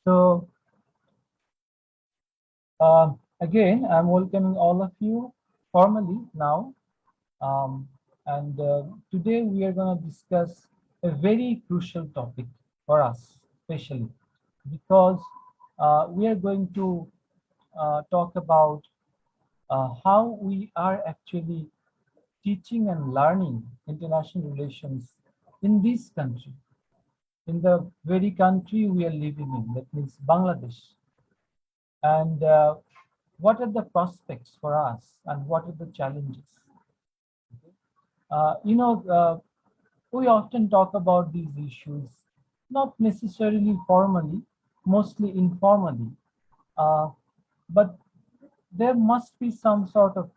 So again, I'm welcoming all of you formally now. Um, and today we are going to discuss a very crucial topic for us, especially because we are going to talk about how we are actually teaching and learning international relations in this country, in the very country we are living in, that means Bangladesh. And what are the prospects for us and what are the challenges? You know, we often talk about these issues, not necessarily formally, mostly informally, uh, but there must be some sort of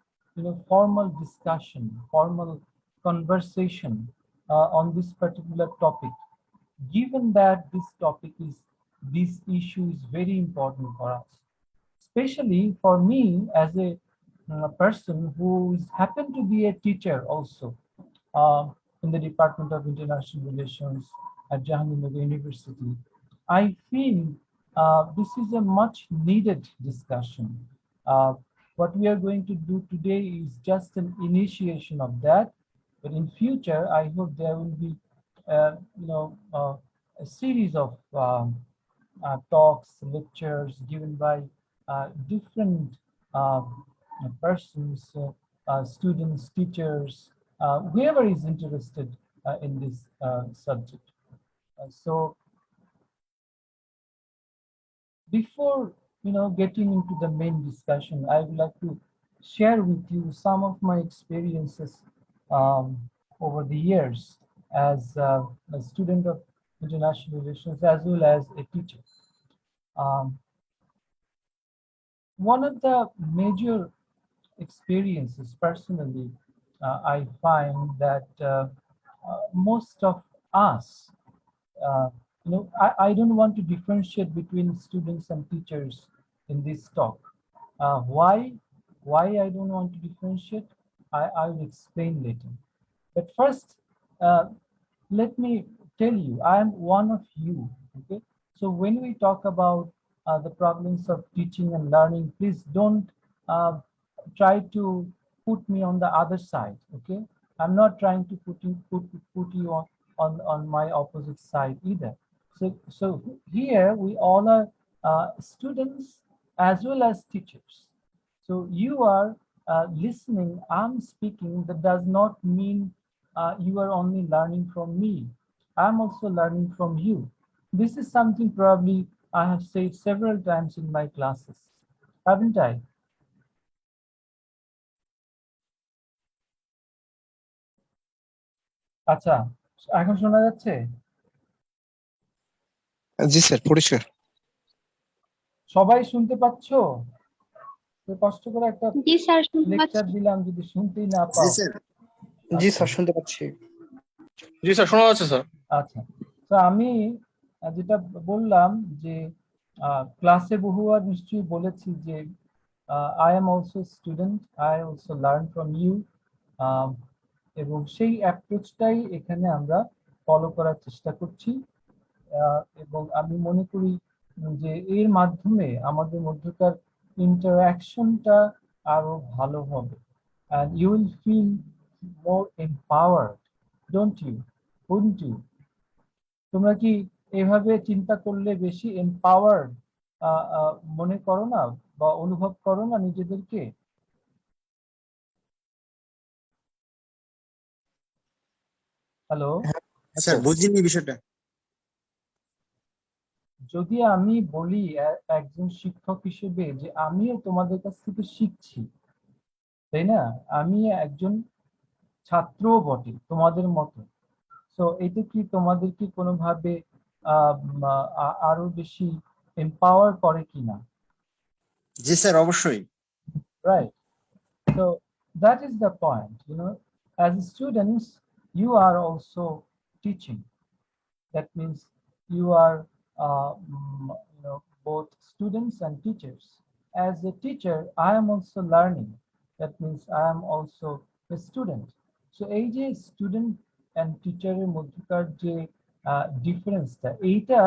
formal discussion, formal conversation on this particular topic, given that this issue is very important for us, especially for me as a person who is happen to be a teacher also uh, in the Department of International Relations at Jahangirnagar University. I feel this is a much needed discussion. Uh, what we are going to do today is just an initiation of that, but in future, I hope there will be, a series of talks, lectures given by different persons, students, teachers, whoever is interested in this subject. So before getting into the main discussion, I would like to share with you some of my experiences um, over the years as a student of international relations as well as a teacher. Um, One of the major experiences personally, I find that most of us, uh, I don't want to differentiate between students and teachers in this talk. Why? Why I don't want to differentiate? I will explain later. But first, uh, let me tell you, I am one of you. Okay. So when we talk about the problems of teaching and learning, please don't uh, try to put me on the other side. Okay. I'm not trying to put you on my opposite side either. So here we all are students as well as teachers. So you are listening, I'm speaking, that does not mean you are only learning from me. I'm also learning from you. This is something probably I have said several times in my classes, haven't I? আচ্ছা, এখন শোনা যাচ্ছে? জি sir, পরিষ্কার। সবাই শুনতে পাচ্ছো? তো কষ্ট করে একটা জি স্যার, শুনতে লেকচার পাচ্ছি। দিলাম, যদি শুনতেই না জি পাও। স্যার। জি আচ্ছা স্যার, শুনতে পাচ্ছি। জি স্যার, শোনা যাচ্ছে স্যার। আচ্ছা, তো আমি যেটা বললাম যে ক্লাসে বহুবার নিশ্চয়ই বলেছি যে I am also student, I also learn from you, এবং সেই অ্যাপ্রোচটাই এখানে আমরা ফলো করার চেষ্টা করছি। এবং আমি মনে করি যে এর মাধ্যমে আমাদের মধ্যকার ইন্টারাকশনটা আরো ভালো হবে, and you will feel more empowered, don't you? Wouldn't you? তোমরা কি এভাবে চিন্তা করলে বেশি এম্পাওয়ার্ড মনে করো না বা অনুভব করো না নিজেদেরকে? হ্যালো? স্যার, বুঝিনি বিষয়টা। যদি আমি বলি একজন শিক্ষক হিসেবে যে আমিও তোমাদের কাছ থেকে শিখছি, তাই না? আমি একজন ছাত্রও বটে তোমাদের মতো। সো এটা কি তোমাদের কি কোনোভাবে আরো বেশি এম্পাওয়ার করে কিনা? জি স্যার, অবশ্যই। Right. So that is the point. As students, you are also teaching. That means you are, both students and teachers. As a teacher, I am also learning. That means I am also a student. So এই যে student and টিচারের মধ্যকার যে ডিফারেন্সটা, এইটা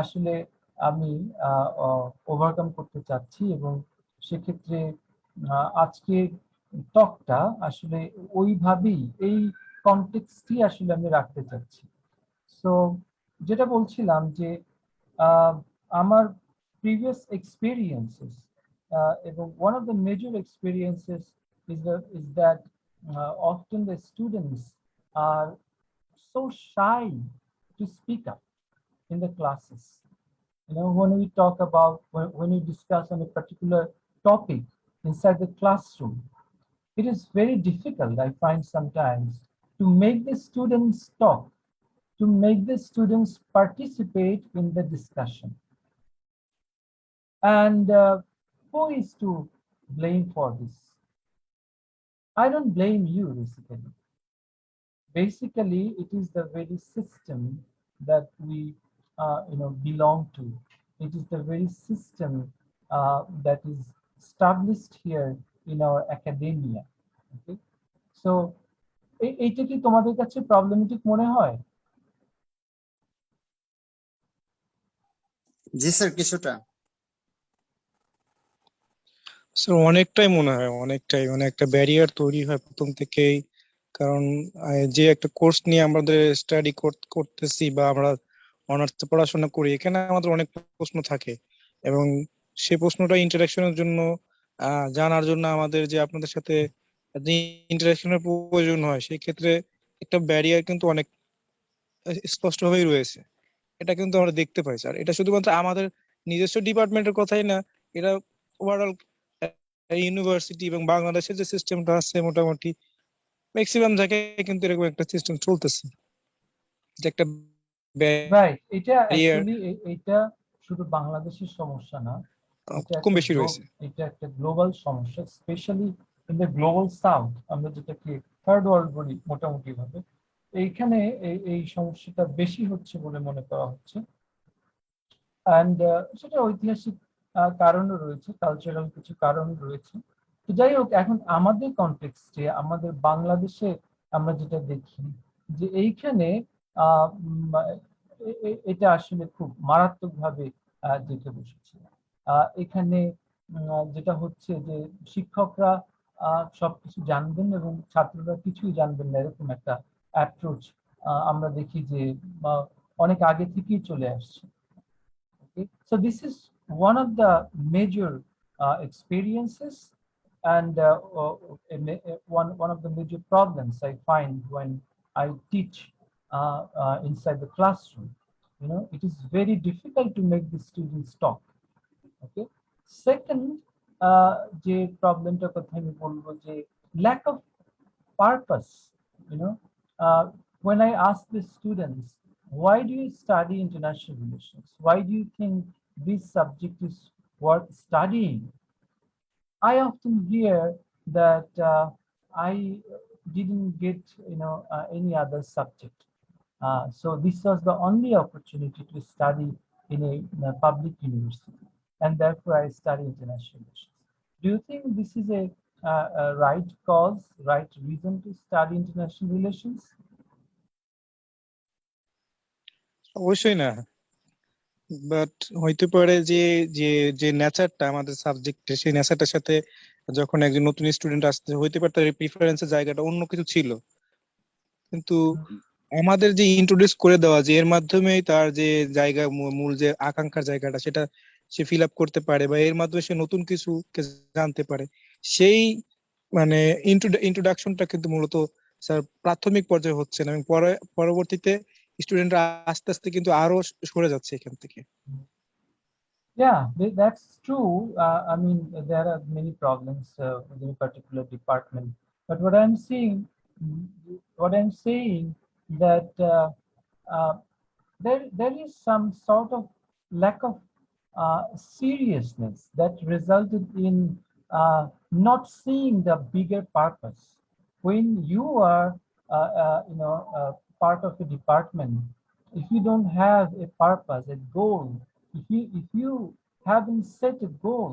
আসলে আমি overcome করতে চাচ্ছি, এবং সেক্ষেত্রে আজকে টকটা আসলে ওইভাবেই এই কনটেক্সটই আসলে আমি রাখতে চাচ্ছি। সো যেটা বলছিলাম যে আমার previous experiences, এবং one of the major experiences is that often the students are so shy to speak up in the classes. When we talk about, when we discuss on a particular topic inside the classroom, it is very difficult, I find sometimes, to make the students talk, to make the students participate in the discussion. And who is to blame for this? I don't blame you, basically. Basically, it is the very system that we belong to. It is the very system that is established here in our academia. Okay, so এইটা কি তোমাদের কাছে problematic মনে হয়? জি sir কিছুটা। Sir অনেকটাই মনে হয়, অনেকটাই, মানে একটা ব্যারিয়ার তৈরি হয় প্রথম থেকেই। কারণ যে একটা কোর্স নিয়ে আমাদের স্টাডি করতেছি বা আমরা অনার্স পড়াশোনা করি, এখানে আমাদের অনেক প্রশ্ন থাকে, এবং সেই প্রশ্নটা ইন্টারাকশনের জন্য, জানার জন্য আমাদের যে আপনাদের সাথে যে ইন্টারাকশনের প্রয়োজন হয়, সেই ক্ষেত্রে একটা ব্যারিয়ার কিন্তু অনেক স্পষ্টভাবেই রয়েছে। এটা কিন্তু আমরা দেখতে পাই স্যার। এটা শুধুমাত্র আমাদের নিজস্ব ডিপার্টমেন্টের কথাই না, এটা ওভারঅল ইউনিভার্সিটি এবং বাংলাদেশের যে সিস্টেমটা আছে মোটামুটি ম্যাক্সিমাম জায়গায় কিন্তু এরকম একটা সিস্টেম চলতেছে, যে একটা রাইট, এটা ব্যারিয়ার অ্যাকচুয়ালি এটা শুধু বাংলাদেশের সমস্যা না, কম বেশি রয়েছে। এটা একটা গ্লোবাল সমস্যা, specially in the global south, আমরা যেটাকে থার্ড ওয়ার্ল্ড বলি মোটামুটি ভাবে। এইখানে এই সমস্যাটা বেশি হচ্ছে বলে মনে করা হচ্ছে। অ্যান্ড সেটা ঐতিহাসিক কারণও রয়েছে, কালচারাল কিছু কারণ রয়েছে। তো যাই হোক, এখন আমাদের কনটেক্সটে, আমাদের বাংলাদেশে আমরা যেটা দেখি যে এইখানে এটা আসলে খুব মারাত্মকভাবে দেখে বসেছে। এখানে যেটা হচ্ছে যে শিক্ষকরা সবকিছু জানবেন এবং ছাত্ররা কিছুই জানবেন না, এরকম একটা অ্যাপ্রোচ আমরা দেখি যে অনেক আগে থেকেই চলে আসছে। Okay, so this is one of the major experiences, and one of the major problems I find when I teach inside the classroom. It is very difficult to make the students talk. Okay. Second, যে প্রবলেমটার কথা আমি বলবো যে lack of purpose. You know, when I ask the students, why do you study international relations? Why do you think this subject is worth studying? I often hear that I didn't get, any other subject. So this was the only opportunity to study in a public university, and therefore I study international relations. Do you think this is a right cause, right reason to study international relations? অবশ্যই না, but হইতে পারে যে যে যে নেচারটা আমাদের সাবজেক্টে, সেই নেচারটার সাথে যখন একজন নতুন স্টুডেন্ট আসতে, হইতে পারে তার প্রিফারেন্সের জায়গাটা অন্য কিছু ছিল, কিন্তু আমাদের যে ইন্ট্রোডিউস করে দেওয়া যে এর মাধ্যমেই তার যে জায়গা, মূল যে আকাঙ্ক্ষার জায়গাটা, সেটা সে ফিল আপ করতে পারে বা এর মাধ্যমে সে নতুন কিছু জানতে পারে, সেই মানে ইন্ট্রোডাকশনটা কিন্তু মূলত স্যার প্রাথমিক পর্যায়ে হচ্ছে না, এবং পরবর্তীতে স্টুডেন্টরা আস্তে আস্তে কিন্তু আরো সরে যাচ্ছে এখান থেকে। Yeah, that's true. I mean, there are many problems within a particular department. But what I'm saying that there is some sort of lack of seriousness that resulted in not seeing the bigger purpose. When you are, part of a department, if you don't have a purpose, a goal, if you haven't set a goal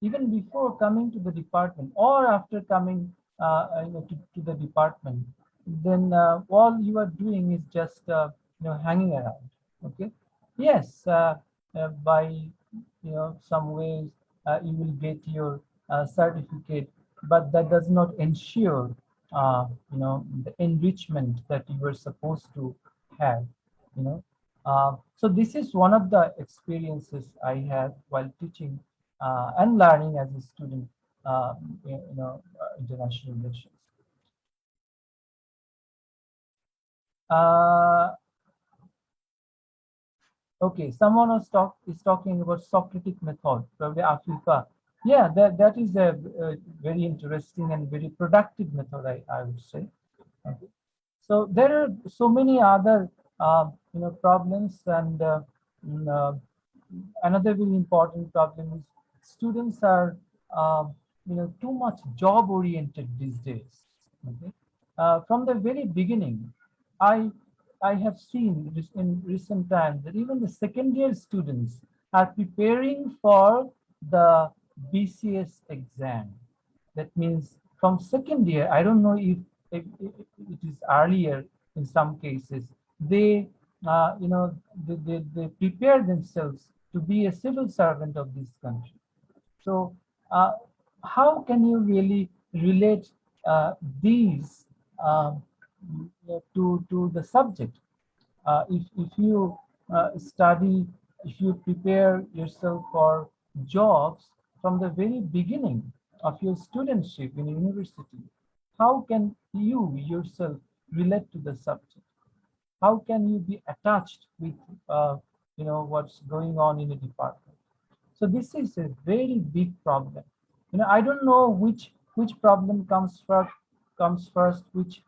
even before coming to the department or after coming to the department, then all you are doing is just hanging around. Okay. Yes, by some ways you will get your certificate, but that does not ensure the enrichment that you were supposed to have. you know so this is one of the experiences I had while teaching and learning as a student, international relations. uh, Okay, someone is talking about Socratic method, probably Africa. Yeah, that is a very interesting and very productive method, I would say. Okay. So there are so many other problems, and another very important problem is students are too much job oriented these days. Okay. From the very beginning, I I have seen in recent times that even the second year students are preparing for the BCS exam. That means from second year, I don't know if it is earlier in some cases, they, they prepare themselves to be a civil servant of this country. So how can you really relate these to the subject? If you study, if you prepare yourself for jobs from the very beginning of your studentship in university, how can you yourself relate to the subject? How can you be attached with what's going on in a department? So this is a very big problem. I don't know which problem comes first, which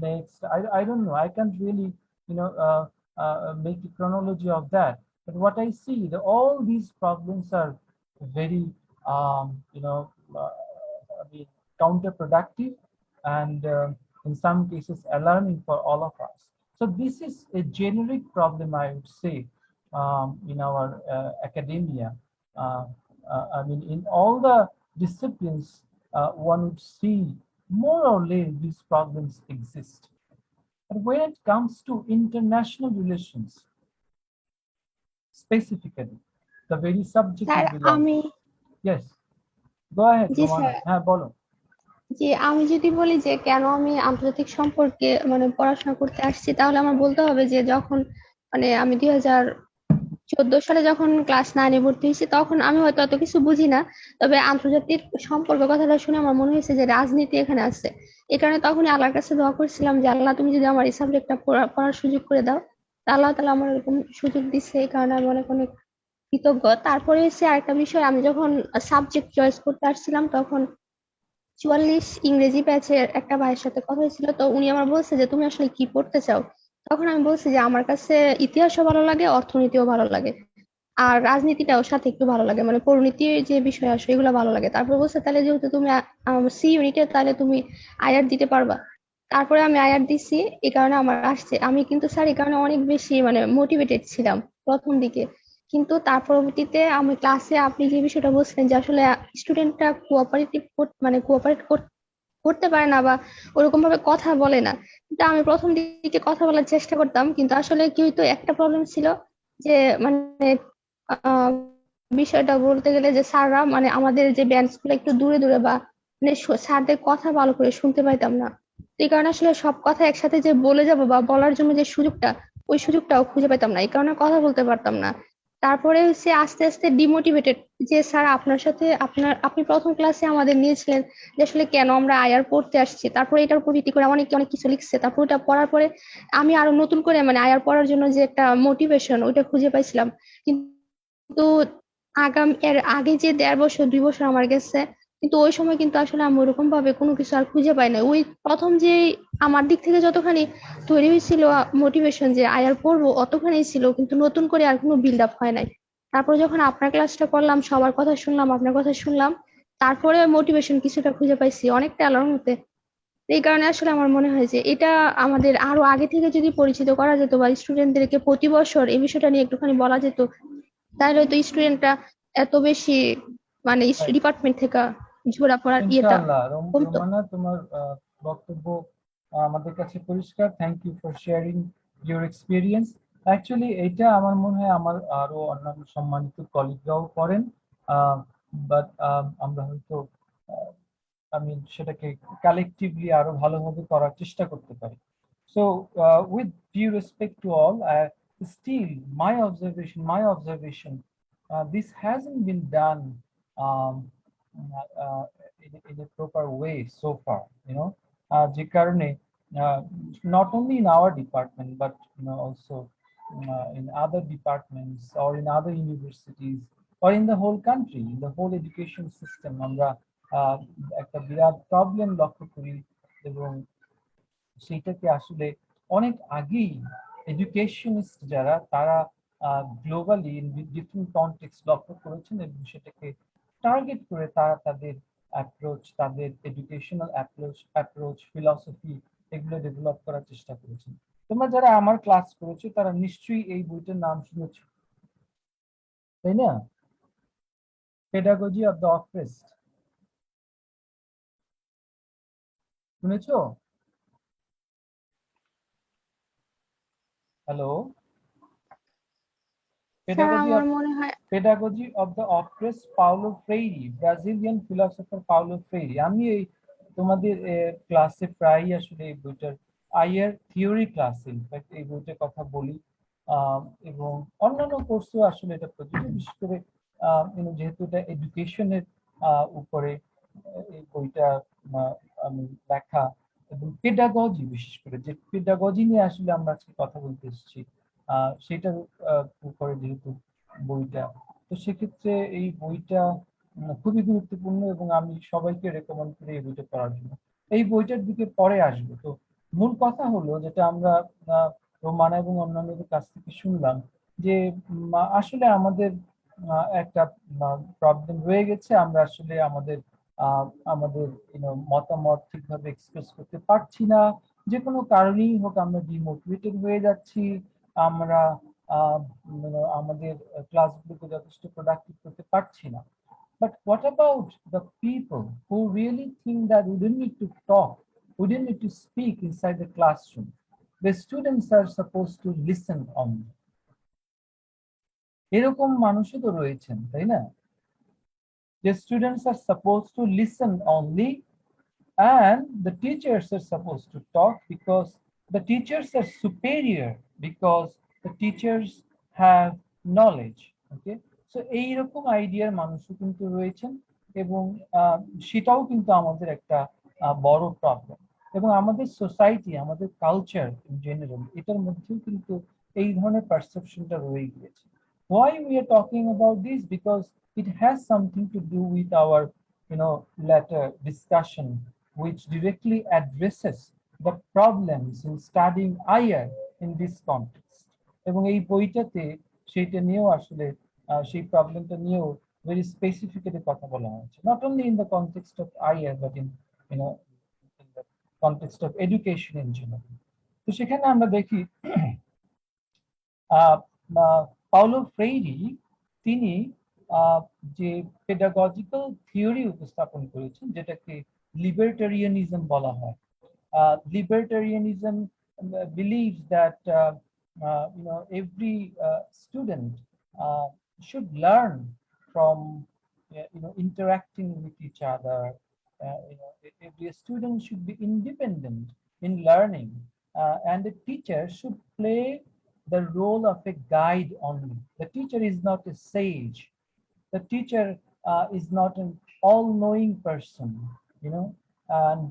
next. I don't know. I can't really make a chronology of that. But what I see, all these problems are very I mean, counterproductive, and in some cases alarming for all of us. So this is a generic problem, I would say, in our academia. I mean, in all the disciplines, one would see more or less these problems exist. But when it comes to international relations, specifically, the very subject sir you belong আমি to. Yes, go ahead, G Romana. Sir হ্যাঁ, বলো। জি আমি যদি বলি যে কেন আমি আন্তর্জাতিক সম্পর্কে মানে পড়াশোনা করতে আসছি, তাহলে আমার বলতে হবে যে যখন মানে আমি 2014 সালে যখন ক্লাস 9-এ ভর্তি হয়েছি, তখন আমি হয়তো অত কিছু বুঝি না। তবে আন্তর্জাতিক সম্পর্ক কথাটা শুনে আমার মনে হয়েছে যে রাজনীতি এখানে আছে। এই কারণে তখনই আল্লাহর কাছে দোয়া করছিলাম যে আল্লাহ, তুমি যদি আমার এই সাবজেক্টটা পড়ার সুযোগ করে দাও, তা আল্লাহ তাআলা আমার এরকম সুযোগ দিচ্ছে। এই কারণে আমি অনেক অনেক কৃতজ্ঞ। তারপরে হচ্ছে আরেকটা বিষয়, আমি যখন সাবজেক্ট চয়েস করতে আসছিলাম, তখন 44 ইংরেজি ব্যাচের একটা ভাইয়ের সাথে কথা হয়েছিল। তো উনি আমার বলছে যে তুমি আসলে কি পড়তে চাও। তখন আমি বলছি যে আমার কাছে ইতিহাসও ভালো লাগে, অর্থনীতিও ভালো লাগে, আর রাজনীতিটাও সাথে একটু ভালো লাগে, মানে পরিণতির যে বিষয় আসে এগুলো ভালো লাগে। তারপর বলছে তাহলে যেহেতু তুমি সি ইউনিটে, তাহলে তুমি আইআর দিতে পারবা। তারপরে আমি আইআর দিছি, এই কারণে আমার আসছে। আমি কিন্তু স্যার এই কারণে অনেক বেশি মানে মোটিভেটেড ছিলাম প্রথম দিকে। কিন্তু তার পরবর্তীতে আমি ক্লাসে আপনি যে বিষয়টা বলছিলেন যে আসলে স্টুডেন্টরা মানে কোঅপারেট করতে পারে না বা ওরকম ভাবে কথা বলে না। কিন্তু আমি প্রথম দিকে কথা বলার চেষ্টা করতাম, কিন্তু আসলে কি হইতো, একটা প্রবলেম ছিল যে মানে আহ বিষয়টা বলতে গেলে যে স্যাররা মানে আমাদের যে বেঞ্চ গুলো একটু দূরে দূরে, বা মানে স্যারদের কথা ভালো করে শুনতে পাইতাম না। তো এই কারণে আসলে সব কথা একসাথে যে বলে যাব বা বলার জন্য যে সুযোগটা, ওই সুযোগটাও খুঁজে পেতাম না, এই কারণে কথা বলতে পারতাম না। তারপরে হচ্ছে আস্তে আস্তে ডিমোটিভেটেড, যে স্যার আপনার সাথে আপনি প্রথম ক্লাসে আমাদের নিয়েছিলেন যে আসলে কেন আমরা আইআর পড়তে আসছি, তারপরে এটার উপর ভিত্তি করে অনেক অনেক কিছু লিখছে। তারপর ওটা পড়ার পরে আমি আরো নতুন করে মানে আইআর পড়ার জন্য যে একটা মোটিভেশন, ওইটা খুঁজে পাইছিলাম। কিন্তু এর আগে যে 1.5 বছর 2 বছর আমার গেছে, কিন্তু ওই সময় কিন্তু আসলে আমি ওরকম ভাবে কোনো কিছু আর খুঁজে পাই না। ওই প্রথম যে আমার দিক থেকে যতখানি তৈরি হয়েছিল মোটিভেশন যে আইআর পড়বো, অতখানি ছিল, কিন্তু নতুন করে আর কোনো বিল্ড আপ হয় নাই। তারপর যখন আপনার ক্লাসটা করলাম, সবার কথা শুনলাম, আপনার কথা শুনলাম, তারপরে মোটিভেশন কিছুটা খুঁজে পাইছি, অনেকটা আলোর মতে। এই কারণে আসলে আমার মনে হয় যে এটা আমাদের আরো আগে থেকে যদি পরিচিত করা যেত, বা স্টুডেন্টদেরকে প্রতি বছর এই বিষয়টা নিয়ে একটুখানি বলা যেত, তাহলে হয়তো স্টুডেন্টরা এত বেশি মানে ডিপার্টমেন্ট থেকে ঝোড়া পড়ার ইয়েটা ইনশাআল্লাহ, কমতো। রোমানা, তোমার বক্তব্য আমাদের কাছে পরিষ্কার। Thank you for sharing your experience. Actually এটা আমার মনে হয় আমার আরো অন্যান্য সম্মানিত কলিগরাও করেন, বাট আমরা হয়তো আমি সেটাকে কালেকটিভলি আরো ভালোভাবে করার চেষ্টা করতে পারি। So with due respect to all, still my observation, this hasn't been done um, in a proper way so far, you know, যে কারণে not only in our department but also in other departments or in other universities or in the whole country, in the whole education system, আমরা একটা বিরাট problem লক্ষ্য করি এবং সেইটাকে আসলে অনেক আগেই এডুকেশনিস্ট যারা তারা গ্লোবালি ইন ডিফারেন্ট কনটেক্সট লক্ষ্য করেছেন এবং সেটাকে টার্গেট করে তারা তাদের অ্যাপ্রোচ, তাদের এডুকেশনাল অ্যাপ্রোচ ফিলসফি এগুলো ডেভেলপ করার চেষ্টা করেছেন। তোমরা যারা আমার ক্লাস করেছো তারা নিশ্চয়ই এই বইটার নাম শুনেছো, তাই না? পেডাগজি অফ দ্য অপ্রেসড, শুনেছো? হ্যালো? স্যার Pedagogy আমার of মনে হয় Pedagogy of the Oppressed, Paulo Freire, Brazilian philosopher Paulo Freire। আমি এই তোমাদের ক্লাসে প্রায় আসলে এই বইটার আইয়ের থিওরি ক্লাসে ইনফ্যাক্ট এই বইটার কথা বলি, এবং অন্যান্য কোর্সেও আসলে এটা প্রযোজ্য, বিশেষ করে যেহেতু এটা এডুকেশনের উপরে এই বইটা আমি লেখা, এবং পেডাগজি বিশেষ করে যে পেডাগজি নিয়ে আসলে আমরা আজকে কথা বলতে এসেছি সেটার উপরে যেহেতু বইটা, তো সেক্ষেত্রে এই বইটা খুবই গুরুত্বপূর্ণ এবং আমি সবাইকে রেকমেন্ড করি এই বইটা পড়ার জন্য। এই বইটার দিকে পরে আসবো। তো মূল কথা হলো যেটা আমরা রোমানা এবং অন্যান্যদের কাছ থেকে শুনলাম যে আসলে আমাদের একটা প্রবলেম রয়ে গেছে, আমরা আসলে আমাদের আমাদের মতামত ঠিকভাবে এক্সপ্রেস করতে পারছি না, যে কোনো কারণেই হোক আমরা ডিমোটিভেটেড হয়ে যাচ্ছি, আমরা আমাদের ক্লাসগুলোকে যথেষ্ট প্রোডাক্টিভ করতে পারছি না। But what about the people who really think that we don't need to talk, we don't need to speak inside the classroom? The students are supposed to listen only. এরকম মানুষও তো রয়েছেন, তাই না? The students are supposed to listen only and the teachers are supposed to talk because the teachers are superior, because the teachers have knowledge. Okay, so এইরকম আইডিয়ার মানুষও কিন্তু রয়েছেন এবং সেটাও কিন্তু আমাদের একটা বড় প্রবলেম, এবং আমাদের সোসাইটি, আমাদের কালচার ইন জেনারেল এটার মধ্যেও কিন্তু এই ধরনের পারসেপশনটা রয়ে গিয়েছে। Why we are talking about this? Because it has something to do with our later discussion which directly addresses the problems in studying higher in this context, এবং এই বইটাতে সেইটা নিয়েও আসলে সেই প্রবলেমটা নিয়েও very specifically কথা বলা হয়েছে, not only in the context of higher but in the context of education in general। তো সেখানে আমরা দেখি পাউলো ফ্রেইরি তিনি যে পেডাগজিক্যাল থিওরি উপস্থাপন করেছেন যেটাকে লিবার্টারিয়ানিজম বলা হয়। Libertarianism believes that every student should learn from interacting with each other. Every student should be independent in learning, and the teacher should play the role of a guide only. The teacher is not a sage. The teacher is not an all-knowing person, and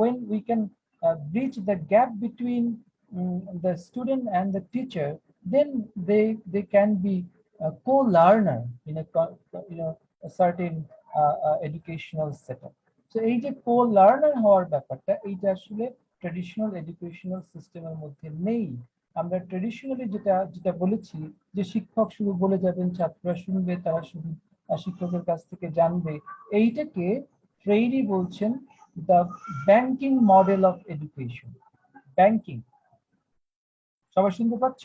when we can bridge the gap between the student and the teacher, then they can be a co-learner in a certain educational setup. So এই যে co-learner হওয়ার ব্যাপারটা এইটা আসলে traditional educational সিস্টেমের মধ্যে নেই। আমরা ট্রেডিশনালি যেটা বলেছি যে শিক্ষক শুধু বলে যাবেন, ছাত্ররা শুনবে, তারা শুধু শিক্ষকের কাছ থেকে জানবে, এইটাকে ফ্রেইরি বলছেন the banking model of education. Banking, সবাই শুনতে পাচ্ছ?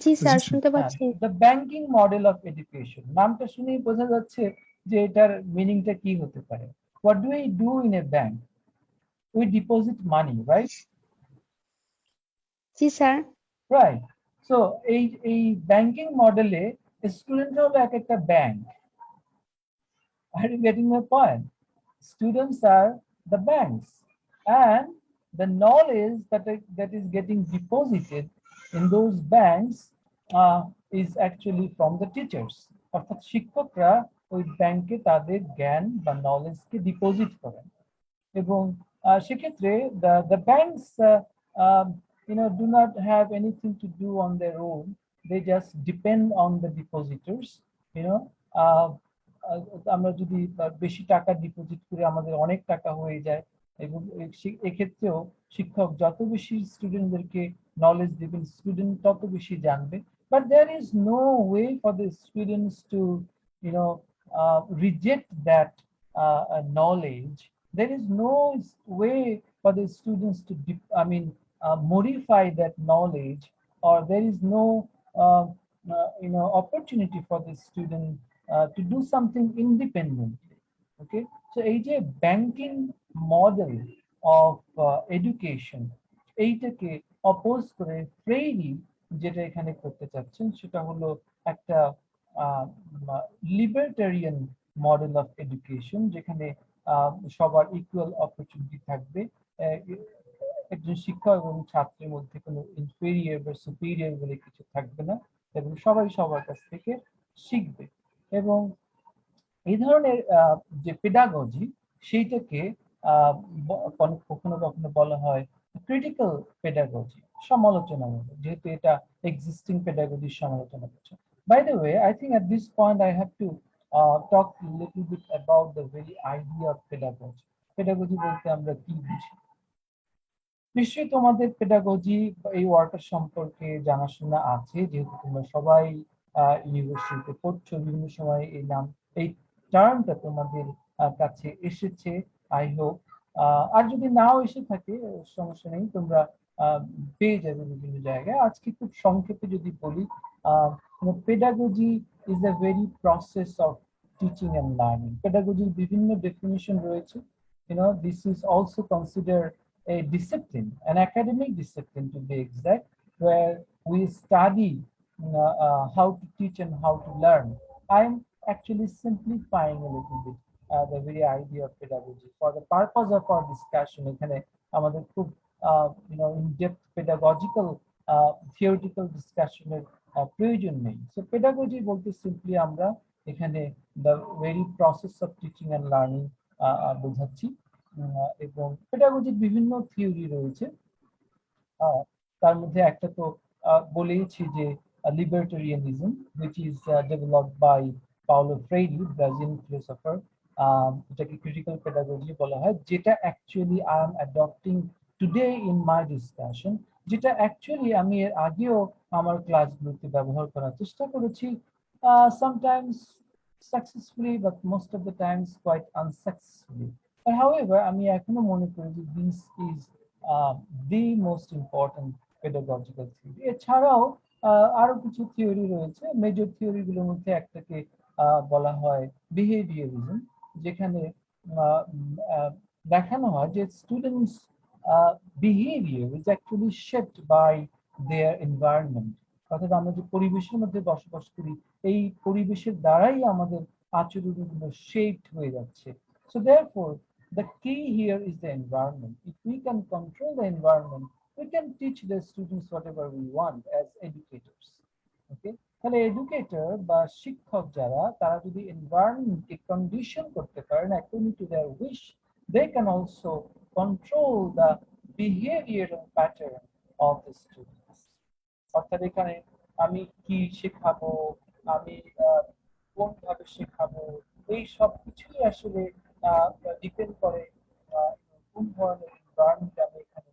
জি স্যার শুনতে পাচ্ছি। The banking model of education, নামটা শুনেই বোঝা যাচ্ছে যে এটার মিনিংটা কি হতে পারে। What do we do in a bank? We deposit money, right? G sir. Right. So এই ব্যাংকিং মডেলে স্টুডেন্ট হলো এক একটা bank. Are you getting my point? Students are the banks, and the knowledge that is getting deposited in those banks is actually from the teachers. অর্থাৎ শিক্ষকরা ওই ব্যাংকে তাদের জ্ঞান বা নলেজকে ডিপোজিট করেন এবং সেক্ষেত্রে the banks do not have anything to do on their own. They just depend on the depositors. you know uh, আমরা যদি বেশি টাকা ডিপোজিট করে আমাদের অনেক টাকা হয়ে যায় এবং এক্ষেত্রেও শিক্ষক যত বেশি স্টুডেন্টদেরকে নলেজ দিবেন স্টুডেন্ট তত বেশি জানবে, but there is no way for the students to you know reject that knowledge. There is no way for the students to modify that knowledge, or there is no opportunity for the student to do something independently. Okay, so এই যে banking model of education, এইটাকে oppose করে ফ্রেইরি যেটা এখানে করতে চাচ্ছেন সেটা হলো একটা লিবার্টারিয়ান মডেল অফ এডুকেশন, যেখানে সবার ইকুয়াল অপরচুনিটি থাকবে। একজন শিক্ষক এবং ছাত্রের মধ্যে কোনো ইনফেরিয়র বা সুপিরিয়র বলে কিছু থাকবে না এবং সবাই সবার কাছ থেকে শিখবে। এবং এই ধরনের যে পেডাগজি সেইটাকে কখনো কখনো বলা হয় ক্রিটিক্যাল পেডাগজি, সমালোচনামূলক, যেহেতু এটা এক্সিস্টিং পেডাগজির সমালোচনা করছে। By the way, I think at this point I have to talk a little bit about the very idea of pedagogy. Pedagogy বলতে আমরা কি বুঝি? নিশ্চয়ই তোমাদের পেডাগজি এই ওয়ার্ডটা সম্পর্কে জানাশোনা আছে, যেহেতু তোমরা সবাই ইউনিভার্সিটিতে পড়ছো, বিভিন্ন সময় এই টার্মটা তোমাদের কাছে এসেছে, আই হোপ। আর যদি নাও এসে থাকে সমস্যা নেই, তোমরা পেয়ে যাবে বিভিন্ন জায়গায়। আজকে খুব সংক্ষেপে যদি বলি, pedagogy is the very process of teaching and learning. পেডাগজির বিভিন্ন ডেফিনিশন রয়েছে। This is also considered a discipline, an academic discipline to be exact, where we study how to teach and how to learn. I'm actually simplifying a little bit the very idea of pedagogy for the purpose of our discussion. এখানে আমাদের খুব in-depth pedagogical theoretical discussion এর প্রয়োজন নেই। So pedagogy বলতে simply আমরা এখানে the very process of teaching and learning বোঝাচ্ছি। এবং পেডাগজির বিভিন্ন থিওরি রয়েছে, তার মধ্যে একটা তো বলেইছি যে লিবার্টারিয়ানিজম, which is developed by Paulo Freire, Brazilian philosopher, যেটাকে ক্রিটিক্যাল পেডাগজি বলা হয়, যেটা actually I am adopting today in my discussion, যেটা অ্যাকচুয়ালি আমি এর আগেও আমার ক্লাসগুলোতে ব্যবহার করার চেষ্টা করেছি, sometimes successfully but most of the times quite unsuccessfully. But however, আমি এখনো মনে করি যে this is the most important pedagogical theory. এছাড়াও আরো কিছু থিওরি রয়েছে। মেজর থিওরি গুলোর মধ্যে একটাকে বলা হয় বিহেভিয়ারিজম, যেখানে দেখানো হয় যে students behaviour is actually shaped by their environment. অর্থাৎ আমরা যে পরিবেশের মধ্যে বসবাস করি, এই পরিবেশের দ্বারাই আমাদের আচরণগুলো শেপড হয়ে যাচ্ছে। So therefore, the key here is the environment. If we can control the environment, we can teach the students whatever we want as educators. Okay? তাহলে এডুকেটর বা শিক্ষক যারা, তারা যদি এনভায়রনমেন্টকে কন্ডিশন করতে পারেন according to their wish, they can also control the behavioral pattern of the students. অর্থাৎ এখানে আমি কি শেখাবো, আমি কোনভাবে শেখাবো, এই সব কিছুই আসলে ডিপেন্ড করে কোন ধরনের এনভায়রনমেন্ট আমি এখানে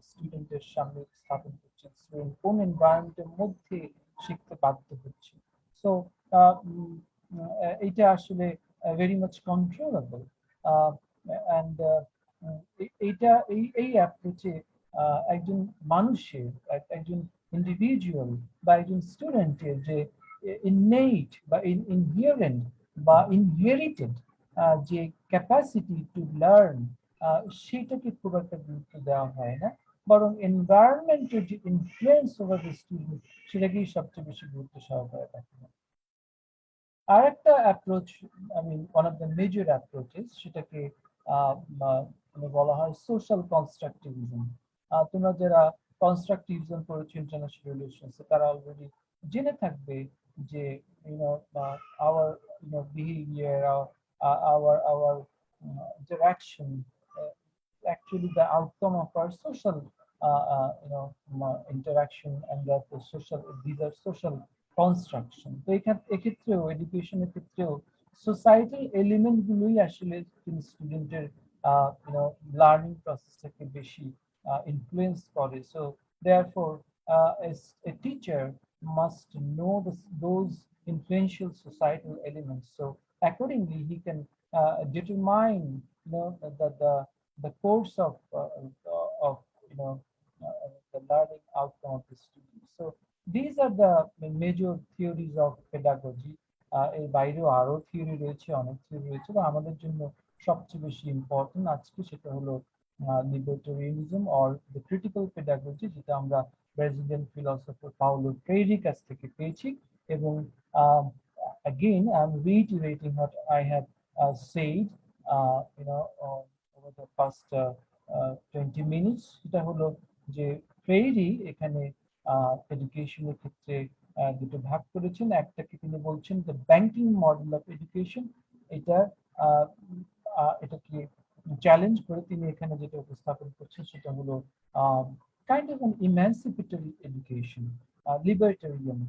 স্টুডেন্টের সামনে স্থাপন করছি, স্টুডেন্ট কোন এনভায়রনমেন্টের মধ্যে শিখতে বাধ্য হচ্ছে। সো এটা আসলে ভেরি মাচ কন্ট্রোলেবল, অ্যান্ড এইটা এই অ্যাপ্রোচে একজন মানুষের, একজন ইন্ডিভিজুয়াল বা একজন স্টুডেন্টের যে innate বা inherent বা inherited যে ক্যাপাসিটি টু লার্ন, সেটাকে খুব একটা গুরুত্ব দেওয়া হয় না। বরং এনভায়রনমেন্টের যে ইনফ্লুয়েন্স ওভার দ্য স্টুডেন্ট সেটাকেই সবচেয়ে বেশি গুরুত্ব সহকারে দেখেন। আর একটা approach, I mean one of the major approaches, সেটাকে বলা হয় সোশ্যাল কনস্ট্রাকটিভিজম। তোমরা যারা কনস্ট্রাকটিভিজম পড়েছো ইন্টারন্যাশনাল রিলেশনস, তারা অলরেডি জেনে থাকবে যে our behavior, our interaction, actually the outcome of our social interaction, and therefore social, these are social construction. তো এক্ষেত্রেও এডুকেশনের ক্ষেত্রেও সোসাইটাল এলিমেন্ট গুলোই আসলে স্টুডেন্টের লার্নিং প্রসেসটাকে বেশি ইনফ্লুয়েন্স করে। So therefore a teacher must know those influential societal elements, so accordingly he can determine the course of the learning outcome of the student. So these are the major theories of pedagogy. এর বাইরেও আরো theory রয়েছে, অনেক theory রয়েছে, বা আমাদের জন্য সবচেয়ে বেশি ইম্পর্টেন্ট আজকে সেটা হলো লিবার্টেরিয়ানিজম অর দ্য ক্রিটিক্যাল পেডাগজি, যেটা আমরা ব্রাজিলিয়ান ফিলসফার পাউলো ফ্রেইরি কাছ থেকে পেয়েছি। এবং again I'm reiterating what I have said over the past 20 minutes, সেটা হলো যে ফ্রেইরি এখানে এডুকেশনের ক্ষেত্রে দুটো ভাগ করেছেন। একটাকে তিনি বলছেন the banking model of education, এটাকে চ্যালেঞ্জ করে তিনি এখানে যেটা উপস্থাপন করছেন সেটা হলো kind of an emancipatory education, libertarian,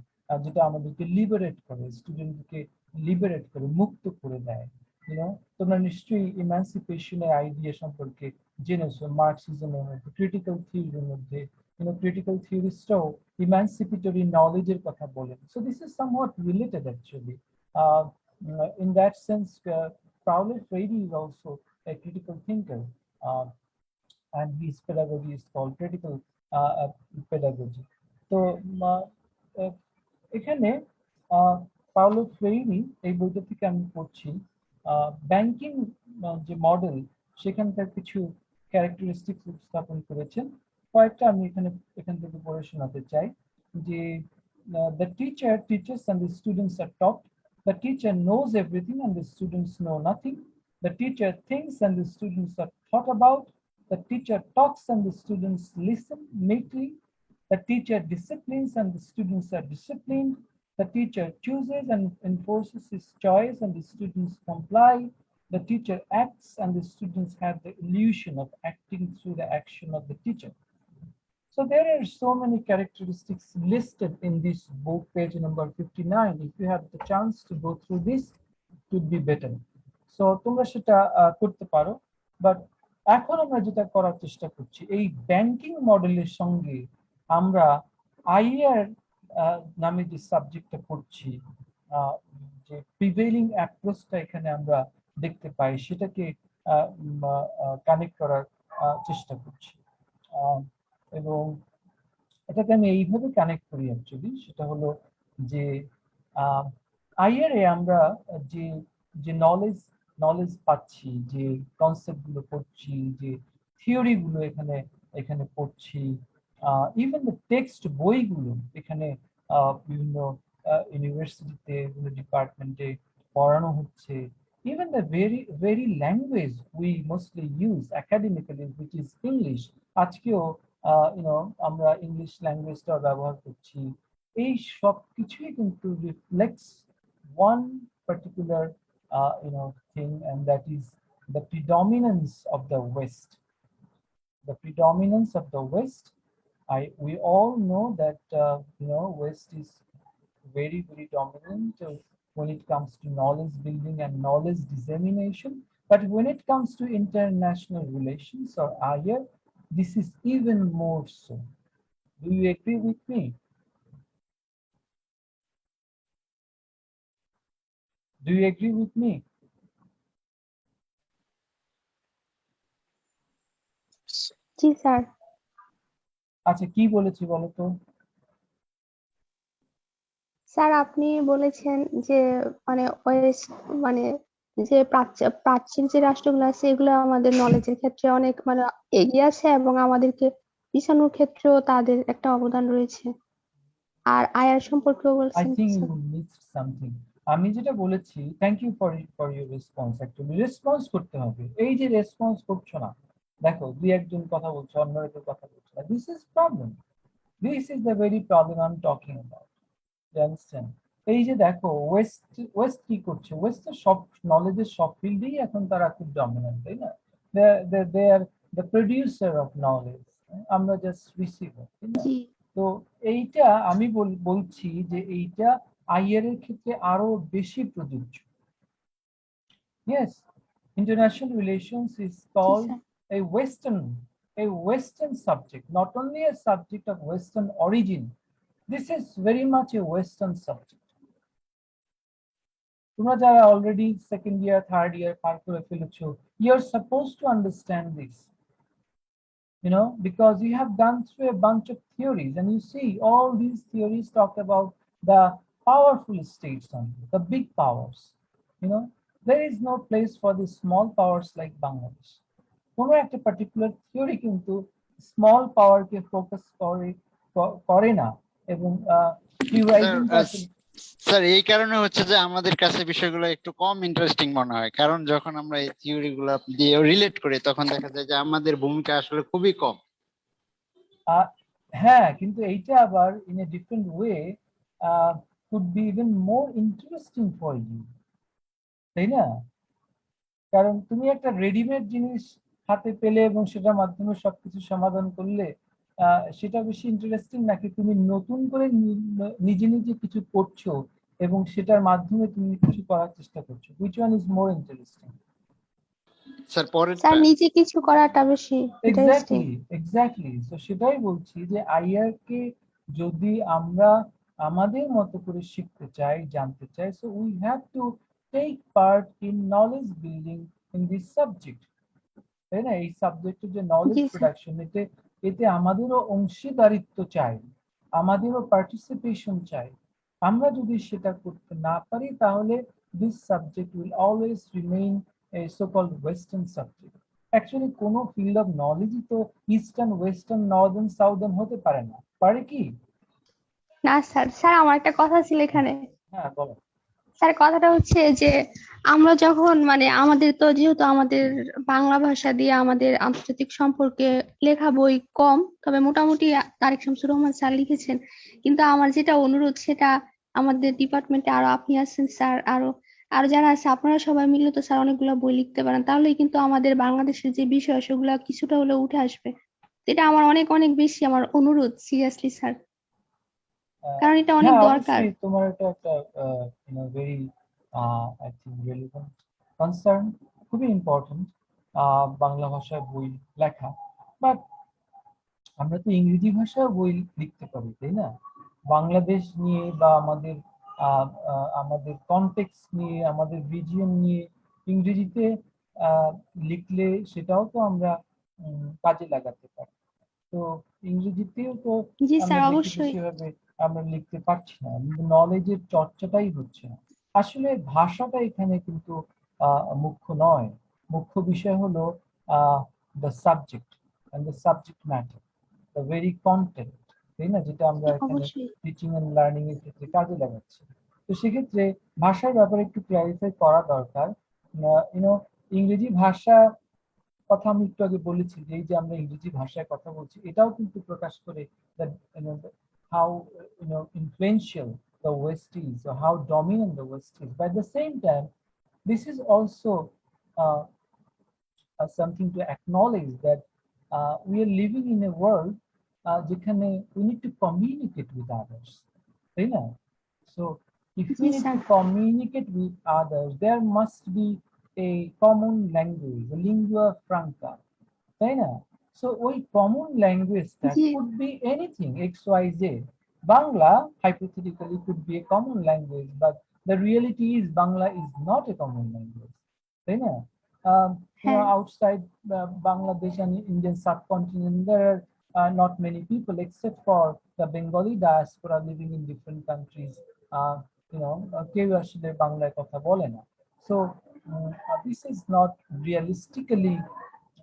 যেটা আমাদেরকে লিবারেট করে, স্টুডেন্টকে লিবারেট করে, মুক্ত করে দেয়। তোমরা নিশ্চয়ই ইমানসিপেশনের আইডিয়া সম্পর্কে জেনেছো, মার্কসিজমের মধ্যে, ক্রিটিক্যাল থিওরির মধ্যে critical theorists emancipatory knowledge এর কথা বলেন। So this is somewhat related actually. In that sense, Paulo Freire is also a critical thinker, and his pedagogy is called critical pedagogy. So এখানে পাওলো ফ্রেইরি এই বইটা থেকে আমি পড়ছি ব্যাংকিং যে মডেল সেখানকার কিছু ক্যারেক্টারিস্টিক্স উপস্থাপন করেছেন। কয়েকটা আমি এখান থেকে পড়ে শোনাতে চাই যে the teacher teaches and the students are taught, the teacher knows everything and the students know nothing, the teacher thinks and the students are thought about, the teacher talks and the students listen meekly, the teacher disciplines and the students are disciplined, the teacher chooses and enforces his choice and the students comply, the teacher acts and the students have the illusion of acting through the action of the teacher. So there are so many characteristics listed in this book, page number 59. If you have the chance to go through this, it would be better. So তোমরা সেটা করতে পারো, but এখন আমরা যেটা করার চেষ্টা করছি, এই ব্যাংকিং মডেলের সঙ্গে আমরা আইআর নামে যে সাবজেক্টটা পড়ছি, যে প্রিভেইলিং অ্যাপ্রোচটা এখানে আমরা দেখতে পাই, সেটাকে কানেক্ট করার চেষ্টা করছি। এবং এটাকে আমি এইভাবে কানেক্ট করি অ্যাকচুয়ালি, সেটা হলো যে আইআরএ আমরা যে যে নলেজ পাচ্ছি, যে কনসেপ্ট গুলো পড়ছি, যে থিওরি গুলো এখানে পড়ছি, ইভেন দ্য টেক্সট বইগুলো এখানে বিভিন্ন ইউনিভার্সিটিতে, বিভিন্ন ডিপার্টমেন্টে পড়ানো হচ্ছে, even the very language we mostly use academically, which is English, আজকেও আমরা ইংলিশ ল্যাঙ্গুয়েজটা ব্যবহার করছি। এই সব কিছুই কিন্তু reflects one particular thing, and that is the predominance of the West. The predominance of the West. We all know that West is very dominant when it comes to knowledge building and knowledge dissemination, but when it comes to international relations or higher, this is even more so. Do you agree with me? Do you agree with me? G sir. আচ্ছা, কি বলেছি বলো তো? Sir আপনি বলেছেন যে মানে West, মানে যে প্রাচ্যের যে রাষ্ট্রগুলো আছে এগুলো আমাদের নলেজের ক্ষেত্রে অনেক মানে এগিয়ে আছে এবং আমাদেরকে পিছানোর ক্ষেত্রেও তাদের একটা অবদান রয়েছে। আর আয়ার সম্পর্কেও I বলছেন think কিছু। you missed something. আমি যেটা বলেছি, thank you for your response. Actually response করতে হবে। এই যে রেসপন্স করছো না, দেখো দুই একজন কথা বলছো, অন্যরা কেউ কথা বলছো না, this is problem. This is the very problem I am talking about. You understand? এই যে দেখো ওয়েস্ট, ওয়েস্ট কি করছে? ওয়েস্টের সব নলেজের সব ফিল্ডেই এখন তারা খুব ডমিনেন্ট, তাই না? They are the producer of knowledge, আমরা জাস্ট রিসিভার, তাই না? জি তো এইটা আমি বলছি যে এইটা আইআর এর ক্ষেত্রে আরো বেশি প্রযোজ্য। Yes, international relations is G called sir. a western subject, not only a subject of western origin. This is very much a western subject. তোমরা যারা already second year third year pass করে ফেলেছো, you are supposed to understand this, because you have gone through a bunch of theories, and you see all these theories talk about the powerful states only, the big powers. There is no place for the small powers like Bangladesh. কোনো একটা particular theory কিন্তু small পাওয়ারকে focus করে না, এবং sir থিওরাইজিংটা আসলে sir এই কারণে হচ্ছে যে আমাদের কাছে বিষয়গুলো একটু কম ইন্টারেস্টিং মনে হয়, কারণ যখন আমরা এই থিওরি গুলো দিয়ে রিলেট করি তখন দেখা যায় যে আমাদের ভূমিকা আসলে খুবই কম। হ্যাঁ, কিন্তু এইটা আবার in a different way could be even more interesting for you, তাই না? কারণ তুমি একটা রেডিমেড জিনিস হাতে পেলে এবং সেটার মাধ্যমে সবকিছু সমাধান করলে সেটা বেশি ইন্টারেস্টিং, নাকি তুমি নতুন করে নিজে নিজে কিছু করছো এবং সেটার মাধ্যমে তুমি কিছু করার চেষ্টা করছো? Which one is more interesting? Sir পরের স্যার নিজে কিছু করাটা বেশি ইন্টারেস্টিং। এক্স্যাক্টলি। তো সেটাই বলছি যে আইআর কে যদি আমরা আমাদের মতো করে শিখতে চাই, জানতে চাই, so we have to take part in knowledge building in this subject, তাই না? এই সাবজেক্টের যে নলেজ জি স্যার। প্রোডাকশন, এতে আমাদেরও অংশীদারিত্ব চাই, আমাদেরও পার্টিসিপেশন চাই। আমরা যদি সেটা করতে না পারি, তাহলে this subject will always remain a so called western subject. Actually কোনো ফিল্ড অফ নলেজই তো ইস্টার্ন, ওয়েস্টার্ন, নর্দার্ন, সাউদার্ন হতে পারে না, পারে কি? না স্যার, স্যার আমার একটা কথা ছিল এখানে। হ্যাঁ, বলো। স্যার কথাটা হচ্ছে যে আমরা যখন মানে আমাদের তো যেহেতু আমাদের বাংলা ভাষা দিয়ে আমাদের আন্তর্জাতিক সম্পর্কে লেখা বই কম, তবে মোটামুটি তারেক শামসুর রহমান স্যার লিখেছেন। কিন্তু আমার যেটা অনুরোধ সেটা আমাদের ডিপার্টমেন্টে আরো আপনি আছেন স্যার, আরো আরো যারা আছে আপনারা সবাই মিলে তো স্যার অনেকগুলো বই লিখতে পারেন, তাহলেই কিন্তু আমাদের বাংলাদেশের যে বিষয় সেগুলো কিছুটা হলেও উঠে আসবে। এটা আমার অনেক অনেক বেশি আমার অনুরোধ, সিরিয়াসলি স্যার, কারণ এটা অনেক হ্যাঁ, দরকার। অবশ্যই তোমার এটা একটা very I think relevant concern, খুবই ইম্পর্টেন্ট বাংলা ভাষায় বই লেখা। বাট আমরা তো ইংরেজি ভাষায় বই লিখতে পারি, তাই না? বাংলাদেশ নিয়ে বা আমাদের কনটেক্সট নিয়ে, আমাদের রিজিয়ন নিয়ে ইংরেজিতে লিখলে সেটাও তো আমরা কাজে লাগাতে পারি। তো ইংরেজিতেও তো জি আমরা স্যার দেখি যে অবশ্যই। সেভাবে আমরা লিখতে পারছি না, নলেজের চর্চাটাই হচ্ছে না। আসলে ভাষাটা এখানে কিন্তু মুখ্য নয়, মুখ্য বিষয় হলো the subject and the subject matter, the very content, তাই না? যেটা আমরা এখানে অবশ্যই। টিচিং এন্ড লার্নিং এর ক্ষেত্রে কাজে লাগাচ্ছি। তো সেক্ষেত্রে ভাষার ব্যাপারে একটু ক্লারিফাই করা দরকার। ইংরেজি ভাষা কথা আমি একটু আগে বলেছি, যে এই যে আমরা ইংরেজি ভাষায় কথা বলছি, এটাও কিন্তু প্রকাশ করে that how influential the West is, or how dominant the West is. But at the same time, this is also uh, something to acknowledge that we are living in a world যেখানে we need to communicate with others, তাই না? So if we G need sir. to communicate with others, there must be a common language, a lingua franca, তাই না? So ওই common language that G could be anything XYZ. Bangla hypothetically could be a common language, but the reality is Bangla is not a common language, তাই না? হ্যাঁ। Outside Bangladesh and Indian subcontinent, there are not many people except for the Bengali diaspora living in different countries. কেউ আসলে বাংলায় কথা বলে না। So this is not realistically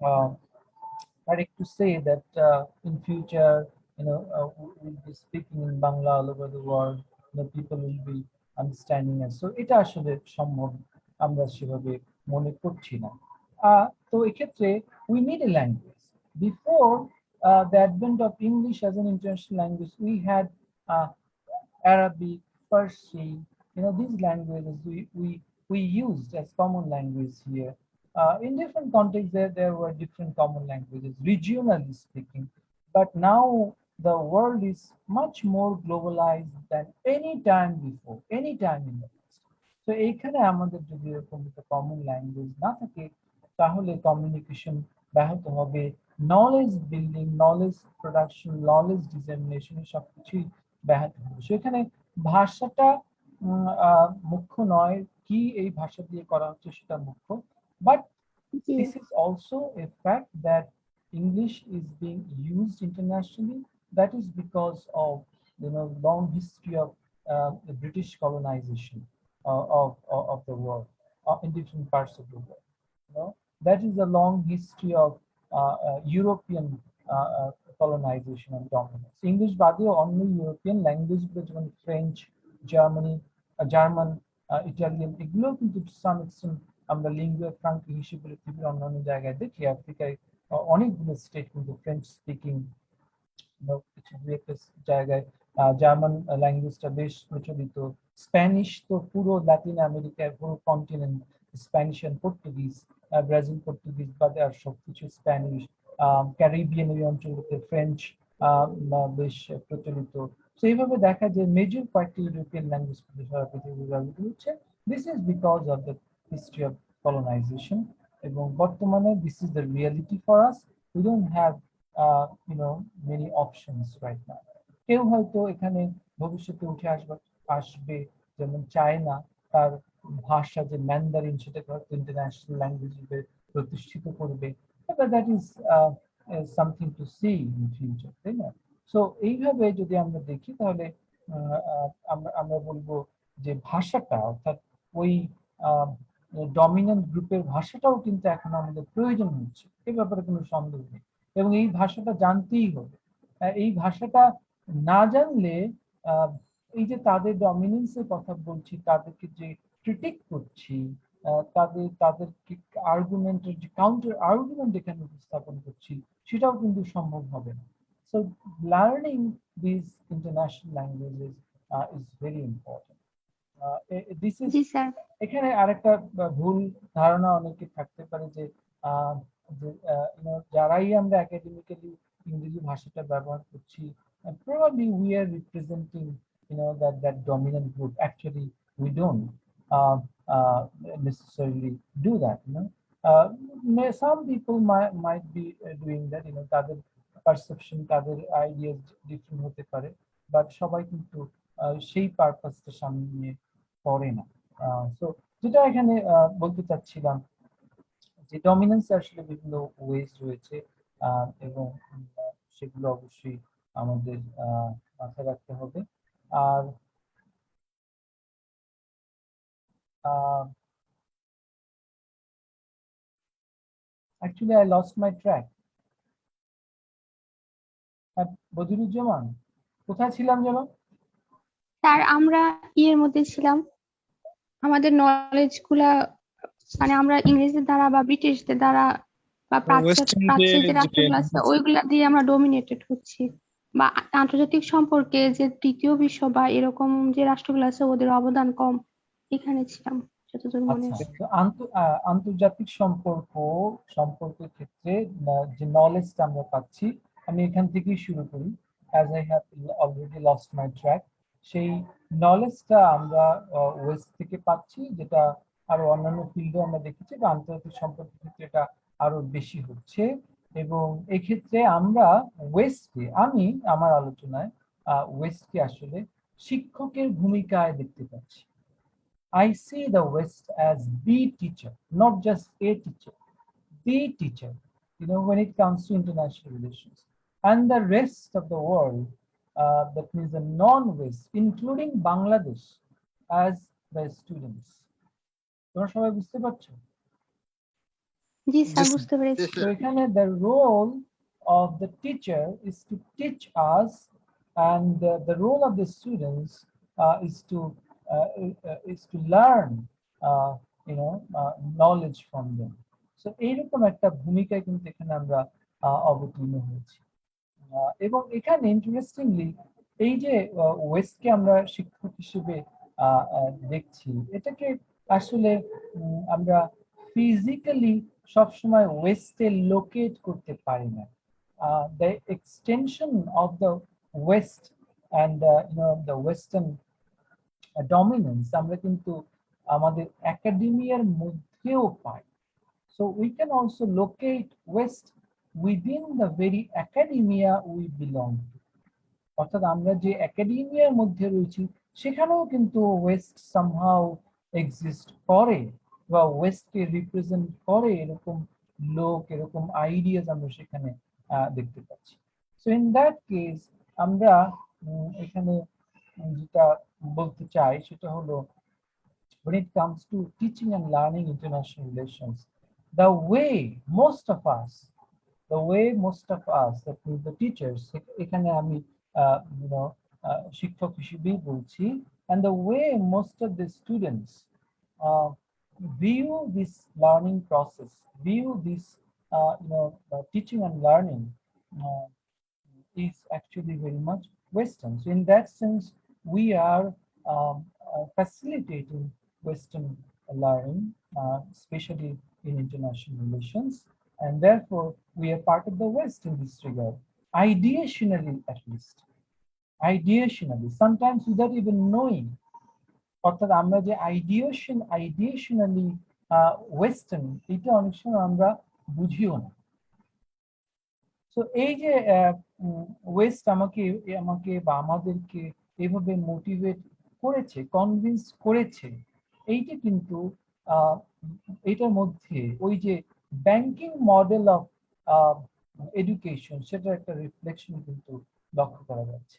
uh, I'd like to say that in future, we'll be speaking in Bangla all over the world. People will be understanding us. So এটা আসলে সম্ভব আমরা সেভাবে মনে করছি না। তো এক্ষেত্রে we need a language. Before the advent of English as an international language, we had uh, Arabic, Farsi, these languages we used as common language here. In different contexts, there were different common languages, regionally speaking. But now the world is much more globalized than any time before, any time in the past. So এইখানে আমাদের যদি এরকম একটা common language না থাকে তাহলে communication ব্যাহত হবে, knowledge building, knowledge production, knowledge dissemination সবকিছুই ব্যাহত হবে। সেখানে ভাষাটা মুখ্য নয়, কি এই ভাষা দিয়ে করা হচ্ছে সেটা মুখ্য। But G this is also a fact that English is being used internationally. That is because of long history of the British colonization of the world in different parts of the world. That is a long history of European colonization and dominance. English বাদেও অন্য European ল্যাঙ্গুয়েজগুলো যেমন French, German, Italian, এগুলো কিন্তু some extent আমরা lingua Franka হিসেবে পৃথিবীর অন্যান্য জায়গায় দেখি। আফ্রিকায় অনেকগুলো স্টেট কিন্তু ফ্রেঞ্চ স্পিকিং, কিছু দু একটা জায়গায় জার্মান ল্যাঙ্গুয়েজটা বেশ প্রচলিত। স্প্যানিশ তো পুরো লাতিন আমেরিকার পুরো continent, Spanish and Portuguese, Brazil Portuguese বাদে আর সবকিছু স্প্যানিশ। ক্যারিবিয়ান ওই অঞ্চলগুলোতে ফ্রেঞ্চ বেশ প্রচলিত। তো এইভাবে দেখা যায় মেজর কয়েকটি ইউরোপিয়ান ল্যাঙ্গুয়েজ সারা পৃথিবী ব্যবহৃত হচ্ছে। This is because of the history of colonisation. এবং বর্তমানে this is the reality for us. We don't have many options right now. কেউ হয়তো এখানে ভবিষ্যতে উঠে আসবে যেমন চায়না, তার ভাষা যে ম্যান্ডারিন সেটাকে হয়তো ইন্টারন্যাশনাল ল্যাঙ্গুয়েজ হিসেবে প্রতিষ্ঠিত করবে। That is something to see in future, তাই না? সো এইভাবে যদি আমরা দেখি তাহলে আমরা বলবো যে ভাষাটা, অর্থাৎ ওই ডমিনেন্ট গ্রুপের ভাষাটাও কিন্তু এখন আমাদের প্রয়োজন হচ্ছে, এ ব্যাপারে কোনো সন্দেহ নেই। এবং এই ভাষাটা জানতেই হবে। এই ভাষাটা না জানলে এই যে তাদের ডমিনেন্সের কথা বলছি, তাদেরকে যে ক্রিটিক করছি, তাদেরকে আর্গুমেন্টের যে কাউন্টার আর্গুমেন্ট এখানে উপস্থাপন করছি, সেটাও কিন্তু সম্ভব হবে না। So learning this international languages is very important. This is G sir. এখানে আরেকটা ভুল ধারণা অনেকে থাকতে পারে যে যারাই আমরা একাডেমিক্যালি ইংরেজি ভাষাটা ব্যবহার করছি, probably we are representing that dominant group. Actually we don't uh, uh, necessarily do that. Some people might be doing that. তাদের পারসেপশন, তাদের আইডিয়াস ডিফারেন্ট হতে পারে, বাট সবাই কিন্তু সেই পারপাসটা সামনে নিয়ে করে না। সো যেটা এখানে বলতে চাচ্ছিলাম যে ডমিনেন্স আসলে বিভিন্ন ওয়েজ রয়েছে, এবং সেগুলো অবশ্যই আমাদের মাথায় রাখতে হবে। আর actually I lost my track. Badiruzzaman, কোথায় ছিলাম যেন? স্যার আমরা ইয়ের মধ্যে ছিলাম, আমাদের নলেজ গুলা মানে আমরা ইংরেজদের দ্বারা বা ব্রিটিশদের দ্বারা বা প্রাচ্যের যে রাষ্ট্রগুলো আছে ওইগুলা দিয়ে আমরা ডমিনেটেড হচ্ছি, বা আন্তর্জাতিক সম্পর্কে যে তৃতীয় বিশ্ব বা এরকম যে রাষ্ট্রগুলো আছে ওদের অবদান কম, এখানে ছিলাম যতদূর মনে আছে। আন্তর্জাতিক সম্পর্কের ক্ষেত্রে যে নলেজটা আমরা পাচ্ছি, আমি এখান থেকেই শুরু করি। as I have already lost my track, সেই নলেজটা আমরা ওয়েস্ট থেকে পাচ্ছি, যেটা আরো অন্যান্য ফিল্ডে আমরা দেখেছি, বা আন্তর্জাতিক সম্পর্কের ক্ষেত্রে এটা আরো বেশি হচ্ছে। এবং এক্ষেত্রে আমরা ওয়েস্টকে, আমি আমার আলোচনায় ওয়েস্টকে আসলে শিক্ষকের ভূমিকায় দেখতে পাচ্ছি। I see the West as the teacher, not just a teacher, the teacher, when it comes to international relations. And the rest of the world, that means the non-West, including Bangladesh, as the students. তোমরা সবাই বুঝতে পারছো? জি sir, বুঝতে পেরেছি। তো এখানে the role of the teacher is to teach us, and the role of the students is to learn knowledge from them. So এইরকম একটা ভূমিকায় কিন্তু এখানে আমরা অবতীর্ণ হয়েছি। এবং এখানে ইন্টারেস্টিংলি এই যে ওয়েস্টকে আমরা শিক্ষক হিসেবে দেখছি, এটাকে আসলে আমরা ফিজিক্যালি সবসময় ওয়েস্টে লোকেট করতে পারি না। The extension of the West and the western dominance আমরা কিন্তু আমাদের একাডেমিয়ার মধ্যেও পাই। So we can also locate West within the very academia we belong to. অর্থাৎ আমরা যে একাডেমিয়ার মধ্যে রয়েছি সেখানেও কিন্তু ওয়েস্ট সামহাউ এক্সিস্ট করে বা ওয়েস্টকে রিপ্রেজেন্ট করে এরকম লোক, এরকম আইডিয়াস আমরা সেখানে দেখতে পাচ্ছি। সো ইন দ্যাট কেস আমরা এখানে যেটা বলতে চাই সেটা হলো, when it comes to teaching and learning international relations, the way most of us, that means the teachers, এখানে আমি শিক্ষক হিসেবেই বলছি, and the way most of the students view this learning process, view this teaching and learning is actually very much Western. So in that sense, we are facilitating Western learning, especially in international relations, and therefore we are part of the West in this regard, ideationally at least. Ideationally, sometimes without even knowing. অর্থাৎ আমরা যে ideationally Western, এটা অনেক সময় আমরা বুঝিও না। তো এই যে ওয়েস্ট আমাকে বা আমাদেরকে এভাবে মোটিভেট করেছে, কনভিন্স করেছে, এইটা কিন্তু এটার মধ্যে ওই যে ব্যাংকিং মডেল অফ এডুকেশন, সেটার একটা রিফ্লেকশন কিন্তু লক্ষ্য করা যাচ্ছে।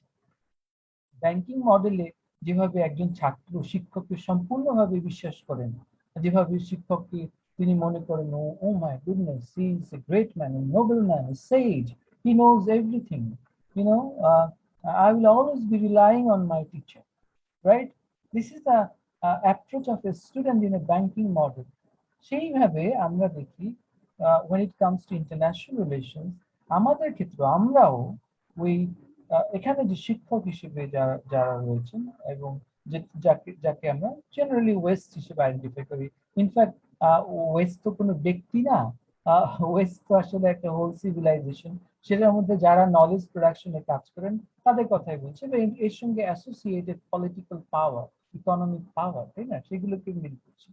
ব্যাংকিং মডেলে যেভাবে একজন ছাত্র শিক্ষককে সম্পূর্ণভাবে বিশ্বাস করেন, যেভাবে শিক্ষককে তিনি মনে করেন, oh my goodness, he is a great man, a noble man, a sage, he knows everything, I will always be relying on my teacher, right? This is the approach of a student in a banking model. সেইভাবে আমরা দেখি when it comes to international relations, আমাদের ক্ষেত্রে আমরাও ওই এখানে যে শিক্ষক হিসেবে যারা রয়েছেন এবং যাকে আমরা জেনারেলি ওয়েস্ট হিসেবে আইডেন্টিফাই করি, ইনফ্যাক্ট ওয়েস্ট তো কোনো ব্যক্তি না, ওয়েস্ট তো আসলে একটা হোল সিভিলাইজেশন, সেটার মধ্যে যারা নলেজ প্রোডাকশনে কাজ করেন তাদের কথাই বলছে, এর সঙ্গে অ্যাসোসিয়েটেড পলিটিক্যাল পাওয়ার, ইকোনমিক পাওয়ার, তাই না, সেগুলোকে মিল করছে।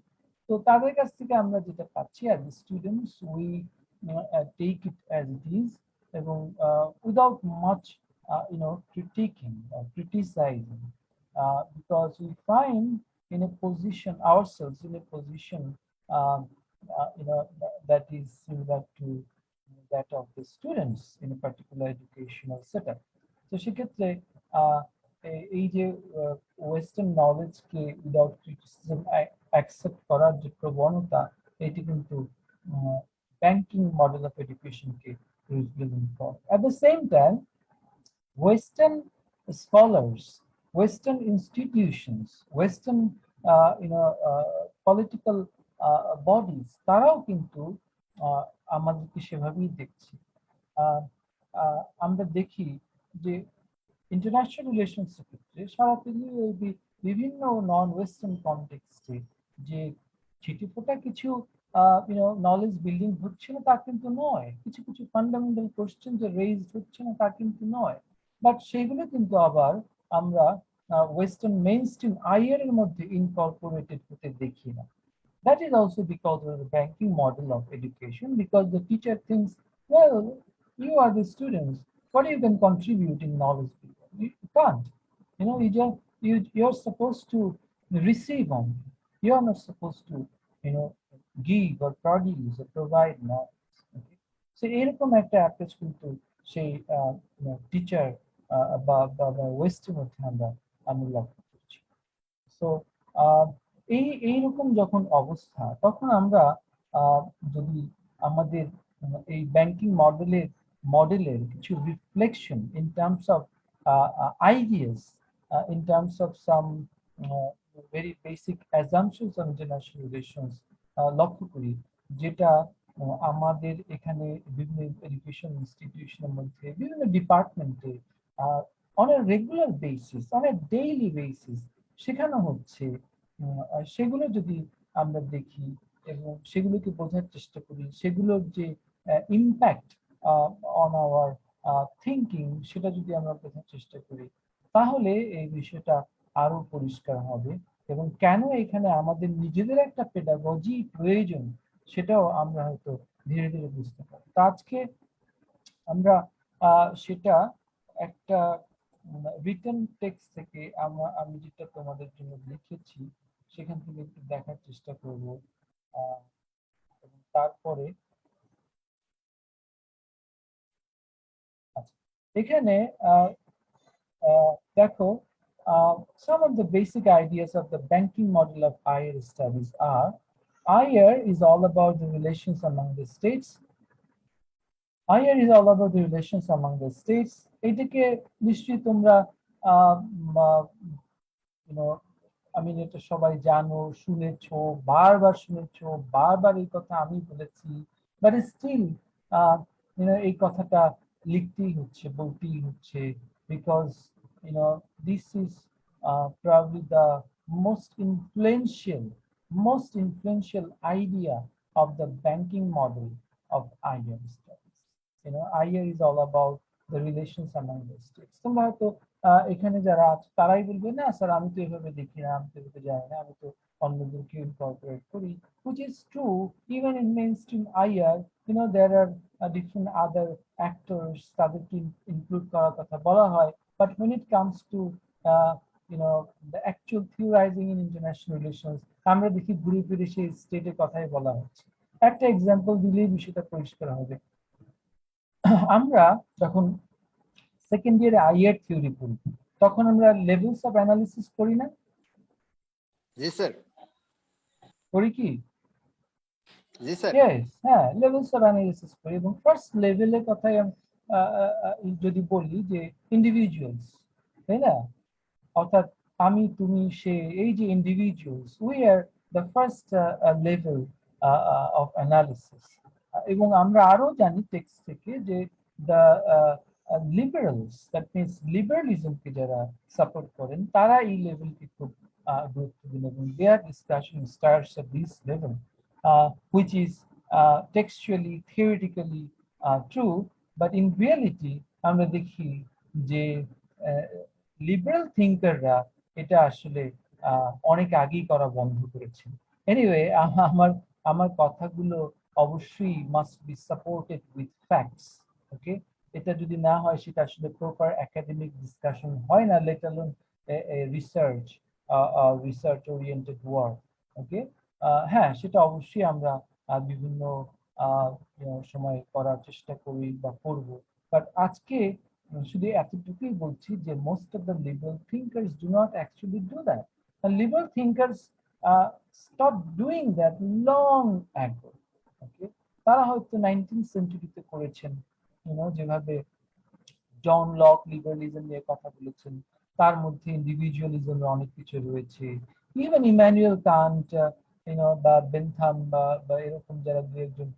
তো তাদের কাছ থেকে আমরা যেটা পাচ্ছি as students, we take it as it is, এবং without much critiquing or criticizing, because we find in a position ourselves in a position that is similar to that of the students in a particular educational setup. So সেক্ষেত্রে এই যে western নলেজকে without criticism accept করার যে প্রবণতা, এটি কিন্তু banking model of এডুকেশনকে represent করে। At the same time, Western scholars, Western institutions, Western political bodies, তারাও কিন্তু আমাদেরকে সেভাবেই দেখছে। আমরা দেখি যে ইন্টারন্যাশনাল রিলেশনস ক্ষেত্রে সারা পৃথিবী বিভিন্ন নন ওয়েস্টার্ন কনটেক্সটে যে ছিটেফোঁটা কিছু নলেজ বিল্ডিং হচ্ছে না তা কিন্তু নয়, কিছু কিছু ফান্ডামেন্টাল কোশ্চেন যে রেইজড হচ্ছে না তা কিন্তু নয়, বাট সেগুলো কিন্তু আবার আমরা ওয়েস্টার্ন মেইনস্ট্রিম আইআর এর মধ্যে ইনকর্পোরেটেড হতে দেখি না। That is also because of the banking model of education, because the teacher thinks, well, you are the students, what you can contribute in knowledge? You can't. You're supposed to receive only. You are not supposed to, give or produce or provide knowledge. Okay? So এরকম একটা approach কিন্তু সেই teacher বা ওয়েস্টের মধ্যে আমরা লক্ষ্য করছি। So এইরকম যখন অবস্থা, তখন আমরা যদি আমাদের এই ব্যাংকিং মডেলের মডেলের কিছু reflection in terms of ideas, in terms of some very basic assumptions on international relations লক্ষ্য করি, যেটা আমাদের এখানে বিভিন্ন এডুকেশন ইনস্টিটিউশনের মধ্যে বিভিন্ন ডিপার্টমেন্টে on a regular basis, on a daily basis শেখানো হচ্ছে। সেগুলো যদি আমরা দেখি এবং সেগুলোকে বোঝার চেষ্টা করি, সেগুলোর যে ইম্প্যাক্ট অন আওয়ার থিঙ্কিং, সেটা যদি আমরা বোঝার চেষ্টা করি, তাহলে এই বিষয়টা আরো পরিষ্কার হবে এবং কেন এখানে আমাদের নিজেদের একটা পেডাগজি প্রয়োজন সেটাও আমরা হয়তো ধীরে ধীরে বুঝতে পারি। তো আজকে আমরা সেটা একটা রিটেন টেক্সট থেকে আমি যেটা তোমাদের জন্য লিখেছি সেখান থেকে একটু দেখার চেষ্টা করব। এবং তারপরে আচ্ছা, এখানে দেখো, some of the basic ideas of the banking model of higher studies are: higher is all about the relations among the states. Higher is all about the relations among the states. এটাকে নিশ্চয়ই তোমরা আমি এটা সবাই জানো, শুনেছো, বারবার শুনেছো, বারবার এই কথা আমি বলেছি, বাট স্টিল এই কথাটা লিখতেই হচ্ছে, বলতেই হচ্ছে, because this is probably the most influential idea of the banking model of higher studies. higher is all about the relations among the states. তোমরা হয়তো এখানে যারা আছে তারাই বলবে, না স্যার আমি তো এভাবে দেখি না, আমি তো এভাবে জানি না, আমি তো অন্যদেরকে ইনকর্পোরেট করি, which is true. Even in mainstream higher, there are different other actors তাদেরকে ইনক্লুড করার কথা বলা হয়, but when it comes to the actual theorizing in international relations, আমরা দেখি ঘুরে ফিরে সেই স্টেটের কথাই বলা হচ্ছে। একটা এক্সাম্পল দিলেই বিষয়টা পরিষ্কার হবে। আমরা যখন সেকেন্ড ইয়ারে আইআর থিওরি পড়ি তখন আমরা লেভেলস অফ অ্যানালিসিস করি না? জি স্যার। করি কি? জি স্যার। ইয়েস, হ্যাঁ, লেভেলস অফ অ্যানালিসিস করি এবং ফার্স্ট লেভেলের কথাই যদি বলি যে ইন্ডিভিজুয়ালস, তাই না? অর্থাৎ আমি, তুমি, সে, এই যে individuals, we are the first level of analysis. এবং আমরা আরো জানি টেক্সট থেকে যে দ্য লিবারেলস, দ্যাট মিনস লিবারালিজমকে যারা সাপোর্ট করেন তারা এই লেভেলকে খুব গুরুত্ব দিন এবং their discussion starts at this level, which is textually, theoretically true, but in reality আমরা দেখি যে লিবারাল থিঙ্কাররা এটা আসলে অনেক আগেই করা বন্ধ করেছে। এনিওয়ে, আমার কথাগুলো অবশ্যই must be supported with facts. Okay, এটা যদি না হয় সেটা আসলে প্রপার একাডেমিক ডিসকাশন হয় না, let alone research oriented work. Okay, হ্যাঁ, সেটা অবশ্যই আমরা বিভিন্ন সময় করার চেষ্টা করি বা করব, বাট আজকে শুধু এতটুকুই বলছি যে most of the liberal thinkers do not actually do that. Liberal thinkers stop doing that long ago. Okay, তারা হয়তো 19th সেঞ্চুরিতে করেছেন, যেভাবে জন লক লিবারালিজম নিয়ে কথা বলেছেন, তার মধ্যে ইন্ডিভিজুয়ালিজমের অনেক কিছু রয়েছে। ইভেন ইমানুয়েল কান্ট, বা বেনথাম বা এরকম যারা দু একজন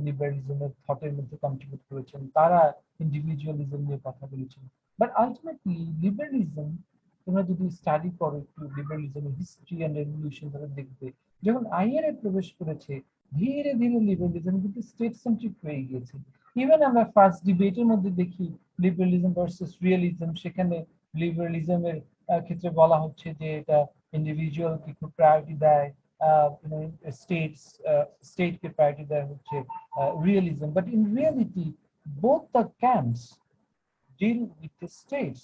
লিবারালিজমের থটের মধ্যে কন্ট্রিবিউট করেছেন, তারা ইন্ডিভিজুয়ালিজম নিয়ে কথা বলেছেন। বাট আলটিমেটলি লিবারালিজম, তোমরা যদি স্টাডি করো একটু লিবারালিজমের হিস্ট্রি অ্যান্ড রেভলিউশন, তাহলে দেখবে যখন আইআরএ প্রবেশ করেছে ধীরে ধীরে লিবারালিজম কিন্তু স্টেট সেন্ট্রিক হয়ে গিয়েছে। ইভেন আমরা ফার্স্ট ডিবেটের মধ্যে দেখি লিবারালিজম ভার্সেস রিয়েলিজম, সেখানে লিবারালিজমের ক্ষেত্রে বলা হচ্ছে যে এটা ইন্ডিভিজুয়ালকে খুব প্রায়োরিটি দেয়, স্টেটকে প্রায়োরিটি দেয় হচ্ছে realism. But in reality, both the camps deal with the states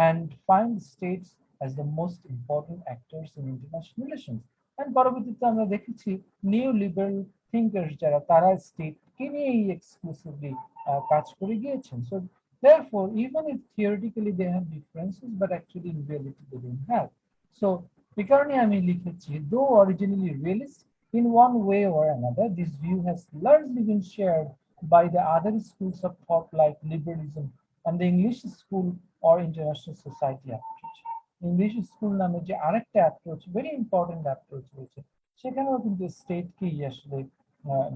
and find states as the most important actors in international relations. And পরবর্তীতে আমরা দেখেছি নিউ লিবারাল thinkers যারা, তারা স্টেটকে নিয়েই এক্সক্লুসিভলি কাজ করে গিয়েছেন। So therefore, even if theoretically they have differences, but actually in reality they don't have. So এই কারণে আমি লিখেছি, though originally realist, in one way or another, this view has largely been shared by the other schools of thought like liberalism and the English school or international society approach. English school নামে যে আরেকটা approach, very important approach রয়েছে, সেখানেও কিন্তু স্টেটকেই আসলে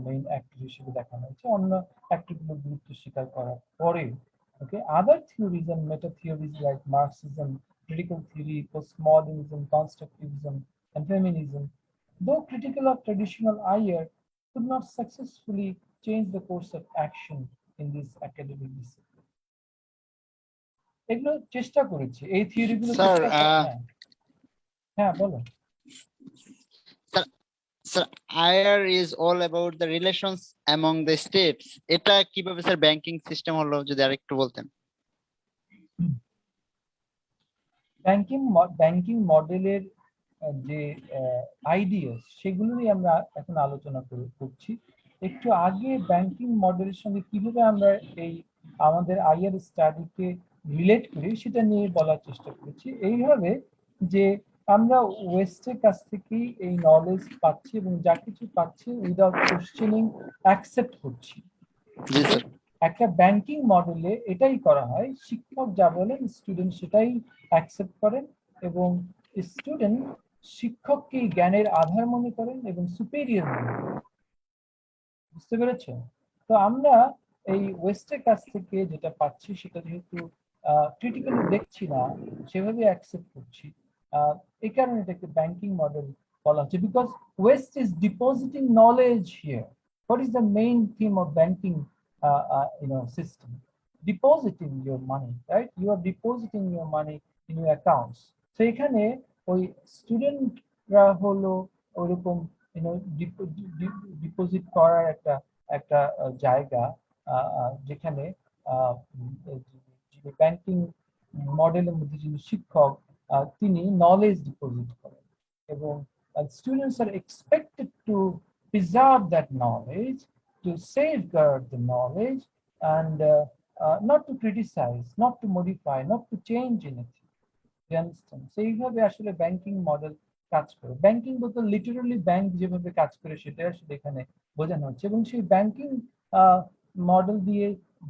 main actor হিসেবে দেখানো হয়েছে, অন্য অ্যাক্টরগুলো গুরুত্ব স্বীকার করার পরেও। Okay, other theories and meta theories like Marxism, critical theory, postmodernism, constructivism, and feminism, though critical of traditional IR, could not successfully change the course of action in this academic discipline. এগুলো চেষ্টা করেছি, এই থিওরিগুলো sir চেষ্টা হ্যাঁ হ্যাঁ বলো। Sir sir IR is all about the relations among the states, এটা কিভাবে স্যার ব্যাংকিং সিস্টেম হলো যদি আরেকটু বলতেন। ব্যাংকিং মডেলের যে আইডিয়াস সেগুলোই আমরা এখন আলোচনা করছি। একটু আগে ব্যাংকিং মডেলের সঙ্গে কিভাবে আমরা এই আমাদের আইআর স্টাডিকে রিলেট করি সেটা নিয়ে বলার চেষ্টা করেছি, এইভাবে যে আমরা ওয়েস্টের কাছ থেকেই এই নলেজ পাচ্ছি এবং যা কিছু পাচ্ছি উইদাউট কোশ্চেনিং অ্যাকসেপ্ট করছি। একটা ব্যাংকিং মডেলে এটাই করা হয়, শিক্ষক যা বলেন স্টুডেন্ট সেটাই অ্যাকসেপ্ট করেন এবং স্টুডেন্ট শিক্ষককে জ্ঞানের আধার মনে করেন এবং সুপেরিয়র মনে করেন। বুঝতে পেরেছ? তো আমরা এই ওয়েস্টের কাছ থেকে যেটা পাচ্ছি সেটা যেহেতু ক্রিটিক্যালি দেখছি না, সেভাবে অ্যাকসেপ্ট করছি, এই কারণে এটাকে ব্যাংকিং মডেল বলা হচ্ছে, because West is depositing knowledge here. What is the main theme of banking system? Depositing your money, right? You are depositing your money in your accounts. So এখানে ওই স্টুডেন্টরা হলো ওরকম ডিপোজিট করার একটা জায়গা, যেখানে ব্যাংকিং মডেলের মধ্যে যিনি শিক্ষক তিনি নলেজ ডিপোজিট করেন এবং students are expected to preserve that knowledge, to safeguard the knowledge, and not to criticize, not to modify, not to change anything. You understand? So এইভাবে আসলে ব্যাংকিং মডেল কাজ করে। ব্যাংকিং বলতে লিটারালি ব্যাংক যেভাবে কাজ করে সেটা আসলে এখানে বোঝানো হচ্ছে, এবং সেই ব্যাংকিং মডেল দিয়ে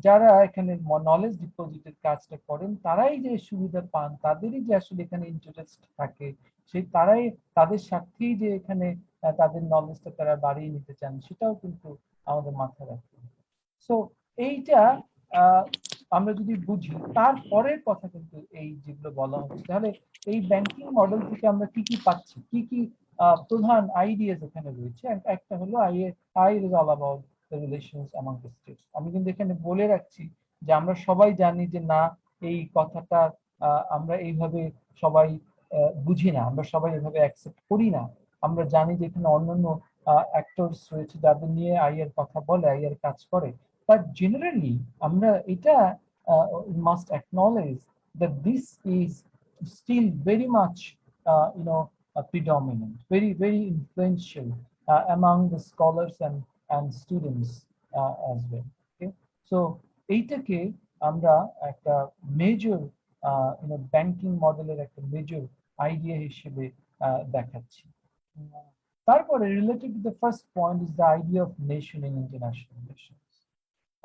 যারা এখানে নলেজ ডিপোজিটের কাজটা করেন তারাই যে সুবিধা পান, তাদেরই যে আসলে এখানে ইন্টারেস্ট থাকে, সেই তারাই তাদের স্বার্থেই যে এখানে তাদের নলেজটা তারা বাড়িয়ে নিতে চান, সেটাও কিন্তু আমাদের মাথায় রাখতে হবে। সো এইটা আমরা যদি বুঝি, তারপরের কথা কিন্তু এই যেগুলো বলা হচ্ছে, তাহলে এই ব্যাংকিং মডেল থেকে আমরা কি কি পাচ্ছি, কি কি প্রধান আইডিয়াস এখানে রয়েছে। একটা হলো I is all about the relations among the states. আমি কিন্তু এখানে বলে রাখছি যে আমরা সবাই জানি যে না, এই কথাটা আমরা এইভাবে সবাই বুঝি না, আমরা সবাই এভাবে অ্যাকসেপ্ট করি না। আমরা জানি যে এখানে অন্যান্য অ্যাক্টরস রয়েছে যাদের নিয়ে আইয়ের কথা বলে, আইয়ের কাজ করে, but generally আমরা এটা must acknowledge that this is still very much predominant, very influential among the scholars and students as well. Okay, so এইটাকে আমরা একটা মেজর ব্যাংকিং মডেলের একটা মেজর আইডিয়া হিসেবে দেখাচ্ছি। তারপরে related to the first point is the idea of nation in international relations.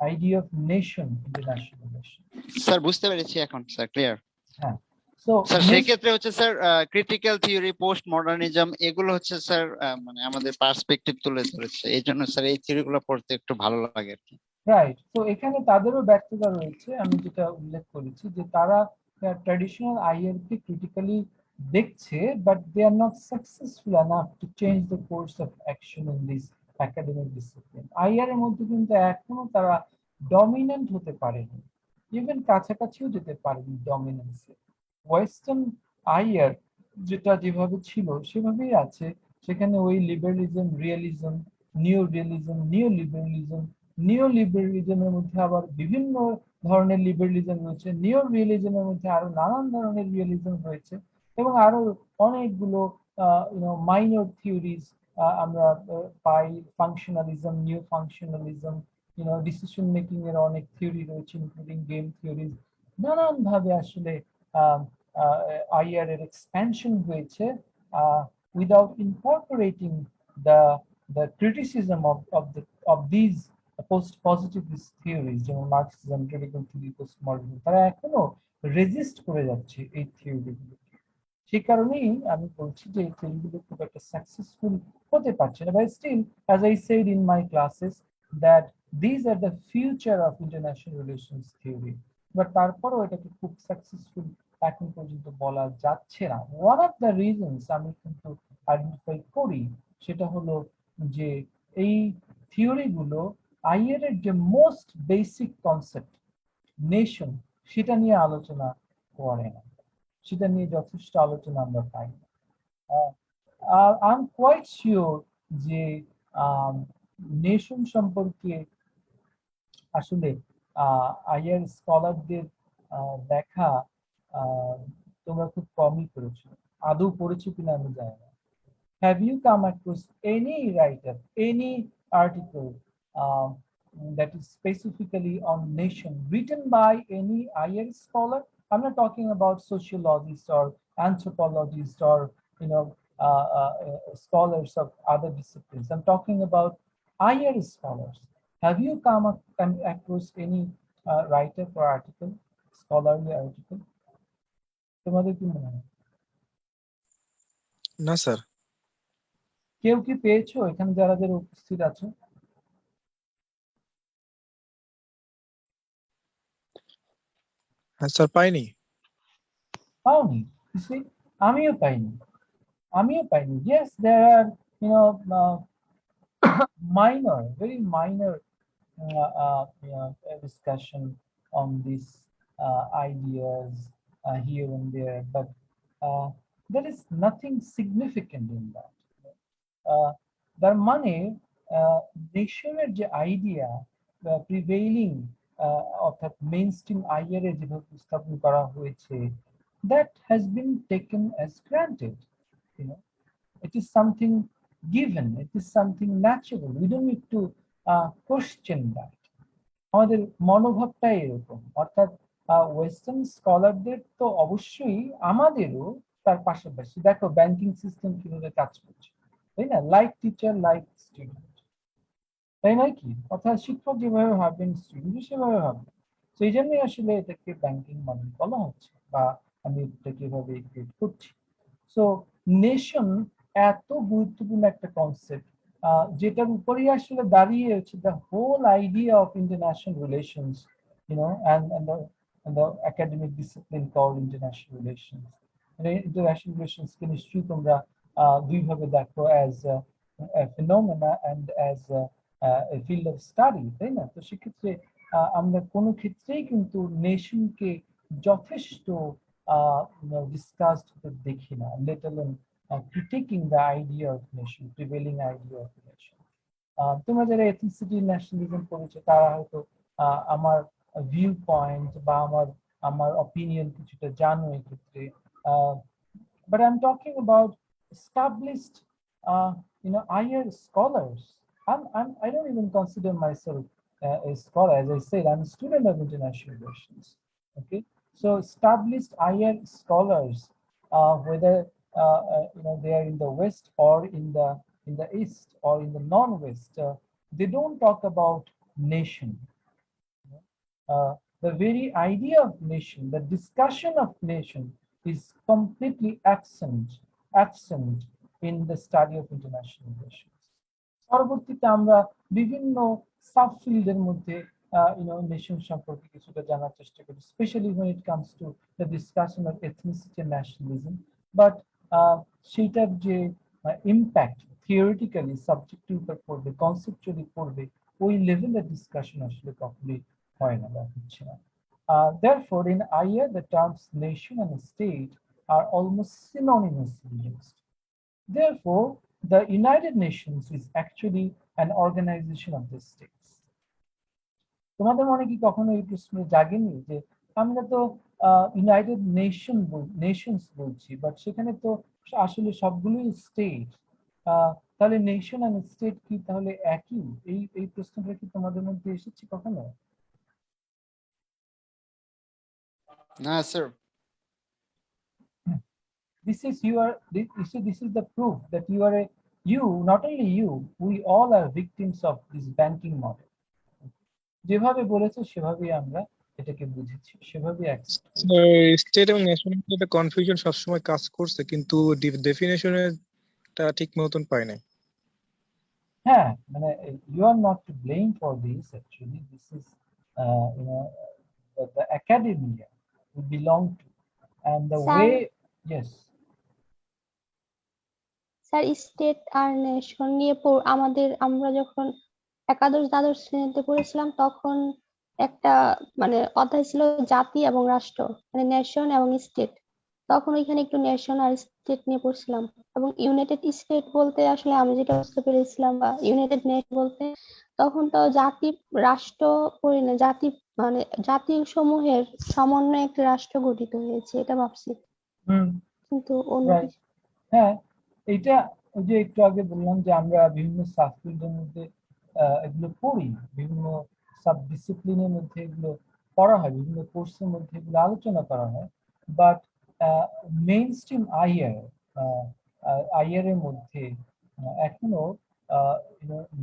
Idea of nation international relation. Sir বুঝতে পেরেছি এখন, স্যার ক্লিয়ার। হ্যাঁ, সো স্যার সেক্ষেত্রে হচ্ছে sir critical theory, post modernism এগুলো হচ্ছে স্যার মানে আমাদের পার্সপেক্টিভ তুলে ধরেছে, এই জন্য স্যার এই থিওরিগুলো পড়তে একটু ভালো লাগে আর কি। রাইট, তো এখানে তাদেরও ব্যর্থতা রয়েছে, আমি যেটা উল্লেখ করেছি যে তারা ট্র্যাডিশনাল আইআর কে ক্রিটিক্যালি দেখছে, but they are not successful enough to change the course of action in this academic discipline. IR এর মধ্যে কিন্তু এখনো তারা ডমিনেন্ট হতে পারেনি, ইভেন কাছাকাছিও যেতে পারেনি ডমিনেন্সে। ওয়েস্টার্ন আইআর যেটা যেভাবে ছিল সেভাবেই আছে, সেখানে ওই লিবারালিজম, রিয়েলিজম, নিও লিবারালিজমের মধ্যে আবার বিভিন্ন ধরনের লিবারালিজম রয়েছে, নিও রিয়েলিজমের মধ্যে আরো নানান ধরনের রিয়েলিজম রয়েছে, এবং আরো অনেকগুলো মাইনর থিওরিজ আমরা পাই। Functionalism, new functionalism, decision making এর অনেক থিওরি রয়েছে, ইনক্লুডিং গেম থিওরিজ। নানান ভাবে আসলে আইআর এর এক্সপ্যানশন হয়েছে without incorporating the criticism of these post positivist theories যেমন Marxism, critical theory, post modernism, তারা এখনো রেজিস্ট করে যাচ্ছে এই থিওরিগুলো। সেই কারণেই আমি বলছি যে এই থিওরিগুলো খুব একটা সাকসেসফুল হতে পারছে না। But still, as I said in my classes, that these are the future of international relations theory. But তারপরেও এটাকে খুব সাকসেসফুল এখন পর্যন্ত বলা যাচ্ছে না। ওয়ান অফ দ্য রিজনস আমি কিন্তু আইডেন্টিফাই করি, সেটা হলো যে এই থিওরিগুলো আইয়ের যে মোস্ট বেসিক কনসেপ্ট নেশন, সেটা নিয়ে আলোচনা করে না, সেটা নিয়ে যথেষ্ট আলোচনা আমরা পাই না। আই এম কোয়াইট শিওর যে নেশন সম্পর্কে আসলে আইয়ার স্কলারদের দেখা তোমরা খুব কমই করেছো, আদৌ পড়েছো কিনা আমি জানি না। Have you come across any writer, any article uh, that is specifically on nation written by any higher scholar? I'm not talking about sociologists or anthropologists or scholars of other disciplines. I'm talking about higher scholars. Have you come across any writer or article, scholarly article? তোমাদের কি মনে হয়? না sir. কেউ কি পেয়েছো এখানে যারা যারা উপস্থিত আছে? হ্যাঁ স্যার, পাইনি। পাওনি? আমিও পাইনি, আমিও পাইনি। Yes, there are, you know, minor, very minor discussion on these ideas here and there, but there is nothing significant in that. তার মানে নেশনের যে আইডিয়া প্রিভেইলিং অর্থাৎ মেইন স্ট্রিম আইয়ার এ যেভাবে উপস্থাপন করা হয়েছে, that has been taken as granted. You know, it is something given, it is something natural. We don't need to question that. আমাদের মনোভাবটাই এরকম, অর্থাৎ ওয়েস্টার্ন স্কলারদের তো অবশ্যই আমাদেরও তার পাশাপাশি দেখো ব্যাংকিং সিস্টেম কিভাবে কাজ করছে, তাই না? লাইক টিচার লাইক স্টুডেন্ট, তাই নয় কি? অর্থাৎ শিক্ষক যেভাবে ভাববেন স্টুডেন্ট সেভাবে ভাববেন। তো এই জন্যই আসলে এটাকে ব্যাংকিং মডেল বলা হচ্ছে, বা আমি এটাকে এভাবে ক্রিয়েট করছি। সো নেশন এত গুরুত্বপূর্ণ একটা কনসেপ্ট, যেটার উপরেই আসলে দাঁড়িয়ে হচ্ছে the whole idea of international relations, and the academic discipline called international relations. International relations কে নিশ্চয়ই তোমরা দুইভাবে দেখো, as a phenomena and as a field of study, তাই না? তো সেক্ষেত্রে আমরা কোনো ক্ষেত্রেই কিন্তু নেশনকে যথেষ্ট discussed দেখি না, let alone critiquing the idea of nation, prevailing idea of nation. তোমরা যারা এথনিসিটি ন্যাশনালিজম পড়েছো তারা হয়তো আমার ভিউ পয়েন্ট বা আমার অপিনিয়ন কিছুটা জানো এক্ষেত্রে। But I'm talking about established, higher scholars. I don't even consider myself a scholar. As I said, I'm a student of international relations. Okay, so established higher scholars, whether they are in the West or in the East or in the non-West, they don't talk about nation. The very idea of nation, the discussion of nation, is completely absent in the study of international relations. পরবর্তীতে আমরা বিভিন্ন সাবফিল্ডের মধ্যে nation সম্পর্কে কিছুটা জানার চেষ্টা করি, specially when it comes to the discussion of ethnicity and nationalism, but সেটার যে ইম্প্যাক্ট থিওরিটিক্যালি সাবজেক্টের উপর পড়বে, কনসেপচুয়ালি পড়বে, ওই লেভেলের ডিসকাশন আসলে কখনোই হয় না বা হচ্ছে না। Therefore, in IR, the terms nation and state are almost synonymously used. Therefore, the United Nations is actually an organization of the states. তোমাদের মনে কি কখনো এই প্রশ্ন জাগেনি যে আমরা তো ইউনাইটেড নেশনস বলছি, বাট সেখানে তো আসলে সবগুলোই স্টেট, তাহলে নেশন আর স্টেট কি তাহলে একই? এই প্রশ্নটা কি তোমাদের মধ্যে এসেছে কখনো? না sir. This is the proof that not only you, we all are victims of this banking model. যেভাবে বলেছে সেভাবেই আমরা এটাকে বুঝেছি, সেভাবেই অ্যাকসেপ্ট করেছি। স্টেট এবং ন্যাশনাল একটা কনফিউশন সবসময় কাজ করছে, কিন্তু ডেফিনেশনটা ঠিক মতন পাই নাই। হ্যাঁ, মানে you are not to blame for this. Actually, this is you know the academia we belong to, and the sir way. Yes. Sir state আর নেশন নিয়ে আমরা যখন একাদশ দ্বাদশ শ্রেণীতে পড়েছিলাম তখন একটা মানে অধ্যায় ছিল জাতি এবং রাষ্ট্র, মানে নেশন এবং স্টেট। তখন ওইখানে একটু নেশন আর স্টেট নিয়ে পড়ছিলাম, এবং ইউনাইটেড স্টেট বলতে আসলে আমি যেটা বুঝতে পেরেছিলাম, বা ইউনাইটেড নেশন বলতে তখন তো জাতি রাষ্ট্র পড়ি না, জাতি মানে জাতি সমূহের সমন্বয়ে একটা রাষ্ট্র গঠিত হয়েছে এটা ভাবছি, কিন্তু অন্য রাইট। কিছু। হ্যাঁ, এটা ওই যে একটু আগে বললাম যে আমরা বিভিন্ন সাবফিল্ডের মধ্যে এগুলো পড়ি, বিভিন্ন সাব ডিসিপ্লিনের মধ্যে এগুলো পড়া হয়, বিভিন্ন কোর্সের মধ্যে এগুলো আলোচনা করা হয়, বাট মেইন স্ট্রিম আইআর এর মধ্যে এখনো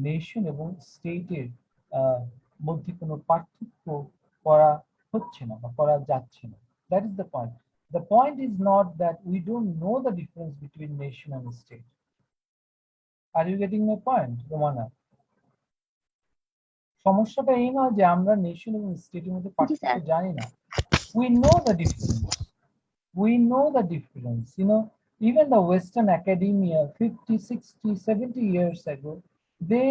নেশন এবং স্টেটের মধ্যে কোনো পার্থক্য করা হচ্ছে না বা করা যাচ্ছে না। That is the point. The point is not that we don't know the difference between nation and state. Are you getting my point, Romana? সমস্যাটা এই নয় যে আমরা নেশন এবং স্টেটের মধ্যে জি পার্থক্য স্যার। জানি না। We know the difference. We know the difference. Even the Western academia 50, 60, 70 years ago, they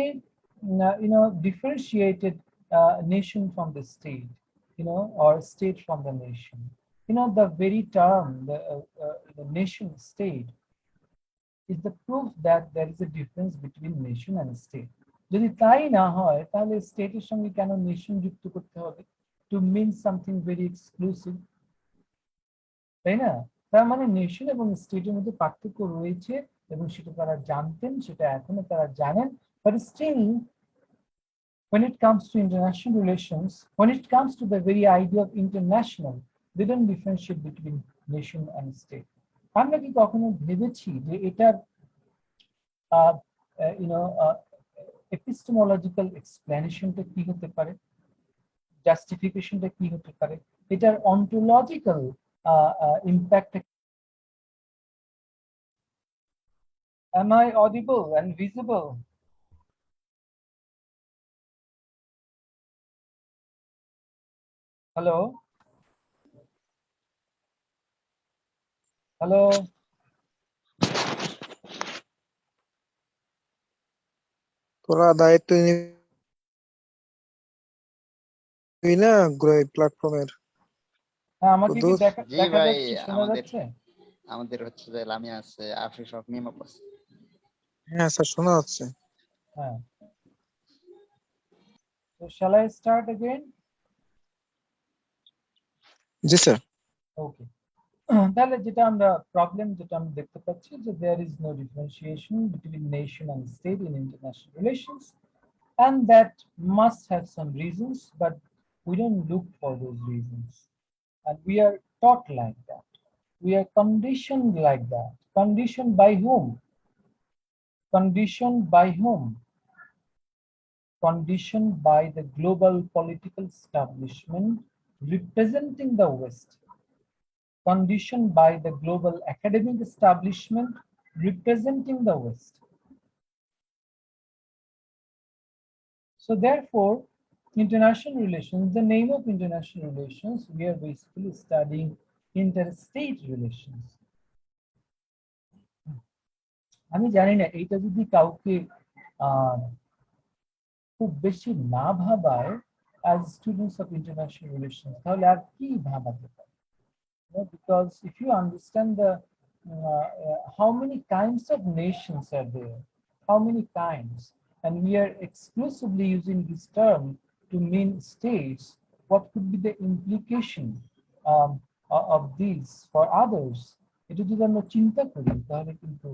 differentiated nation from the state, or state from the nation. The very term, the nation state, is the proof that there is a difference between nation and state. যদি তাই না হয় তাহলে স্টেটের সঙ্গে কেন nation যুক্ত করতে হবে, to mean something very exclusive, তাই না? তার মানে নেশন এবং স্টেটের মধ্যে পার্থক্য রয়েছে, এবং সেটা তারা জানতেন, সেটা এখনো তারা জানেন, but still when it comes to international relations, when it comes to the very idea of international, they don't differentiate between nation and state. আমরা কি কখনো ভেবেছি যে এটার এপিস্টেমোলজিক্যাল এক্সপ্লেনেশনটা কি হতে পারে, জাস্টিফিকেশনটা কি হতে পারে, এটার ontological impact? Am I audible and visible? Hello? Hello? তোরা দায়িত্ব নিবি না প্ল্যাটফর্মের? হ্যাঁ, আমাকে কি কুদ্দুস? জি দেখা ভাই, যাচ্ছে, শোনা আমাদের যাচ্ছে? আমাদের হচ্ছে যে লামিয়া আছে, আফিফ সব মিমপ আছে। হ্যাঁ স্যার, শোনা যাচ্ছে। হ্যাঁ, so shall I start again? G sir. Okay. তাহলে যেটা আমরা দেখতে পাচ্ছি যে there is no differentiation between nation and state in international relations, and that must have some reasons, but we don't look for those reasons, and we are taught like that, we are conditioned like that. Conditioned by whom? Conditioned by whom? Conditioned by the global political establishment representing the West, conditioned by the global academic establishment representing the West. So therefore, international relations, the name of international relations, we are basically studying interstate relations. আমি জানি না এইটা যদি কাউকে খুব বেশি না ভাবায় as students of international relations, তাহলে আর কি ভাবাতে পারে? Because if you understand how many kinds of nations are there, how many kinds, and we are exclusively using this term to mean states, what could be the implication of these for others? এটা যদি আমরা চিন্তা করি তাহলে কিন্তু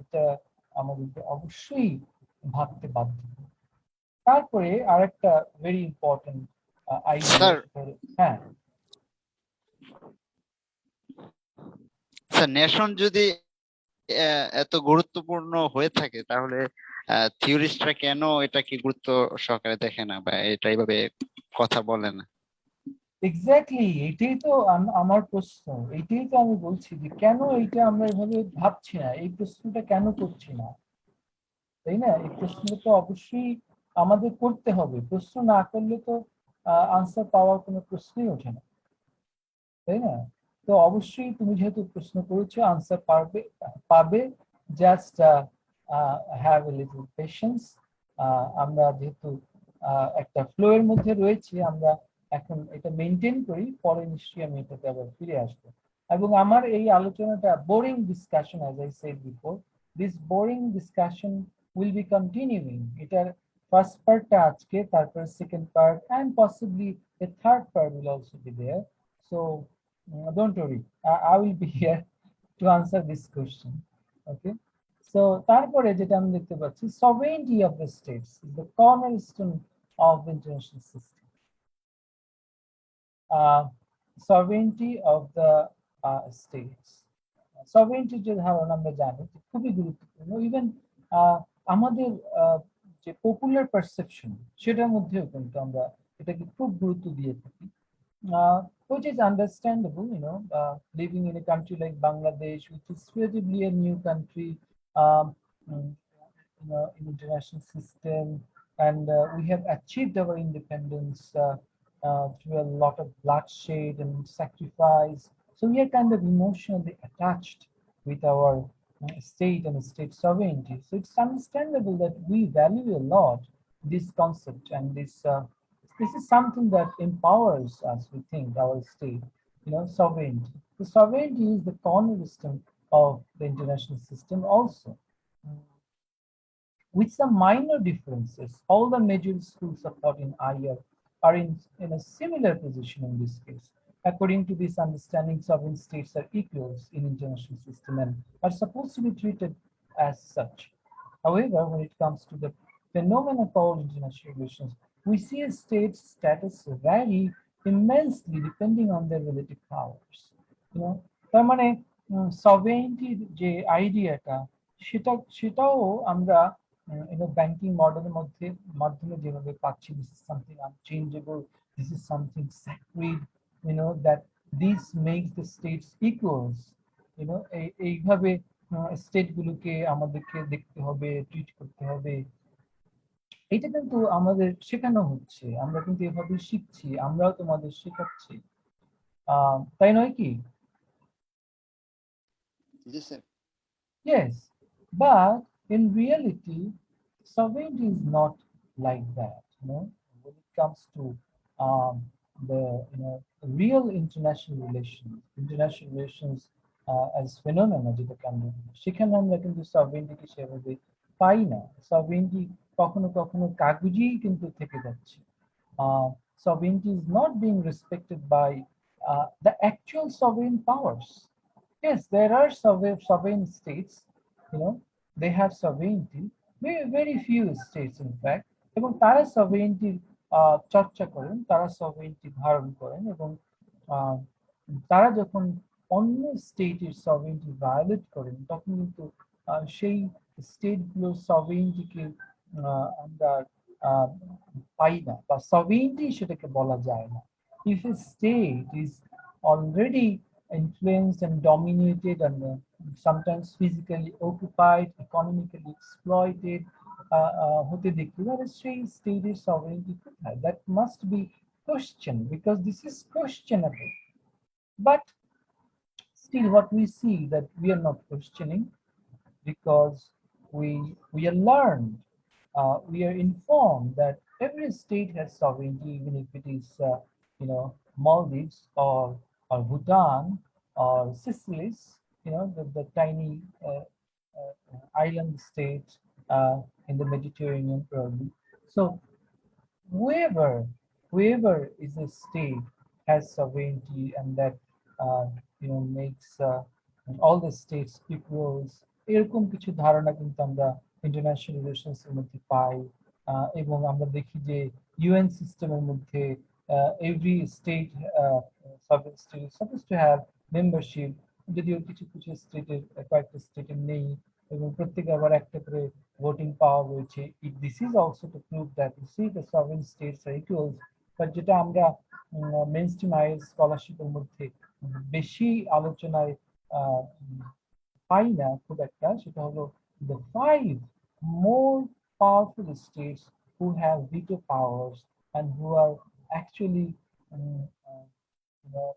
এটা আমাদেরকে অবশ্যই ভাবতে বাধ্য। তারপরে আরেকটা ভেরি ইম্পর্টেন্ট আইডিয়া, হ্যাঁ স্যার, নেশন যদি এত গুরুত্বপূর্ণ হয়ে থাকে তাহলে থিওরিস্টরা কেন এটাকে গুরুত্ব সহকারে দেখে না বা এটা এইভাবে কথা বলে না? এক্স্যাক্টলি, এটাই তো আমার প্রশ্ন। এটাই তো আমি বলছি যে কেন এইটা আমরা এভাবে ভাবছি না, এই প্রশ্নটা কেন করছি না, তাই না? এই প্রশ্নটা তো অবশ্যই আমাদের করতে হবে। প্রশ্ন না করলে তো আনসার পাওয়ার কোনো প্রশ্নই ওঠে না, তাই না? তো অবশ্যই তুমি যেহেতু প্রশ্ন করেছো, আনসার পাবে। Just have a little patience. আমরা যেহেতু একটা ফ্লো এর মধ্যে রয়েছি, আমরা এখন এটা মেনটেন করি, পরে নিশ্চয়ই আমি এটাতে আবার ফিরে আসবো। এবং আমার এই আলোচনাটা boring discussion, as I said before, this boring discussion will be continuing. এটার ফার্স্ট পার্টটা আজকে, তারপর second part, and possibly a third part will also be there. So don't worry, I will be here to answer this question. Okay. So তারপরে যেটা আমি দেখতে পাচ্ছি, sovereignty of the states is the cornerstone of the international system. Sovereignty of the states. Sovereignty যে ধারণা আমরা জানি খুবই গুরুত্বপূর্ণ। ইভেন আমাদের যে পপুলার পারসেপশন, সেটার মধ্যেও কিন্তু আমরা এটাকে খুব গুরুত্ব দিয়ে থাকি। Which is understandable, living in a country like Bangladesh, which is relatively a new country, um, in international system, and we have achieved our independence through a lot of bloodshed and sacrifice. So we are kind of emotionally attached with our state and state sovereignty. So it's understandable that we value a lot this concept, and this is something that empowers us, we think, our state, sovereignty. The sovereignty is the cornerstone of the international system also. With some minor differences, all the major schools of thought in IR are in a similar position in this case. According to this understanding, sovereign states are equals in international system and are supposed to be treated as such. However, when it comes to the phenomena called international relations, we see a state's status vary immensely depending on their relative powers. তার মানে সভেরেন্টির যে আইডিয়াটা, সেটাও আমরা banking মডেলের মাধ্যমে যেভাবে পাচ্ছি, this is something unchangeable, this is something স্যাক্রিড, that this makes the states equals. এইভাবে স্টেট গুলোকে আমাদেরকে দেখতে হবে, ট্রিট করতে হবে। এটা কিন্তু আমাদের শেখানো হচ্ছে, আমরা কিন্তু এভাবে শিখছি, আমরাও তোমাদের শেখাচ্ছি, তাই নয় কি? Yes, but in reality, sovereignty is not like that. When it comes to the real international relations as phenomena, যেটাকে আমরা সেখানে আমরা কিন্তু sovereignty সেভাবে পাই না। sovereignty কখনো কখনো কাগজেই কিন্তু থেকে যাচ্ছে। Sovereignty is not being respected by the actual sovereign powers. Yes, there are sovereign states, they have sovereignty, very few states in fact, এবং তারা sovereignty চর্চা করেন, তারা sovereignty ধারণ করেন, এবং তারা যখন অন্য স্টেটের sovereignty ভায়োলেট করেন, তখন কিন্তু সেই স্টেটগুলোর sovereignty-কে আমরা পাই না, বা sovereignty সেটাকে বলা যায় না। If a state is already influenced and dominated and sometimes physically occupied, economically exploited, হতে দেখি, তাহলে সেই স্টেটের sovereignty কোথায়? That must be questioned, because this is questionable. But still, what we see that we are not questioning, because we are learned, we are informed that every state has sovereignty, even if it is Maldives or Bhutan or Seychelles, the tiny island state in the Mediterranean probably. So whoever is a state has sovereignty, and that makes all the states equals, এরকম কিছু ধারণা কিন্তু আমরা international relations এর মধ্যে পাই। এবং আমরা দেখি যে ইউএন সিস্টেমের মধ্যে every state, sovereign state is supposed to have membership, যদিও কিছু কিছু স্টেটের, কয়েকটা স্টেটের নেই, এবং প্রত্যেকে আবার একটা করে ভোটিং পাওয়ার রয়েছে। This is also to prove that you see the sovereign states are equals. But যেটা আমরা মেইনস্ট্রিম আইএস স্কলারশিপের মধ্যে বেশি আলোচনায় পাই না খুব একটা, সেটা হলো the 5 more powerful states who have veto powers and who are actually you know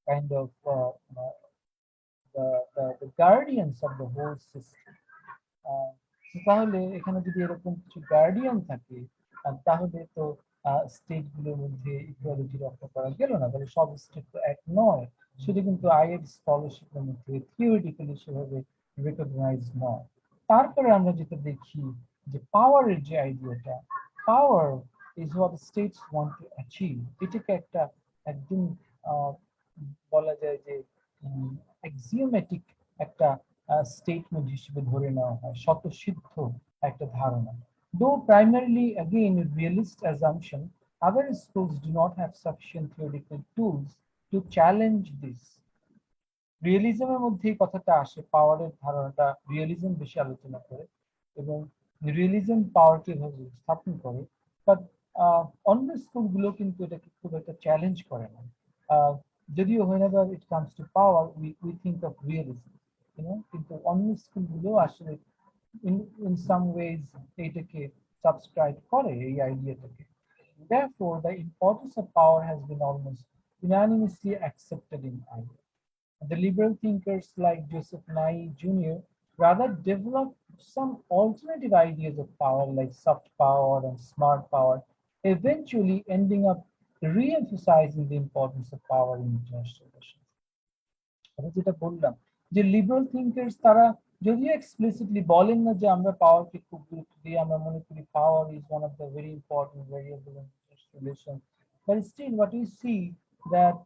kind of the guardians of the whole system. তাহলে এখানে যদি এরকম কিছু গার্ডিয়ান থাকে তাহলে তো স্টেট গুলোর মধ্যে ইকুয়ালিটি রক্ষা করা গেল না, তাহলে সব স্টেট তো এক নয়। সেটা কিন্তু আইএড স্কলারশিপের মধ্যে থিওরিটিক্যালি সেভাবে রেকগনাইজ নয়। তারপরে আমরা যেটা দেখি যে পাওয়ারের যে আইডিয়াটা, power is what states want to achieve, এটাকে একটা একদম বলা যায় যে এক্সিওমেটিক একটা স্টেটমেন্ট হিসেবে ধরে নেওয়া হয়, স্বতঃসিদ্ধ একটা ধারণা। Though primarily again a realist assumption, other schools do not have sufficient theoretical tools to challenge this. রিয়েলিজমের মধ্যে এই কথাটা আসে, পাওয়ারের ধারণাটা রিয়েলিজম বেশি আলোচনা করে এবং রিয়েলিজম পাওয়ারকে এভাবে স্থাপন করে। বাট অন্য স্কুলগুলো কিন্তু এটাকে খুব একটা চ্যালেঞ্জ করে না। যদিও whenever it comes to power we think of realism, কিন্তু অন্য স্কুলগুলো আসলে in some ways এটাকে সাবস্ক্রাইব করে এই আইডিয়াটাকে। Therefore the importance of power has been almost unanimously accepted in India. The liberal thinkers like Joseph Nye Jr. rather developed some alternative ideas of power like soft power and smart power, eventually ending up re-emphasizing the importance of power in international relations. যেটা বললাম যে liberal thinkers তারা যদিও explicitly বলেন না যে আমরা পাওয়ারকে খুব গুরুত্ব দিই, আমরা মনে করি power is one of the very important variable in international relation, but still what you see that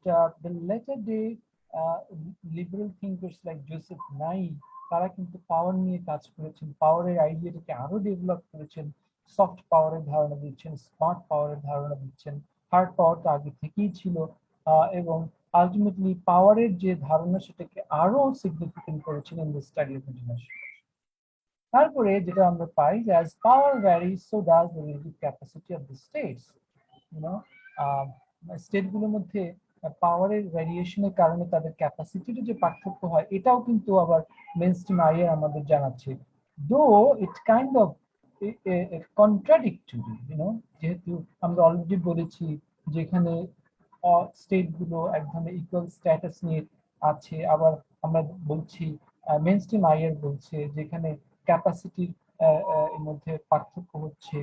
the latter day liberal thinkers like Joseph Nye তারা কিন্তু পাওয়ার নিয়ে কাজ করেছেন, পাওয়ারের আইডিয়াটাকে আরো ডেভেলপ করেছেন, সফট পাওয়ারের ধারণা দিচ্ছেন, স্মার্ট পাওয়ারের ধারণা দিচ্ছেন, হার্ড পাওয়ারটা আগে থেকেই ছিল, এবং আলটিমেটলি পাওয়ারের যে ধারণা সেটাকে আরো সিগনিফিকেন্ট করেছেন in the study of international. তারপরে যেটা আমরা পাই যে as power varies so does the relative capacity of the states, স্টেটগুলোর মধ্যে পাওয়ারের ভ্যারিয়েশনের কারণে তাদের ক্যাপাসিটির যে পার্থক্য হয় এটাও কিন্তু আবার মেইনস্ট্রিম আইএ আমাদের জানাচ্ছে, দো ইট কাইন্ড অফ কন্ট্রাডিক্টরি, যেহেতু আমরা অলরেডি বলেছি যেখানে স্টেটগুলো এক ধরনের ইকুয়াল স্ট্যাটাস নিয়ে আছে, আবার আমরা বলছি মেইনস্ট্রিম আইএর বলছে যেখানে ক্যাপাসিটির এর মধ্যে পার্থক্য হচ্ছে,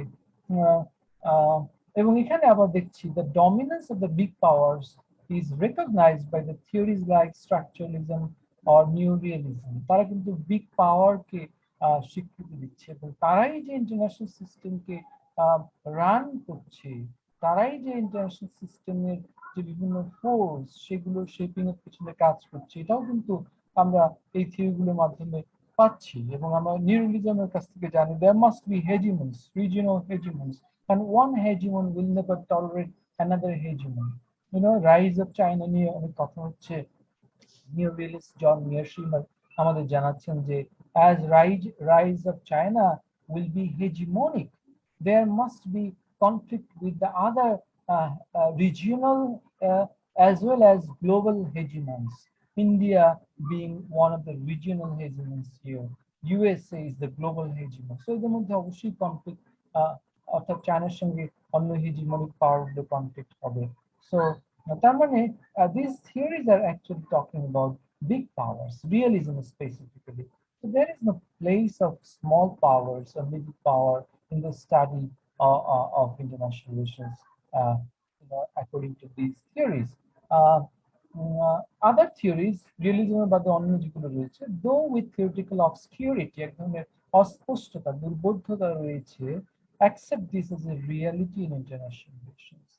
এবং এখানে আবার দেখছি the dominance of the big powers is recognized by the theories like structuralism or neorealism. তারা কিন্তু বিগ পাওয়ারকে স্বীকৃতি দিচ্ছে এবং তারাই যে ইন্টারন্যাশনাল সিস্টেমকে রান করছে, তারাই যে ইন্টারন্যাশনাল সিস্টেমের যে বিভিন্ন ফোর্স সেগুলো শেপিং এর পিছনে কাজ করছে, এটাও কিন্তু আমরা এই থিওরিগুলোর মাধ্যমে পাচ্ছি। এবং আমরা নিউরালিজমের কাছ থেকে জানি there must be hegemons, regional hegemons, and one hegemon will never tolerate another hegemon. Rise of China নিয়ে অনেক কথা হচ্ছে, নিউরালিস্ট জন মিয়ারশিমার আমাদের জানাচ্ছেন যে as rise of China will be hegemonic, there must be conflict with the other regional as well as global hegemons. India being one of the regional hegemons here, USA is the global hegemon. So এদের মধ্যে অবশ্যই conflict, অর্থাৎ চায়নার সঙ্গে অন্য hegemonic পাওয়ারগুলো conflict হবে। So তার মানে these theories are actually talking about big powers, realism specifically. So there is no place of small powers or middle power in the study of international relations, according to these theories. Other theories, realism বাদে অন্য যেগুলো রয়েছে, though with theoretical obscurity, এক ধরনের অস্পষ্টতা, দুর্বোধ্যতা রয়েছে, accept this as a reality in international relations.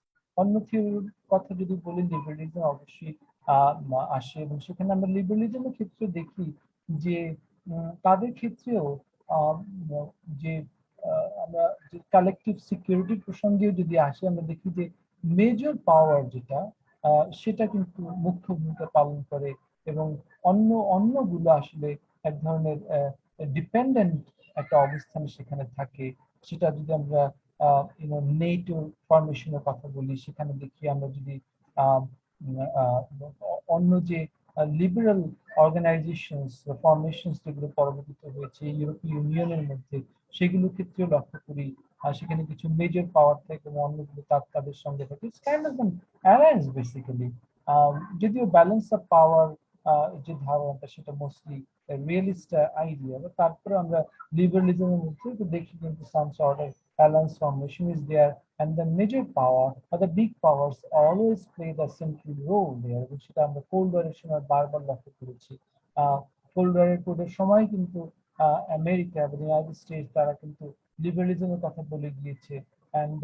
অন্য থিওরির কথা যদি বলি, লিবারালিজম অবশ্যই আসে এবং সেখানে আমরা লিবারালিজমের ক্ষেত্রে দেখি যে তাদের ক্ষেত্রেও যে আমরা যে কালেকটিভ সিকিউরিটির প্রসঙ্গেও যদি আসে, আমরা দেখি যে মেজর পাওয়ার যেটা সেটা কিন্তু মুখ্য ভূমিকা পালন করে এবং অন্যগুলো আসলে এক ধরনের ডিপেন্ডেন্ট একটা অবস্থানে সেখানে থাকে। সেটা যদি আমরা নেটো ফরমেশনের কথা বলি, সেখানে দেখি আমরা যদি আহ, আহ, অন্য যে লিবারাল অর্গানাইজেশনস ফরমেশনস যেগুলো পরবর্তীতে হয়েছে ইউরোপীয় ইউনিয়নের মধ্যে, সেগুলো ক্ষেত্রেও লক্ষ্য করি। সেখানে কিছু মেজর পাওয়ার থাকে এবং অন্যগুলো তাদের সঙ্গে থাকে। It's kind of an alliance basically. যদিও ব্যালেন্স অফ পাওয়ার যে ধারণাটা সেটা মোস্টলি রিয়েলিস্ট আইডিয়া, তারপরে আমরা লিবারালিজমের মধ্যে দেখি কিন্তু some sort of balance formation is there, and the major power or the big powers always play the central role there, এবং সেটা আমরা কোল্ড ওয়ারের সময় বারবার লক্ষ্য করেছি। কোল্ড ওয়ারের সময় কিন্তু আমেরিকা এবং ইউনাইটেড স্টেটস তারা কিন্তু লিবারালিজমের কথা বলে গিয়েছে, and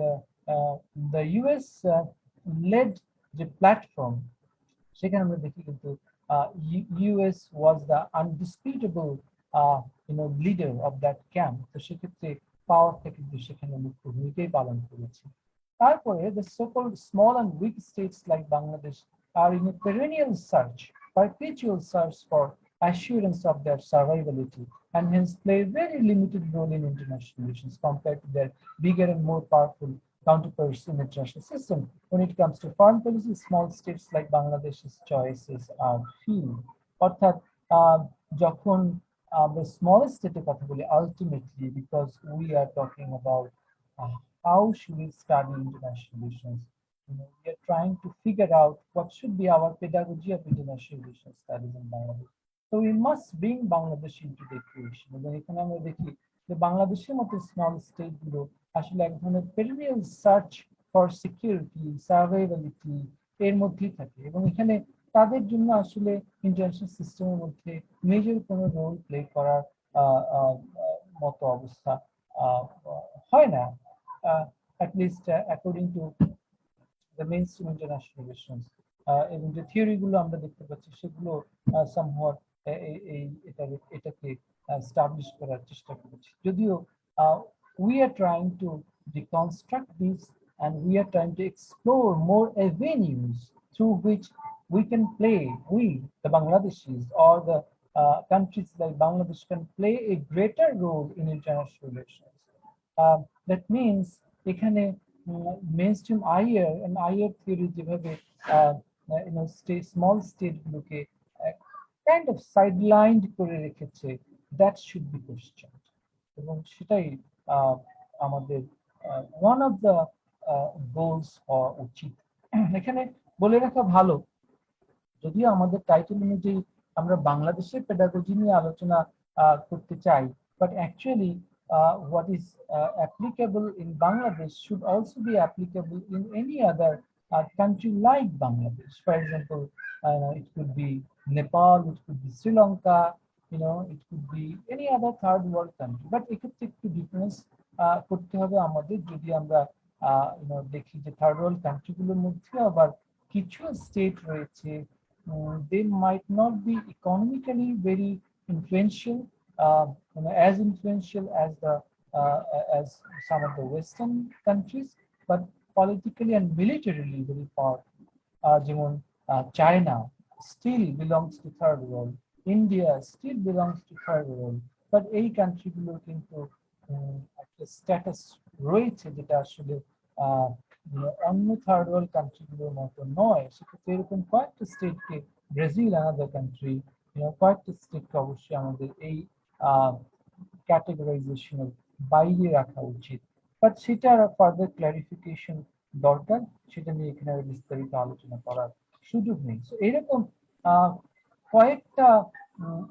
the US led যে প্ল্যাটফর্ম, সেখানে আমরা দেখি কিন্তু US was the undisputable leader of that camp। তো সেক্ষেত্রে পাওয়ারটা কিন্তু সেখানে মুখ্য ভূমিকাই পালন করেছে। তারপরে the so-called small and weak states like Bangladesh are in a perpetual search for assurance of their survivability, and hence play a very limited role in international relations compared to their bigger and more powerful counterparts in the international system. When it comes to foreign policy, small states like Bangladesh's choices are few. অর্থাৎ যখন আমরা small স্টেটের কথা বলি, ultimately because we are talking about how should we study international relations, we are trying to figure out what should be our pedagogy of international relations studies in Bangladesh. So we must bring Bangladesh into the equation, এবং এখানে আমরা দেখি যে বাংলাদেশের মতো small state গুলো আসলে এক ধরনের পেরিনিয়াল সার্চ ফর সিকিউরিটি সার্ভাইভালিটি এর মধ্যেই থাকে, এবং এখানে তাদের জন্য আসলে ইন্টারন্যাশনাল সিস্টেমের মধ্যে মেজর কোনো রোল প্লে করার মতো অবস্থা হয় না, at least according to the mainstream international relations. এবং যে থিওরিগুলো আমরা দেখতে পাচ্ছি সেগুলো সামহাট এটাকে এস্টাবলিশ করার চেষ্টা করেছি। যদিও we are trying to deconstruct this, and we are trying to explore more avenues through which we, the Bangladeshis, or the countries like Bangladesh can play a greater role in international relations. That means এখানে mainstream IR theory যেভাবে small state গুলোকে kind of sidelined করে রেখেছে, that should be questioned, এবং সেটাই আমাদের one of the goals হওয়া উচিত। এখানে বলে রাখা ভালো, যদিও আমাদের টাইটেল অনুযায়ী আমরা বাংলাদেশের পেডাগজি নিয়ে আলোচনা করতে চাই, but actually what is applicable in Bangladesh should also be applicable in any other country like Bangladesh. For example, it could be Nepal, it could be Sri Lanka, it could be any other third world country, but এক্ষেত্রে একটু difference করতে হবে আমাদের। যদি আমরা দেখি যে third world কান্ট্রিগুলোর মধ্যে আবার কিছু স্টেট রয়েছে, they might not be economically very influential, as influential as some of the Western countries, but politically and militarily very powerful. যেমন China still belongs to third world, India still belongs to third world, but এই কান্ট্রিগুলোর কিন্তু একটা status রয়েছে যেটা আসলে অন্য third world কান্ট্রিগুলোর মতো নয়। সেক্ষেত্রে এরকম কয়েকটা স্টেটকে, ব্রাজিল আনাদার কান্ট্রি, কয়েকটা স্টেটকে অবশ্যই আমাদের এই ক্যাটেগরাইজেশনের বাইরে রাখা উচিত, বাট সেটার ফার্দার ক্লারিফিকেশন দরকার, সেটা নিয়ে এখানে বিস্তারিত আলোচনা করার সুযোগ নেই। তো এরকম কয়েকটা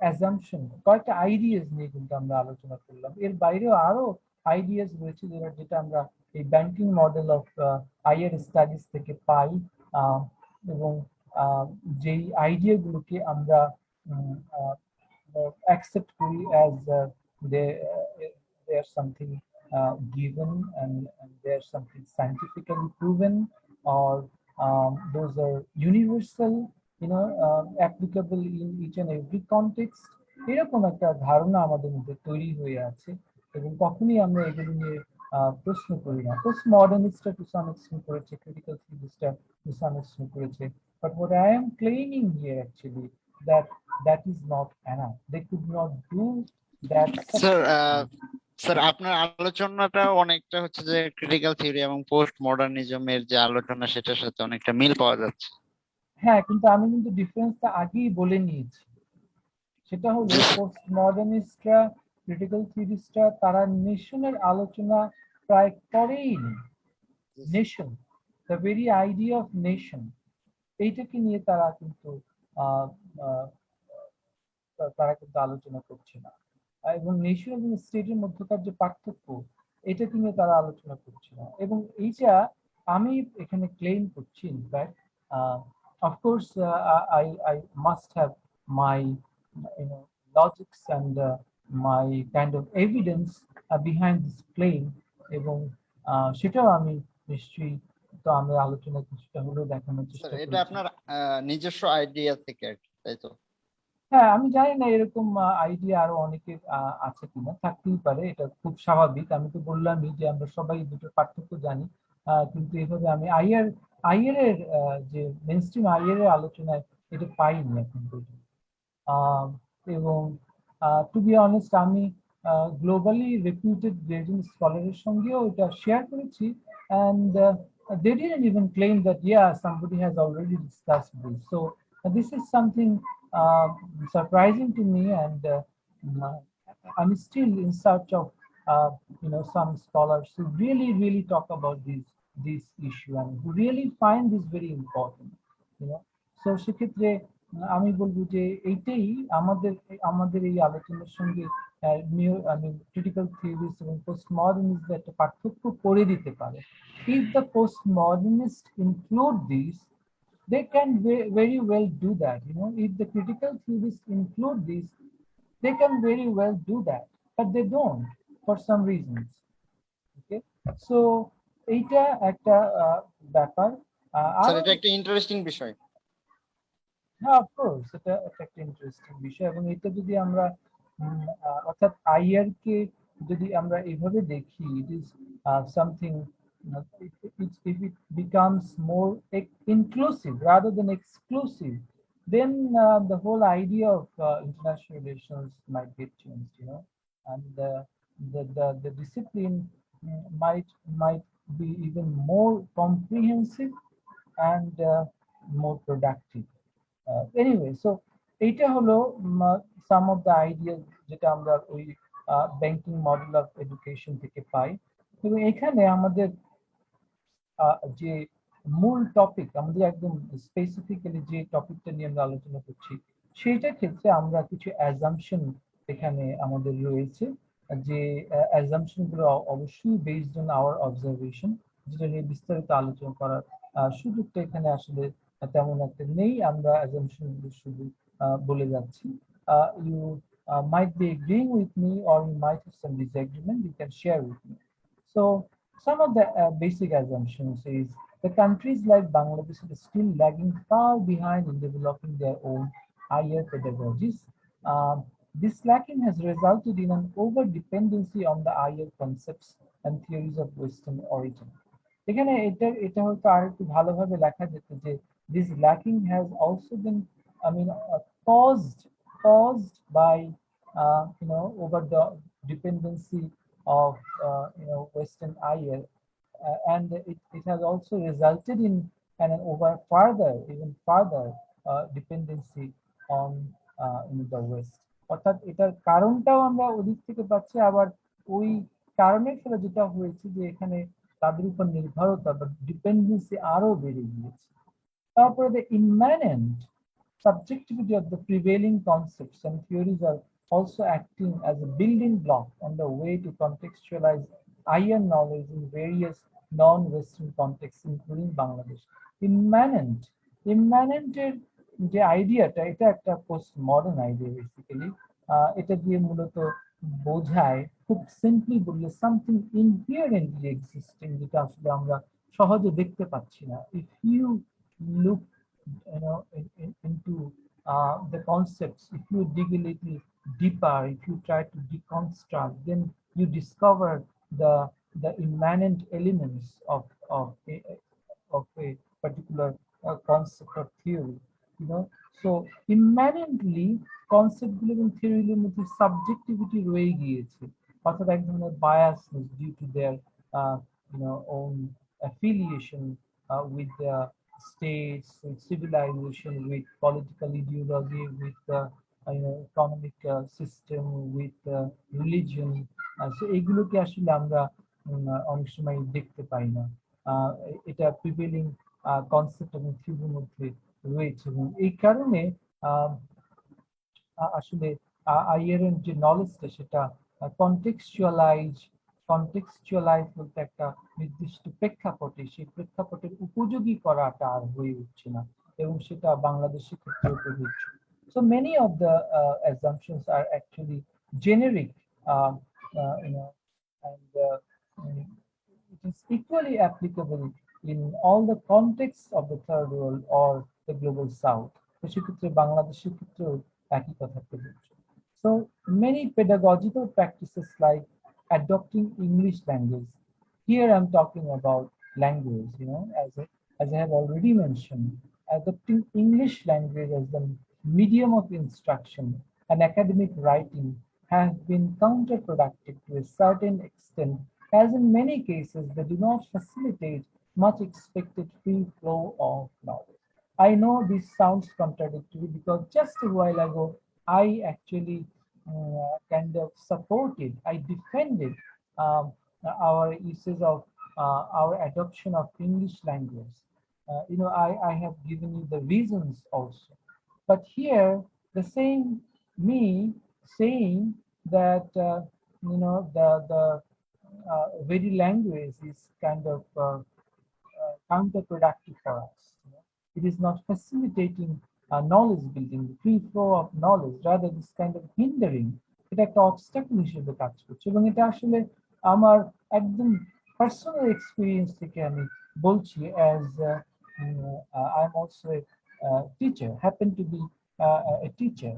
অ্যাজাম্পশন, কয়েকটা আইডিয়াস নিয়ে কিন্তু আমরা আলোচনা করলাম। এর বাইরেও আরো আইডিয়াস রয়েছে যেটা আমরা এই banking model of Iyer studies থেকে পাই, এবং যেই আইডিয়াগুলোকে আমরা অ্যাকসেপ্ট করি as they are something given, and they are something scientifically proven, or those are universal, applicable in each and every context। এরকম একটা ধারণা আমাদের মধ্যে তৈরি হয়ে আছে, এবং কখনই আমরা এগুলো নিয়ে প্রশ্ন করি না। পোস্ট মডার্নিস্টরা টু সাম এক্সটেন্ট করেছে, ক্রিটিক্যাল থিওরিস্টরা টু সাম এক্সটেন্ট করেছে, but what I am claiming here actually that is not enough. They could not do That's sir sir আপনার আলোচনাটা অনেকটা হচ্ছে যে ক্রিটিক্যাল থিওরি এবং পোস্ট মডার্নিজমের যে আলোচনা সেটার সাথে অনেকটা মিল পাওয়া যাচ্ছে। হ্যাঁ, কিন্তু আমি কিন্তু ডিফারেন্সটা আগেই বলে নিয়েছি। সেটা হলো পোস্ট মডার্নিস্টরা, ক্রিটিক্যাল থিওরিস্টরা তারা নেশনের আলোচনা প্রায় করেই নি। Nation, the very idea of nation, এইটাকে নিয়ে তারা কিন্তু আহ, আহ, তারা কিন্তু আলোচনা করছে না। এবং নেশন এবং স্টেটের মধ্যকার যে পার্থক্য, এটাকে নিয়ে তারা আলোচনা করছে না। এবং এইটা আমি এখানে ক্লেম করছি in fact, of course I must have my logics and my kind of evidence behind this claim, এবং সেটাও আমি নিশ্চয়ই তো আমি আলোচনা কিছুটা হলেও দেখানোর স্যার চেষ্টা এটা করেছি। আপনার নিজস্ব আইডিয়া থেকে আর কি, তাই তো? হ্যাঁ, আমি জানি না এরকম আইডিয়া আরো অনেকের আছে কিনা, থাকতেই পারে, এটা খুব স্বাভাবিক। আমি তো বললামই যে আমরা সবাই দুটোর পার্থক্য জানি, কিন্তু এভাবে আমি আইয়ের এর যে মেইনস্ট্রিম আইয়ের এর আলোচনায় এটা পাইনি এখন পর্যন্ত। আহ, এবং টু বি অনেস্ট আমি গ্লোবালি রেপুটেড গ্রেডিং স্কলারের সঙ্গেও এটা শেয়ার করেছি, and they didn't even claim that yeah somebody has already discussed this. So this is something uh, surprising to me, and uh, I'm still in search of some scholars who really talk about this issue and who really find this very important, you know. So সেক্ষেত্রে আমি বলবো যে এইটাই আমাদের আমাদের এই আলোচনার সঙ্গে আমি ক্রিটিক্যাল থিওরিস্ট এবং পোস্ট মডার্নিস্টদের একটা পার্থক্য করে দিতে পারে। If the postmodernists include these, they can very well do that. If the critical theorists include these, they can very well do that, but they don't for some reasons. Okay, so এইটা একটা ব্যাপার। Sir আরো এটা একটা interesting বিষয়। হ্যাঁ, of course এটা একটা ইন্টারেস্টিং বিষয়, এবং এটা যদি আমরা অর্থাৎ আইআর কে যদি আমরা এভাবে দেখি, it is something, if it becomes more inclusive rather than exclusive, then the whole idea of international relations might get changed. And the discipline might be even more comprehensive and more productive. Anyway, so এইটা হলো some of the ideas যেটা আমরা ওই banking model of education থেকে পাই। এবং এখানে আমাদের যে মূল টপিক, আমাদের একদম স্পেসিফিক্যালি যে টপিকটা নিয়ে আমরা আলোচনা করছি, সেইটার ক্ষেত্রে আমরা কিছু অ্যাজাম্পশন এখানে আমাদের রয়েছে, যে অ্যাজাম্পশন গুলো অবশ্যই বেসড অন আওয়ার অবজারভেশন, যেটা নিয়ে বিস্তারিত আলোচনা করার সুযোগটা এখানে আসলে তেমন একটা নেই। আমরা অ্যাজাম্পশন গুলো শুধু বলে যাচ্ছি। You might be agreeing with me or you might have some disagreement, you can share with me. So some of the basic assumptions is the countries like Bangladesh are still lagging far behind in developing their own higher pedagogies. This lacking has resulted in an over-dependency on the higher concepts and theories of Western origin. এখানে এটা হয়তো আর একটু ভালোভাবে লেখা যেত যে this lacking has also been, I mean, caused by over the dependency of Western IL, and it has also resulted in an even further dependency on the West. অর্থাৎ এটার কারণটাও আমরা ওদিক থেকে পাচ্ছি, আবার ওই কারণের ফলে যেটা হয়েছে যে এখানে তাদের উপর নির্ভরতা বা ডিপেন্ডেন্সি আরো বেড়ে গিয়েছে। তারপরে the immanent subjectivity of the prevailing concepts and theories are also acting as a building block on the way to contextualize higher knowledge in various non-Western contexts, including Bangladesh. Immanent এর যে আইডিয়াটা, এটা একটা post modern idea basically. এটা দিয়ে মূলত বোঝায়, খুব সিম্পলি বললে, সামথিং ইনহিয়ারেন্টলি এক্সিস্টিং, যেটা আসলে আমরা সহজে দেখতে পাচ্ছি না। If you look into the concepts, if you dig a little deeper, if you try to deconstruct, then you discover the immanent elements of a particular concept or theory. So immanently কনসেপ্টগুলো এবং থিওরিগুলোর মধ্যে subjectivity রয়ে গিয়েছে, অর্থাৎ এক ধরনের biasness due to their own affiliation with the states, with civilization, with political ideology, with economic system, with religion. So এগুলোকে আসলে আমরা অনেক সময় দেখতে পাই না। এটা প্রিভেলিং কনসেপ্ট এবং থিওরির মধ্যে রয়েছে, এবং এই কারণে আসলে আইয়ের যে নলেজটা সেটা কন্টেক্সচুয়ালাইজ বলতে একটা নির্দিষ্ট প্রেক্ষাপটে, সেই প্রেক্ষাপটের উপযোগী করাটা আর হয়ে উঠছে না, এবং সেটা বাংলাদেশের ক্ষেত্রেও প্রযোজ্য। So many of the assumptions are actually generic, and it is equally applicable in all the contexts of the third world or the global south. তো সেক্ষেত্রে বাংলাদেশের ক্ষেত্রেও একই কথা প্রযোজ্য। So many pedagogical practices like adopting English language. Here I'm talking about language, as I have already mentioned, adopting English language as the medium of instruction and academic writing has been counterproductive to a certain extent, as in many cases they do not facilitate much expected free flow of knowledge. I know this sounds contradictory because just a while ago I actually kind of supported, I defended our usage of our adoption of English language. I have given you the reasons also. But here, the same me saying that the very language is kind of counterproductive for us. It is not facilitating knowledge building, free flow of knowledge, rather this kind of hindering. এটা একটা obstacle হিসেবে কাজ করছে, এবং এটা আসলে আমার একদম পার্সোনাল এক্সপিরিয়েন্স থেকে আমি বলছি, as I am also a teacher, happen to be a teacher,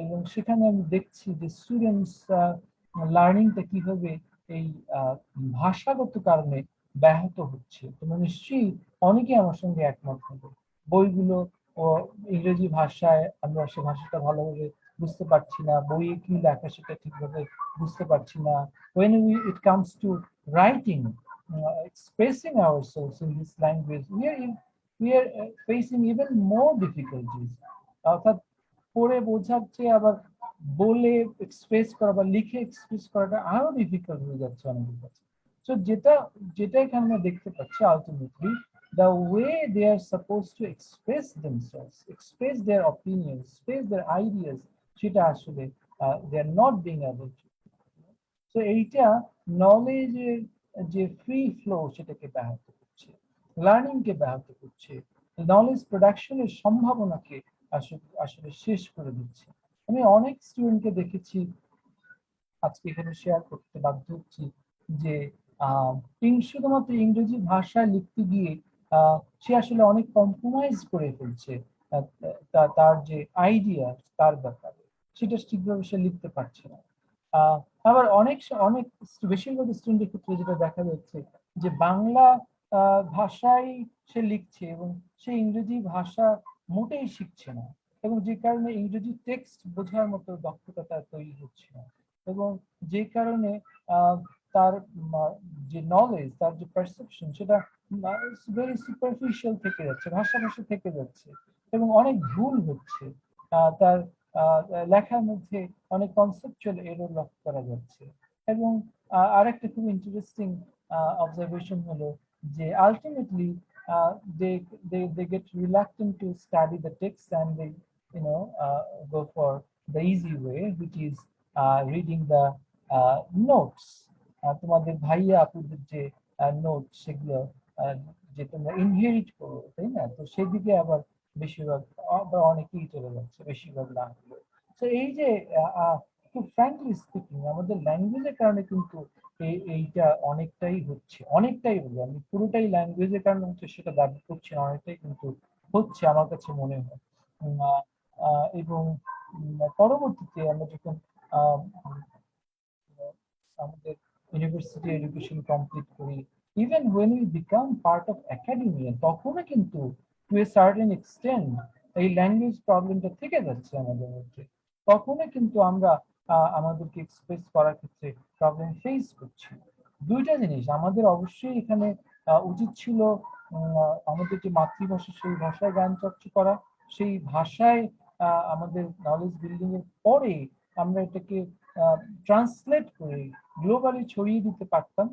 এবং সেখানে আমি দেখছি যে স্টুডেন্টস লার্নিংটা কিভাবে এই ভাষাগত কারণে ব্যাহত হচ্ছে। তোমরা নিশ্চয়ই অনেকে আমার সঙ্গে একমত হবে। বইগুলো ও ইংরেজি ভাষায়, আমরা সে ভাষাটা ভালোভাবে বুঝতে পারছি না, বইয়ে কি লেখা সেটা ঠিকভাবে বুঝতে পারছি না। When it comes to writing, expressing ourselves in this language, we are facing even more difficulties. অর্থাৎ পড়ে বোঝার চেয়ে আবার বলে এক্সপ্রেস করা বা লিখে এক্সপ্রেস করাটা আরো ডিফিকাল্ট হয়ে যাচ্ছে আমাদের কাছে। So যেটা এখানে আমরা দেখতে পাচ্ছি, ultimately the way they are supposed to express themselves, express their opinions, express their ideas, সেটা আসলে they are not being able to. So এইটা নলেজের যে ফ্রি ফ্লো সেটাকে ব্যাহত করছে, লার্নিং কে ব্যাহত করছে, নলেজ প্রোডাকশনের সম্ভাবনাকে আসলে শেষ করে দিচ্ছে। আমি অনেক স্টুডেন্টকে দেখেছি, আজকে এখানে শেয়ার করতে বাধ্য হচ্ছি, যে শুধুমাত্র ইংরেজি ভাষায় লিখতে গিয়ে সে আসলে অনেক কম্প্রোমাইজ করে ফেলছে তার যে আইডিয়া তার ব্যাপারে, সেটা ঠিকভাবে সে লিখতে পারছে না। আবার অনেক বেশিরভাগ স্টুডেন্টের ক্ষেত্রে যেটা দেখা যাচ্ছে যে বাংলা ভাষায় সে লিখছে এবং সে ইংরেজি ভাষা মোটেই শিখছে না, এবং যে কারণে ইংরেজি টেক্সট বোঝার মতো দক্ষতা তার তৈরি হচ্ছে না, এবং যে কারণে তার যে নলেজ, তার যে পারসেপশন, সেটা ভেরি সুপারফিশিয়াল থেকে যাচ্ছে, ভাষা থেকে যাচ্ছে, এবং অনেক ভুল হচ্ছে। তার লেখার মধ্যে অনেক কনসেপচুয়াল এরর লক্ষ্য করা যাচ্ছে। এবং আরেকটা খুব ইন্টারেস্টিং অবজারভেশন হলো যে ultimately they get reluctant to study the text, and they go for the easy way, which is reading the notes. তোমাদের ভাইয়া আপুদের যে নোট, সেগুলো যে তোমরা ইনহেরিট করো, তাই না? তো সেদিকে আবার বেশিরভাগ অনেকেই চলে যাচ্ছে, বেশিরভাগ না হলেও। তো এই যে খুব ফ্র্যাঙ্কলি স্পিকিং, আমাদের ল্যাঙ্গুয়েজের কারণে কিন্তু এইটা অনেকটাই বলবো আমি, পুরোটাই ল্যাঙ্গুয়েজের কারণে হচ্ছে সেটা দাবি করছি না, অনেকটাই কিন্তু হচ্ছে আমার কাছে মনে হয়। এবং পরবর্তীতে আমরা যখন আমাদের ইউনিভার্সিটি এডুকেশন কমপ্লিট করি, even when we become part of academia, তখনও কিন্তু to a certain extent এই ল্যাঙ্গুয়েজ প্রবলেমটা থেকে যাচ্ছে আমাদের মধ্যে, তখনই কিন্তু আমরা আমাদেরকে এক্সপ্রেস করার ক্ষেত্রে প্রবলেম ফেস করছি। দুইটা জিনিস আমাদের অবশ্যই এখানে উচিত ছিল, আমাদের যে মাতৃভাষা সেই ভাষায় জ্ঞান চর্চা করা, সেই ভাষায় আমাদের নলেজ বিল্ডিং এর পরে আমরা এটাকে ট্রান্সলেট করে গ্লোবালি ছড়িয়ে দিতে পারতাম।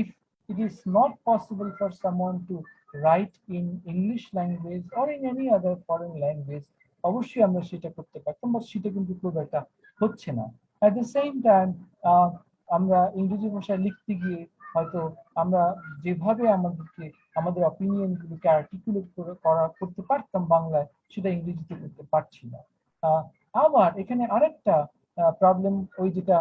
If it is not possible for someone to write in English language or in any other foreign language, অবশ্যই আমরা সেটা করতে পারতাম, বাট সেটা কিন্তু খুব একটা হচ্ছে না। At the same time, আমরা ইংরেজি ভাষায় লিখতে গিয়ে হয়তো আমরা যেভাবে আমাদের অপিনিয়ন গুলোকে আর্টিকুলেট করতে পারতাম বাংলায়, সেটা ইংরেজিতে করতে পারছি না। আবার এখানে আরেকটা প্রবলেম, ওই যেটা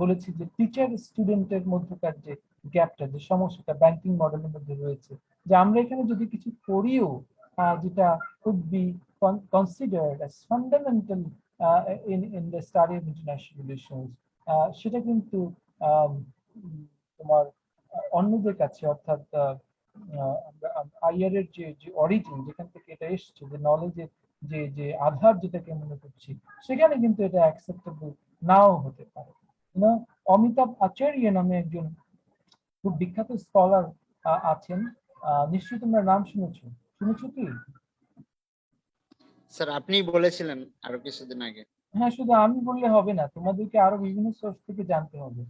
বলেছি যে টিচার স্টুডেন্টের মধ্যকার যে গ্যাপটা, যে সমস্যাটা ব্যাংকিং মডেলের মধ্যে রয়েছে, যে আমরা এখানে যদি কিছু করিও যেটা could be considered as fundamental in the study of international relations, সেটা কিন্তু তোমার অন্যদের কাছে, অর্থাৎ আইআর এর যে অরিজিন, যেখান থেকে এটা এসছে, যে নলেজের যে আধার যেটাকে মনে করছি, সেখানে কিন্তু এটা অ্যাকসেপ্টেবল নাও হতে পারে। অমিতাভ আচার্য নামে একজন খুব বিখ্যাত স্কলার আছেন, নিশ্চয়ই তোমরা নাম শুনেছো কি? স্যার আপনি বলেছিলেন আরো কিছুদিন আগে। হ্যাঁ, শুধু আমি বললে হবে না, তোমাদেরকে আরো বিভিন্ন সোর্স থেকে জানতে হবে।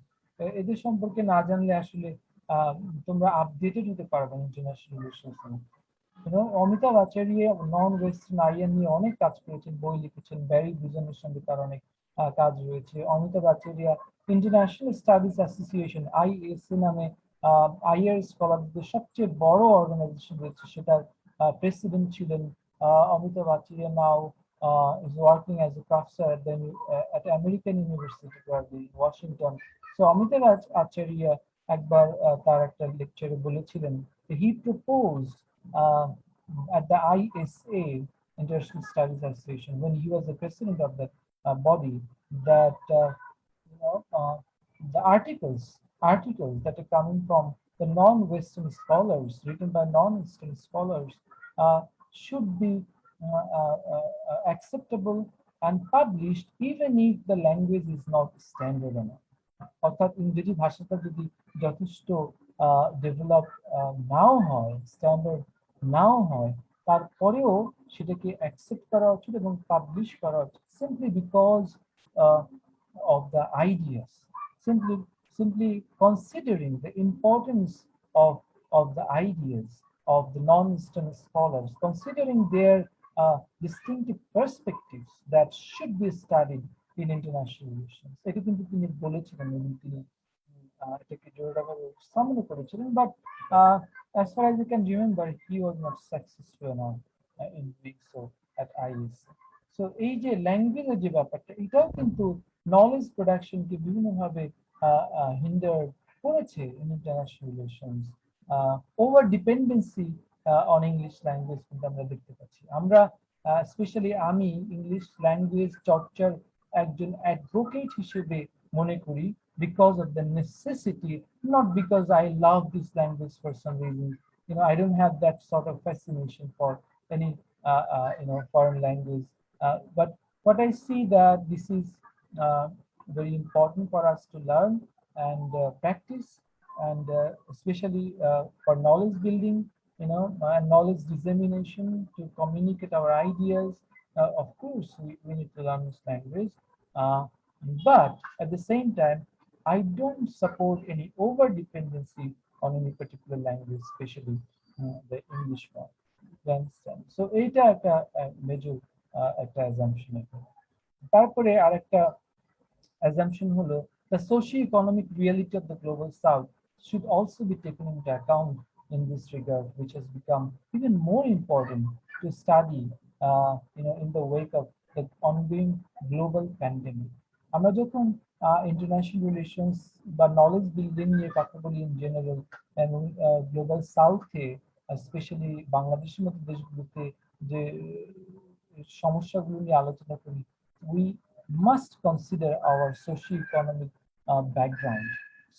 এদের সম্পর্কে না জানলে আসলে তোমরা আপডেটেড হতে পারবে ইন্টারন্যাশনাল রিলেশনস নিয়ে। অমিতাভ আচার্য নন ওয়েস্টার্ন আইএন নিয়ে অনেক কাজ করেছেন, বই লিখেছেন, ব্যারি ব্রিজনের সঙ্গে তার অনেক কাজ রয়েছে। অমিতাভ আচার্য ইন্টারন্যাশনাল স্টাডিজ অ্যাসোসিয়েশন আইএসএ নামে আইআর স্কলারদের সবচেয়ে বড় অর্গানাইজেশন রয়েছে, সেটার প্রেসিডেন্ট ছিলেন। অমিতাভ আচার্য নাও is working as a professor at American University, Washington. So Amitav Acharya একবার তার একটা লেকচারে বলেছিলেন, he proposed at the ISA, International Studies Association, when he was the president of that body, that the articles that are coming from the non-Western scholars, written by non-Western scholars, should be acceptable and published even if the language is not standard enough. অর্থাৎ ইংরেজি ভাষাটা যদি যথেষ্ট develop নাও হয়, standard নাও হয়, তারপরেও সেটাকে accept করা উচিত এবং পাবলিশ করা উচিত, simply because of the ideas, simply considering the importance of the ideas of the non-Eastern scholars, considering their distinctive perspectives that should be studied in international relations. এটা কিন্তু তিনি বলেছিলেন এবং তিনি এটাকে জোরদারভাবে সামনে করেছিলেন, but as far as I can remember, he was not successful enough in doing so at ISA. So এই যে ল্যাঙ্গুয়েজের যে ব্যাপারটা, এটাও কিন্তু নলেজ প্রোডাকশনকে বিভিন্নভাবে হিন্ডার করেছে in international relations. Over dependency on English language কিন্তু আমরা দেখতে পাচ্ছি। আমরা স্পেশালি আমি ইংলিশ ল্যাঙ্গুয়েজ চর্চার একজন অ্যাডভোকেট হিসেবে মনে করি, because of the necessity, not because I love this language for some reason. I don't have that sort of fascination for any foreign language, but what I see that this is very important for us to learn and practice, and especially for knowledge building, and knowledge dissemination, to communicate our ideas. Of course, we need to learn this language, but at the same time, I don't support any over dependency on any particular language, especially the English one. You understand? So এটা একটা major একটা assumption. তারপরে আরেকটা assumption হলো, the socio-economic reality of the global south should also be taken into account in this regard, which has become even more important to study in the wake of the ongoing global pandemic. আমরা যখন international relations বা knowledge building নিয়ে কথা বলি in general, এবং global সাউথে specially বাংলাদেশের মতো দেশগুলোতে যে সমস্যাগুলো নিয়ে আলোচনা করি, we must consider our socio-economic background,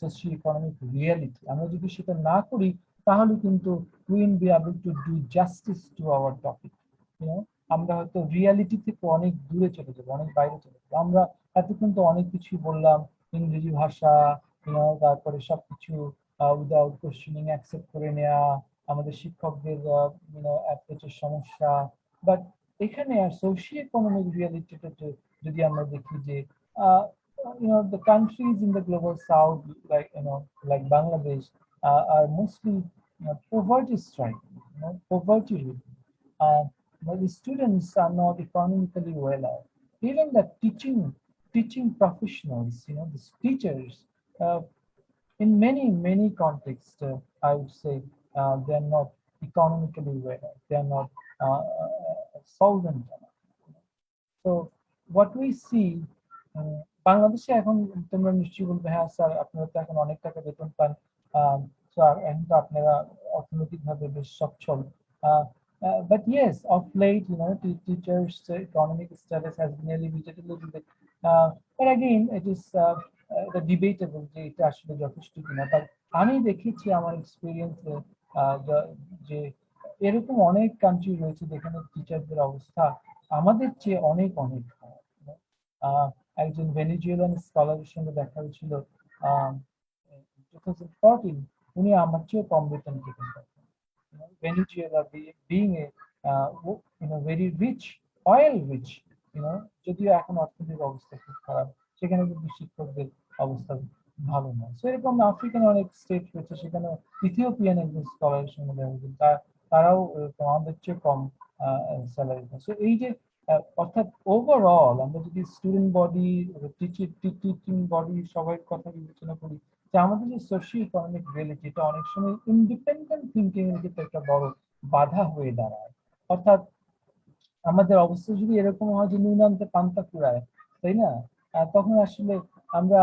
socio-economic reality. আমরা যদি সেটা না করি, তাহলে কিন্তু we won't be able to do justice to our topic. আমরা হয়তো রিয়ালিটি থেকে অনেক দূরে চলে যাবো, অনেক বাইরে চলে যাবো। আমরা এতক্ষণ তো অনেক কিছুই বললাম, ইংরেজি ভাষা, তারপরে সবকিছু উইদাউট কোশ্চেনিং অ্যাকসেপ্ট করে নেওয়া, আমাদের শিক্ষকদের অ্যাপ্রোচের সমস্যা। বাট এখানে আর সোশিও ইকোনমিক রিয়ালিটিটা যদি আমরা দেখি যে the countries in the global south, like like Bangladesh, are mostly poverty stricken, poverty ridden. But the students are not economically well off. Even the teaching professionals, the teachers, uh, in many contexts, I would say they are not economically well off. They are not solvent enough. So what we see, বাংলাদেশে এখন তোমরা নিশ্চয়ই বলবে, হ্যাঁ sir আপনারা তো এখন অনেক টাকা বেতন পান, স্যার এখন তো আপনারা অর্থনৈতিকভাবে বেশ সচ্ছল। But yes, of late, teachers' economic status has been elevated a little bit. But again, it is the debatable যে এটা আসলে যথেষ্ট কিনা। But আমি দেখেছি আমার এক্সপিরিয়েন্সে যে এরকম অনেক কান্ট্রি রয়েছে যেখানে টিচারদের অবস্থা আমাদের চেয়ে অনেক অনেক খারাপ। একজন ভেনিজুয়েলান স্কলারের সঙ্গে দেখা হয়েছিল 2014, উনি আমার চেয়েও কম বেতন পেতেন। Venezuela being a very rich, oil rich, যদিও এখন অর্থনৈতিক অবস্থা খুব খারাপ, সেখানে কিন্তু শিক্ষকদের অবস্থা ভালো নয়। সো এরকম আফ্রিকান অনেক স্টেট রয়েছে, সেখানে ইথিওপিয়ান একজন স্কলারের সঙ্গে দেখা গেছে, তারাও আমাদের চেয়ে কম স্যালারি পায়। সো এই যে অর্থাৎ ওভারঅল আমরা যদি স্টুডেন্ট বডি, টিচিং বডি সবাই কথা বিবেচনা করি, যে আমাদের যে সোশিও ইকোনমিক রিয়েলিটি, এটা অনেক সময় ইন্ডিপেন্ডেন্ট থিঙ্কিং এর ক্ষেত্রে একটা বড় বাধা হয়ে দাঁড়ায়। অর্থাৎ আমাদের অবস্থা যদি এরকম হয় যে নুনান্তে পান্তা ফুরায়, তাই না, তখন আসলে আমরা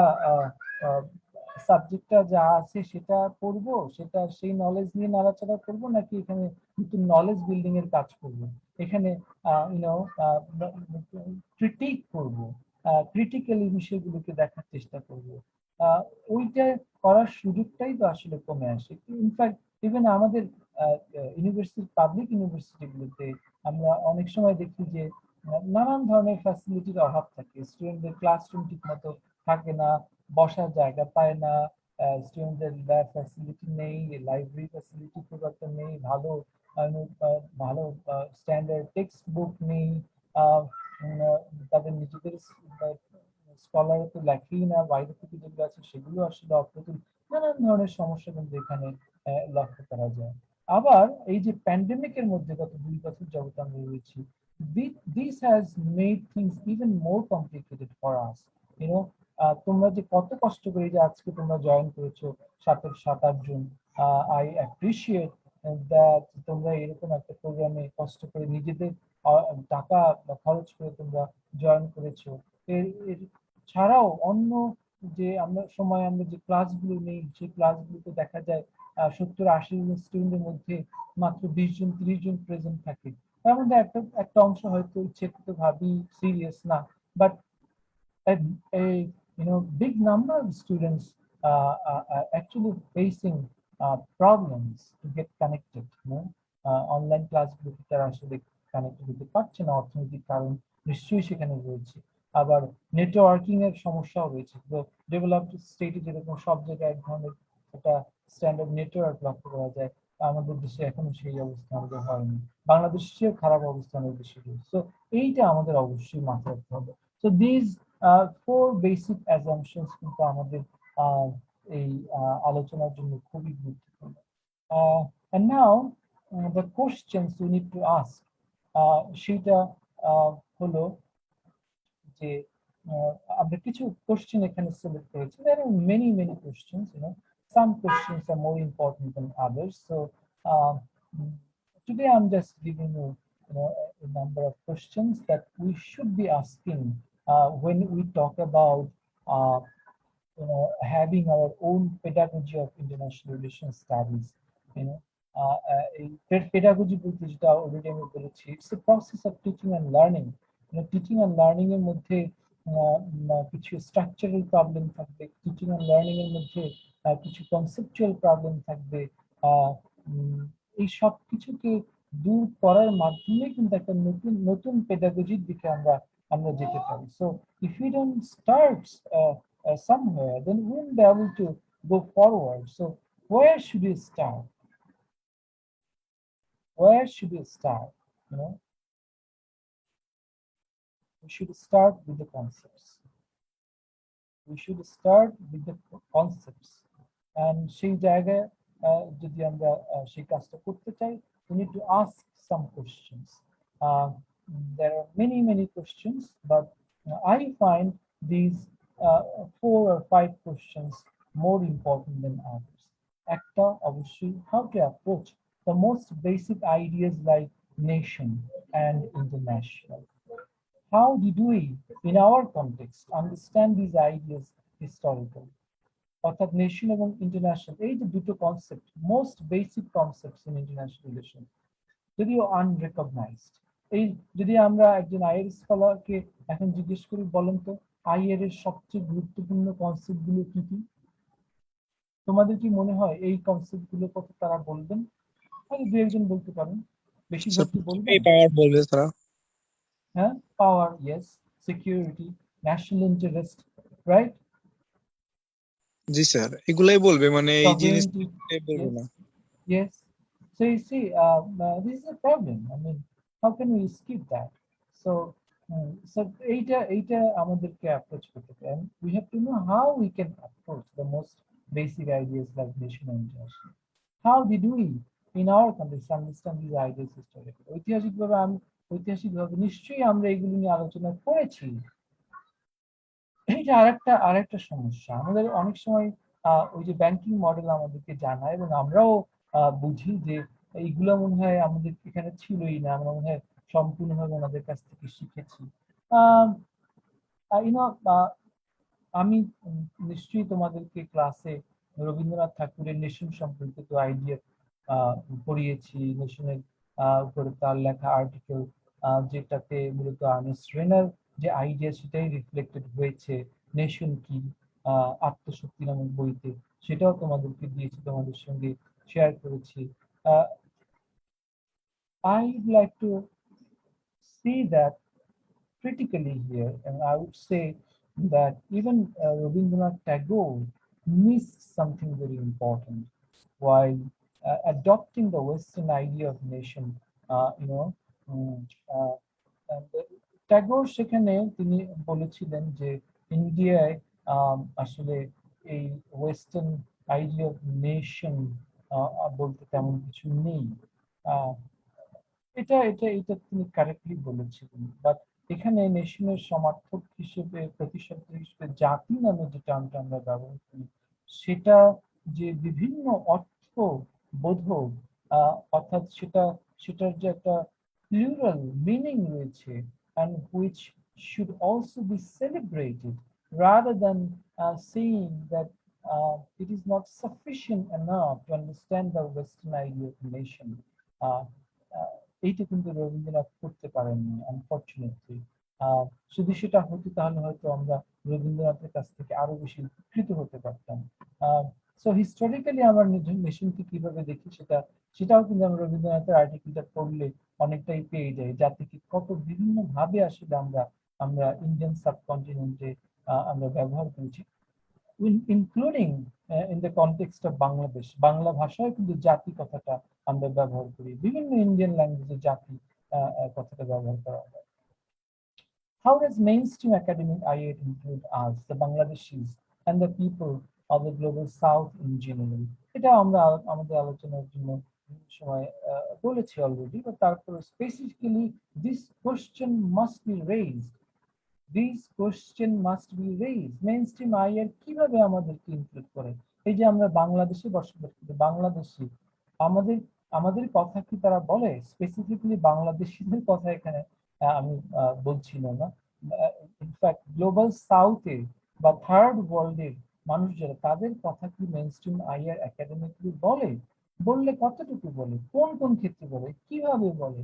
সাবজেক্টটা যা আছে সেটা পড়বো, সেটা সেই নলেজ নিয়ে নাড়াচাড়া করবো, নাকি এখানে নতুন নলেজ বিল্ডিং এর কাজ করবো, এখানে ক্রিটিক করবো, ক্রিটিক্যালি বিষয়গুলোকে দেখার চেষ্টা করবো, ওইটা করার সুযোগটাই তো আসলে কমে আসে। ইনফ্যাক্ট ইভেন আমাদের ইউনিভার্সিটি, পাবলিক ইউনিভার্সিটিগুলোতে আমরা অনেক সময় দেখি যে নানান ধরনের ফ্যাসিলিটির অভাব থাকে। স্টুডেন্টদের ক্লাসরুম ঠিক মতো থাকে না, বসার জায়গা পায় না, স্টুডেন্টদের ল্যাব ফ্যাসিলিটি নেই, লাইব্রেরি ফ্যাসিলিটি খুব একটা নেই, ভালো স্ট্যান্ডার্ড টেক্সট বুক নেই, তাদের নিজেদের স্কলার তো লেখেই না, বাইরে থেকে যেগুলো আছে সেগুলো আসলে অপ্রতুল। নানান ধরনের সমস্যা কিন্তু এখানে লক্ষ্য করা যায়। আবার এই যে প্যান্ডেমিকের মধ্যে গত 2 বছর যাবত আমরা রয়েছি, this has made things even more complicated for us. তোমরা যে কত কষ্ট করে যে আজকে তোমরা জয়েন করেছো 7 জুন, আই অ্যাপ্রিসিয়েট দ্যাট তোমরা এরকম একটা প্রোগ্রামে কষ্ট করে নিজেদের টাকা খরচ করে তোমরা জয়েন করেছো। এর ছাড়াও অন্য যে আমরা যে ক্লাসগুলো নেই, সেই ক্লাসগুলোতে দেখা যায় 70-80 জন স্টুডেন্টের মধ্যে মাত্র 20 জন 30 জন প্রেজেন্ট থাকে। তার মধ্যে একটা অংশ হয়তো ইচ্ছাকৃতভাবেই সিরিয়াস না, but a big number of students are actually facing problems to get connected. Online ক্লাসগুলোতে তারা আসলে কানেক্টেড হতে পারছে না, অর্থনৈতিক কারণ নিশ্চয়ই সেখানে রয়েছে। আবার নেটওয়ার্কিং এর সমস্যাও রয়েছে। তো ডেভেলপড স্টেটে যেরকম সব জায়গায় এক ধরনের একটা স্ট্যান্ডার্ড নেটওয়ার্ক লক্ষ্য করা যায়, আমাদের দেশে এখনো সেই অবস্থা আমাদের হয়নি। বাংলাদেশেও খারাপ অবস্থা অনেক বেশি রয়েছে। তো এইটা আমাদের অবশ্যই মাথায় রাখতে হবে। So these 4 basic assumptions কিন্তু আমাদের এই আলোচনার জন্য খুবই গুরুত্বপূর্ণ। And now the questions we need to ask সেটা হলো যে আমরা কিছু কোশ্চেন এখানে সিলেক্ট করেছি। There are many questions, some questions are more important than others. So today I'm just giving you, a number of questions that we should be asking when we talk about having our own pedagogy of international relations studies. Pedagogy বলতে যেটা already আমি বলেছি, it's a process of teaching and learning. Teaching and learning এর মধ্যে কিছু structural problem থাকবে, teaching and learning এর মধ্যে কিছু কনসেপচুয়াল প্রবলেম থাকবে। এই সব কিছুকে দূর করার মাধ্যমে কিন্তু একটা নতুন নতুন পেডাগজির দিকে আমরা আমরা যেতে পারি। So if we don't start somewhere, then we won't be able to go forward. So where should we start? Where should we start? You know, we should start with the concepts. We should start with the concepts. And সেই জায়গায় যদি আমরা সেই কাজটা করতে চাই, we need to ask some questions. Uh, there are many questions, but I find these 4 or 5 questions more important than others. একটা অবশ্যই, how to approach the most basic ideas like nation and international. How did we, in our context, understand these ideas historically? অর্থাৎ nation এবং international, এই যে দুটো concept, most basic concepts in international relation, যদিও আনরেকগনাইজড। এই যদি আমরা একজন আইএর স্কলারকে এখন জিজ্ঞেস করি, বলেন তো আইএর এর সবচেয়ে গুরুত্বপূর্ণ কনসেপ্ট গুলো কি কি, তোমাদের কি মনে হয় এই কনসেপ্ট গুলো কথা তারা বলবেন? হয়তো দু একজন বলতে পারেন, বেশিরভাগ কি বলবেন? পাওয়ার বলবে তারা। হ্যাঁ, power, yes, security, national interest, right? জি স্যার, এগুলাই বলবে, মানে এই জিনিস Sovereignty, বলবে yes, না। yes. So you see, this is a problem. I mean, how can we skip that? So, so এইটা আমাদেরকে approach করতে হবে, and we have to know how we can approach the most basic ideas like nation and international. How did we, in our context, understand these ideas historically? ঐতিহাসিকভাবে নিশ্চয়ই আমরা এগুলো নিয়ে আলোচনা করেছি। এইটা আরেকটা সমস্যা, আমাদের অনেক সময় ওই যে ব্যাংকিং মডেল আমাদেরকে জানায় এবং আমরাও বুঝি যে এইগুলো মনে হয় আমাদের এখানে ছিলই না, আমরা মনে হয় সম্পূর্ণভাবে ওনাদের কাছ থেকে শিখেছি। আমি নিশ্চয়ই তোমাদেরকে ক্লাসে রবীন্দ্রনাথ ঠাকুরের নেশন সম্পর্কিত আইডিয়া পড়িয়েছি, নেশনের উপরে তার লেখা আর্টিকেল, যেটাতে মূলত আর্নেস্ট রেনার যে আইডিয়া সেটাই রিফ্লেক্টেড হয়েছে নেশন কি, আত্মশক্তি নামক বইতে, সেটাও তোমাদেরকে দিয়েছি, তোমাদের সঙ্গে শেয়ার করেছি। I'd like to see that critically here, and I would say that even Rabindranath Tagore missed something very important while adopting the Western idea of nation. You know, um, uh, and Tagore সেখানে তিনি বলেছিলেন যে ইন্ডিয়ায় আসলে এই western idea of nation বলতে তেমন কিছু নেই। এটা তিনি কারেক্টলি বলেছিলেন, বাট এখানে নেশনের সমার্থক হিসেবে, প্রতিশব্দ হিসেবে জাতি নামে যে টার্মটা আমরা ব্যবহার করি, সেটা যে বিভিন্ন অর্থ বোধক, অর্থাৎ সেটার যে একটা প্লুরাল মিনিং রয়েছে, and which should also be celebrated rather than saying that it is not sufficient enough to understand the Western idea of nation. Uh, এইটা কিন্তু রবীন্দ্রনাথ করতে পারেননি, আনফরচুনেটলি। যদি সেটা হতো তাহলে হয়তো আমরা রবীন্দ্রনাথের কাছ থেকে আরো বেশি উপকৃত হতে পারতাম। সো হিস্টোরিক্যালি আমরা নেশনকে কিভাবে দেখি সেটাও কিন্তু আমরা রবীন্দ্রনাথের আর্টিকেলটা পড়লে অনেকটাই পেয়ে যাই, যা থেকে কত বিভিন্ন ভাবে আসলে আমরা ইন্ডিয়ান সাবকন্টিনেন্টে আমরা ব্যবহার করেছি, including in the context of Bangladesh. Bangla ভাষায় কিন্তু জাতি কথাটা আমরা ব্যবহার করি, বিভিন্ন ইন্ডিয়ান ল্যাঙ্গুয়েজে জাতি কথাটা ব্যবহার করা হয়। How does mainstream academic IIT include us, the Bangladeshis, and the people of the global south in general? এটা আমরা আমাদের আলোচনার জন্য সময় বলেছি অলরেডি, but তারপর specifically this question must be raised. These question must be raised. Mainstream IR কিভাবে আমাদেরকে ইনক্লুড করে? এই যে আমরা বাংলাদেশে বসবাস করি, বাংলাদেশি, আমাদের আমাদের কথা কি তারা বলে? স্পেসিফিক্যালি বাংলাদেশিদের কথা এখানে আমি বলছি না। ইনফ্যাক্ট গ্লোবাল সাউথে বা থার্ড ওয়ার্ল্ডের মানুষ যারা, তাদের কথা কি মেইনস্ট্রিম আইআর একাডেমিকলি বলে? বললে কতটুকু বলে, কোন কোন ক্ষেত্রে বলে, কিভাবে বলে?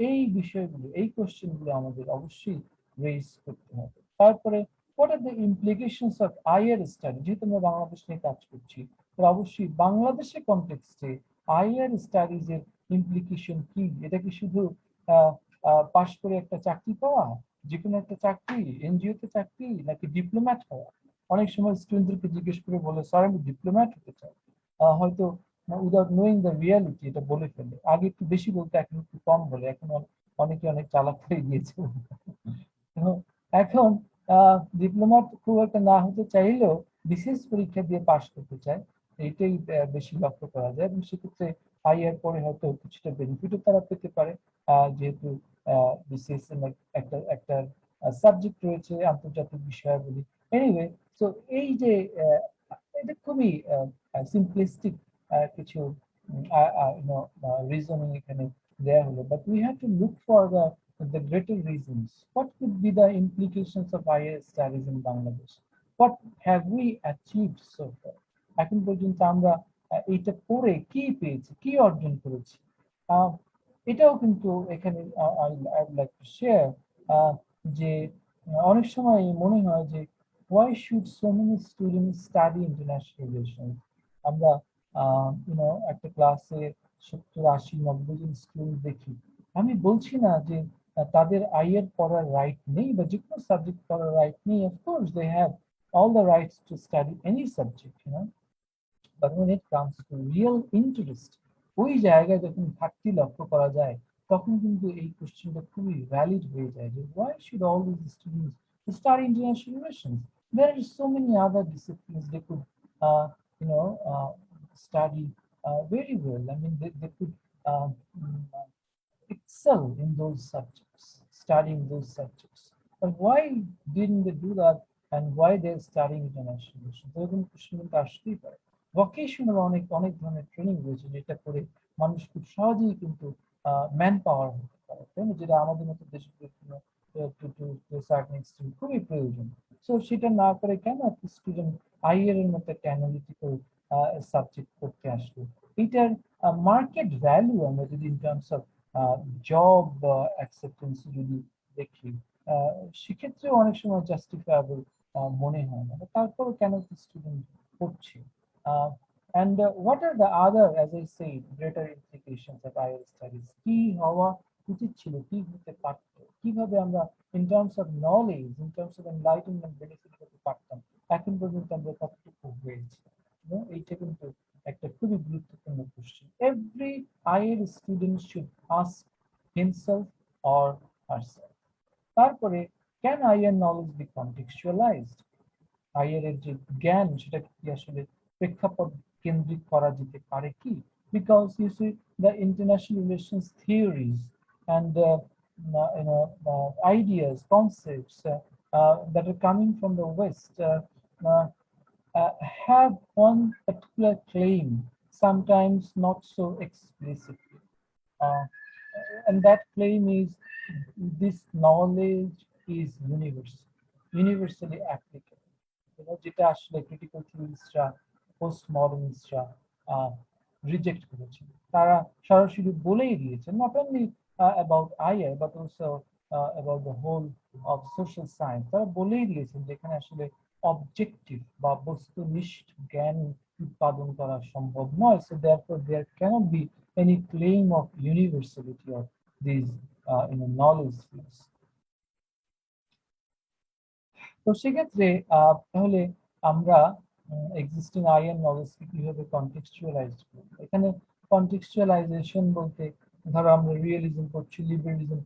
এই বিষয়গুলো, এই কোশ্চেনগুলো আমাদের অবশ্যই রেজ করতে হবে। তারপরে what are the implications of higher study? যেহেতু আমরা বাংলাদেশ নিয়ে কাজ করছি, তো অবশ্যই বাংলাদেশের কনটেক্সটে হায়ার স্টাডিজ এর ইমপ্লিকেশন কি, এটা কি শুধু পাশ করে একটা চাকরি পাওয়া, যে কোনো একটা চাকরি, এনজিও তে চাকরি, নাকি ডিপ্লোম্যাট হওয়া? অনেক সময় স্টুডেন্টদেরকে জিজ্ঞেস করে বলে, স্যার আমি ডিপ্লোম্যাট হতে চাই, হয়তো উইদাউট নোয়িং দ্য রিয়ালিটি এটা বলে ফেলে। আগে একটু বেশি বলতে, এখন একটু কম বলে, এখন অনেকে অনেক চালাক হয়ে গিয়েছে। তো এখন ডিপ্লোমাট খুব একটা না হতে চাইলেও বিশেষ পরীক্ষা দিয়ে পাশ করতে চায়, এইটাই বেশি লক্ষ্য করা যায়। এবং সেক্ষেত্রে আইআর পরে হয়তো কিছুটা বেনিফিটও তারা পেতে পারে, যেহেতু বিশেষ একটা একটা সাবজেক্ট রয়েছে আন্তর্জাতিক বিষয়াবলী। এনিওয়ে, তো এই যে এটা খুবই সিম্পলিস্টিক কিছু রিজনিং এখানে দেয়া হলো, but we have to look for the greater reasons. What could be the implications of higher studies in Bangladesh? What have we achieved so far? এখন পর্যন্ত আমরা এইটা পড়ে কি পেয়েছি, কি অর্জন করেছি, এটাও কিন্তু এখানে I would like to share, যে অনেক সময় মনে হয় যে why should so many students study international relations? আমরা একটা ক্লাসে 70, 80, 90 জন স্টুডেন্ট দেখি। আমি বলছি না যে তাদের আইএর পড়ার রাইট নেই বা যে কোনো সাবজেক্ট পড়ার রাইট নেই। Of course they have all the rights to study any subject, but when it comes to real interest, ওই জায়গায় যখন ঘাটতি লক্ষ্য করা যায়, তখন কিন্তু এই কোশ্চেনটা খুবই ভ্যালিড হয়ে যায় যে why should all these students study international relations? There are so many other disciplines they could uh, you know uh, study very well. I mean, they could uh, excel in those subjects, studying those subjects. But why didn't they do that, and why they're studying international relations? এরকম প্রশ্ন কিন্তু আসতেই পারে। Vocational অনেক অনেক ধরনের training রয়েছে, যেটা করে মানুষ খুব সহজেই কিন্তু ম্যান পাওয়ার হতে পারে, তাই না? যেটা আমাদের মতো দেশগুলোর জন্য খুবই প্রয়োজন। সো সেটা না করে কেন একটা স্টুডেন্ট আইএর এর মতো একটা অ্যানালিটিক্যাল সাবজেক্ট করতে আসলো? এটার মার্কেট ভ্যালু আমরা যদি in terms of job acceptance যদি দেখি, সেক্ষেত্রে অনেক সময় জাস্টিফায়াবল মনে হয় না। তারপরে কেন স্টুডেন্ট পড়ছে? And what are the other, as I say, greater implications of higher studies? কি হওয়া উচিত ছিল, কি হতে পারত, কিভাবে আমরা in terms of knowledge, in terms of enlightenment benefit করতে পারতাম, এখন পর্যন্ত আমরা কতটুকু হয়েছি? এইটা কিন্তু একটা খুবই গুরুত্বপূর্ণ question. Every higher student should ask himself or herself. তারপরে, can higher knowledge be contextualized? Higher এর যে জ্ঞান, সেটা কি আসলে প্রেক্ষাপট কেন্দ্রিক করা যেতে পারে কি? Because you see the international relations theories and ideas, concepts that are coming from the West uh, have one particular claim, sometimes not so explicitly. Uh, and that claim is this knowledge is universal, universally applicable. যেটা আসলে critical থিওরিস্টরা, post মডার্নিস্টরা reject করেছেন। তারা সরাসরি বলেই দিয়েছেন, not only about IR but also about the whole of social science. তারা বলেই দিয়েছেন যে এখানে আসলে অবজেক্টিভ বা বস্তুনিষ্ঠ জ্ঞান উৎপাদন করা সম্ভব নয়। So therefore there cannot be any claim of universality of these knowledge fields. তো সেক্ষেত্রে তাহলে আমরা এক্সিস্টিং আইএন নলেজকে কিভাবে কন্টেক্সচুয়ালাইজ করব? এখানে কন্টেক্সচুয়ালাইজেশন বলতে, ধরো আমরা রিয়েলিজম করছি, লিবারালিজম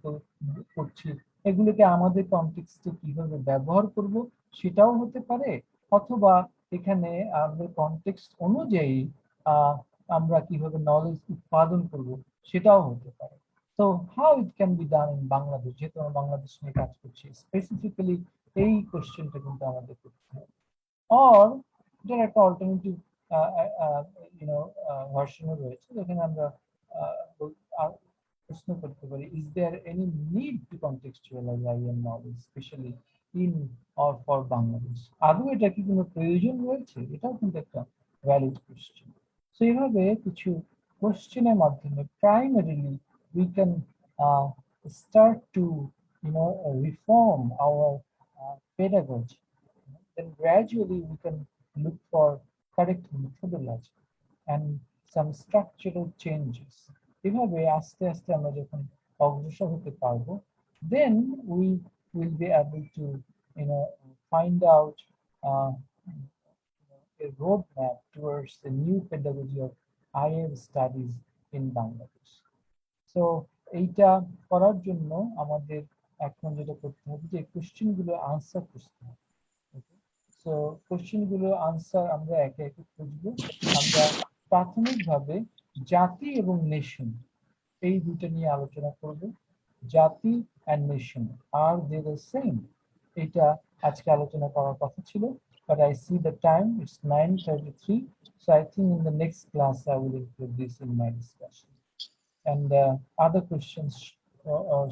করছি, এগুলোকে আমাদের কনটেক্সটে কিভাবে ব্যবহার করব সেটাও হতে পারে, অথবা এখানে আমাদের কনটেক্সট অনুযায়ী আমরা কিভাবে নলেজ উৎপাদন করব সেটাও হতে পারে। তো how it can be done in Bangladesh, যেহেতু আমরা বাংলাদেশ নিয়ে কাজ করছি, স্পেসিফিক্যালি এই কোশ্চেনটা কিন্তু আমাদের করতে হবে। অর এটার একটা অল্টারনেটিভ ভার্সনও রয়েছে, যেখানে আমরা প্রশ্ন করতে পারি, is there any need to contextualize in knowledge specially in or for Bangladesh? আদৌ এটা কি কোনো প্রয়োজন রয়েছে? এটাও কিন্তু একটা ভ্যালিড কোশ্চেন। সো এইভাবে কিছু কোশ্চেনের মাধ্যমে primarily we can start to reform our pedagogy. Then gradually we can look for correct methodology and some structural changes এভাবে আস্তে আস্তে আমরা যখন অগ্রসর হতে পারবো, then we will be able to find out a roadmap towards the new pedagogy of higher studies in Bangladesh. So এইটা করার জন্য আমাদের এখন যেটা করতে হবে যে কোশ্চেন গুলো আনসার করতে হবে। সো কোশ্চেন গুলো আনসার আমরা একে একে খুঁজবো। আমরা প্রাথমিকভাবে জাতি এবং নেশন এই দুটো নিয়ে আলোচনা করব। জাতি and nation are they the same, এটা আজকে আলোচনা করার কথা ছিল, but I see the time, it's 9:33, so I think in the next class I will include this in my discussion. And other questions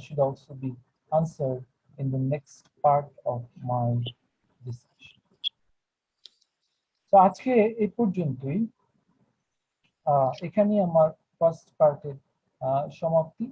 should also be answered in the next part of my discussion. So আজকে এই পর্যন্তই, এখানেই আমার first পার্টের সমাপ্তি।